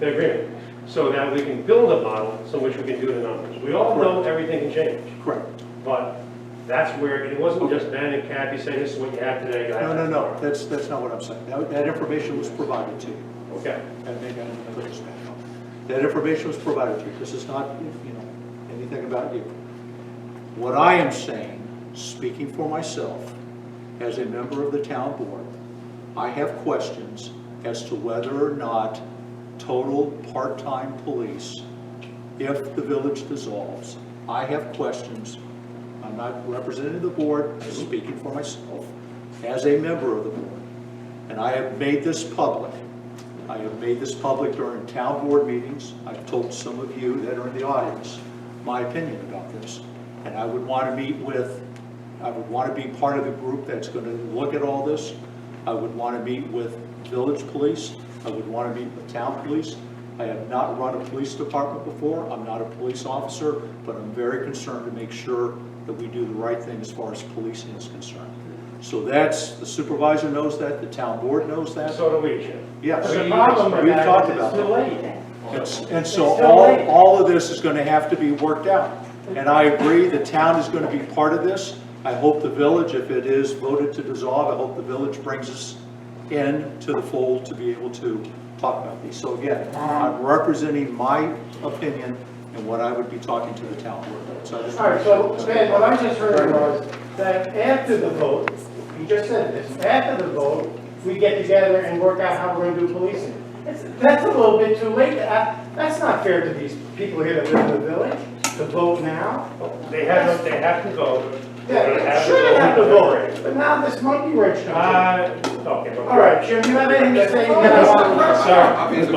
the agreement, so that we can build a model so which we can do the numbers. We all know everything can change. Correct. But that's where, it wasn't just Ben and Kathy saying this is what you have today. No. That's not what I'm saying. That information was provided to you. Okay. And maybe I didn't put this back on. That information was provided to you. This is not, anything about you. What I am saying, speaking for myself, as a member of the town board, I have questions as to whether or not total part-time police, if the village dissolves, I have questions. I'm not representing the board, I'm speaking for myself, as a member of the board. And I have made this public. I have made this public during town board meetings. I've told some of you that are in the audience my opinion about this. And I would want to be part of the group that's going to look at all this. I would want to meet with village police. I would want to meet with town police. I have not run a police department before. I'm not a police officer, but I'm very concerned to make sure that we do the right thing as far as policing is concerned. So the supervisor knows that, the town board knows that. So do we, Jim. Yes, The problem with we've that talked is about it's too late. that. And so It's too late. all of this is going to have to be worked out. And I agree, the town is going to be part of this. I hope the village, if it is voted to dissolve, I hope the village brings us into the fold to be able to talk about these. So again, I'm representing my opinion and what I would be talking to the town board about. So I just All right, so Ben, what I just heard was that after the vote, you just said this, after the vote, we get together and work out how we're going to do policing. That's a little bit too late. That's not fair to these people here that live in the village. To vote now? They have to vote. Yeah, We're gonna have sure they have to deliberate. vote, but now this monkey wrench comes Okay. in. All right, Jim, you have anything to say? I'll be at the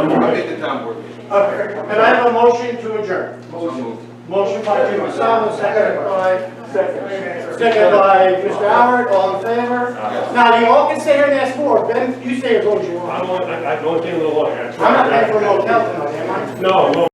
town board meeting. Okay, and I have a motion to adjourn. So moved. Motion by Jim Gonzalez, seconded by Mr. Howard, all in favor? Now, you all can stay here and ask more, Ben, you stay as long as you want. I'm going to stay a little longer. I'm not paying for a motel tonight, am I? No,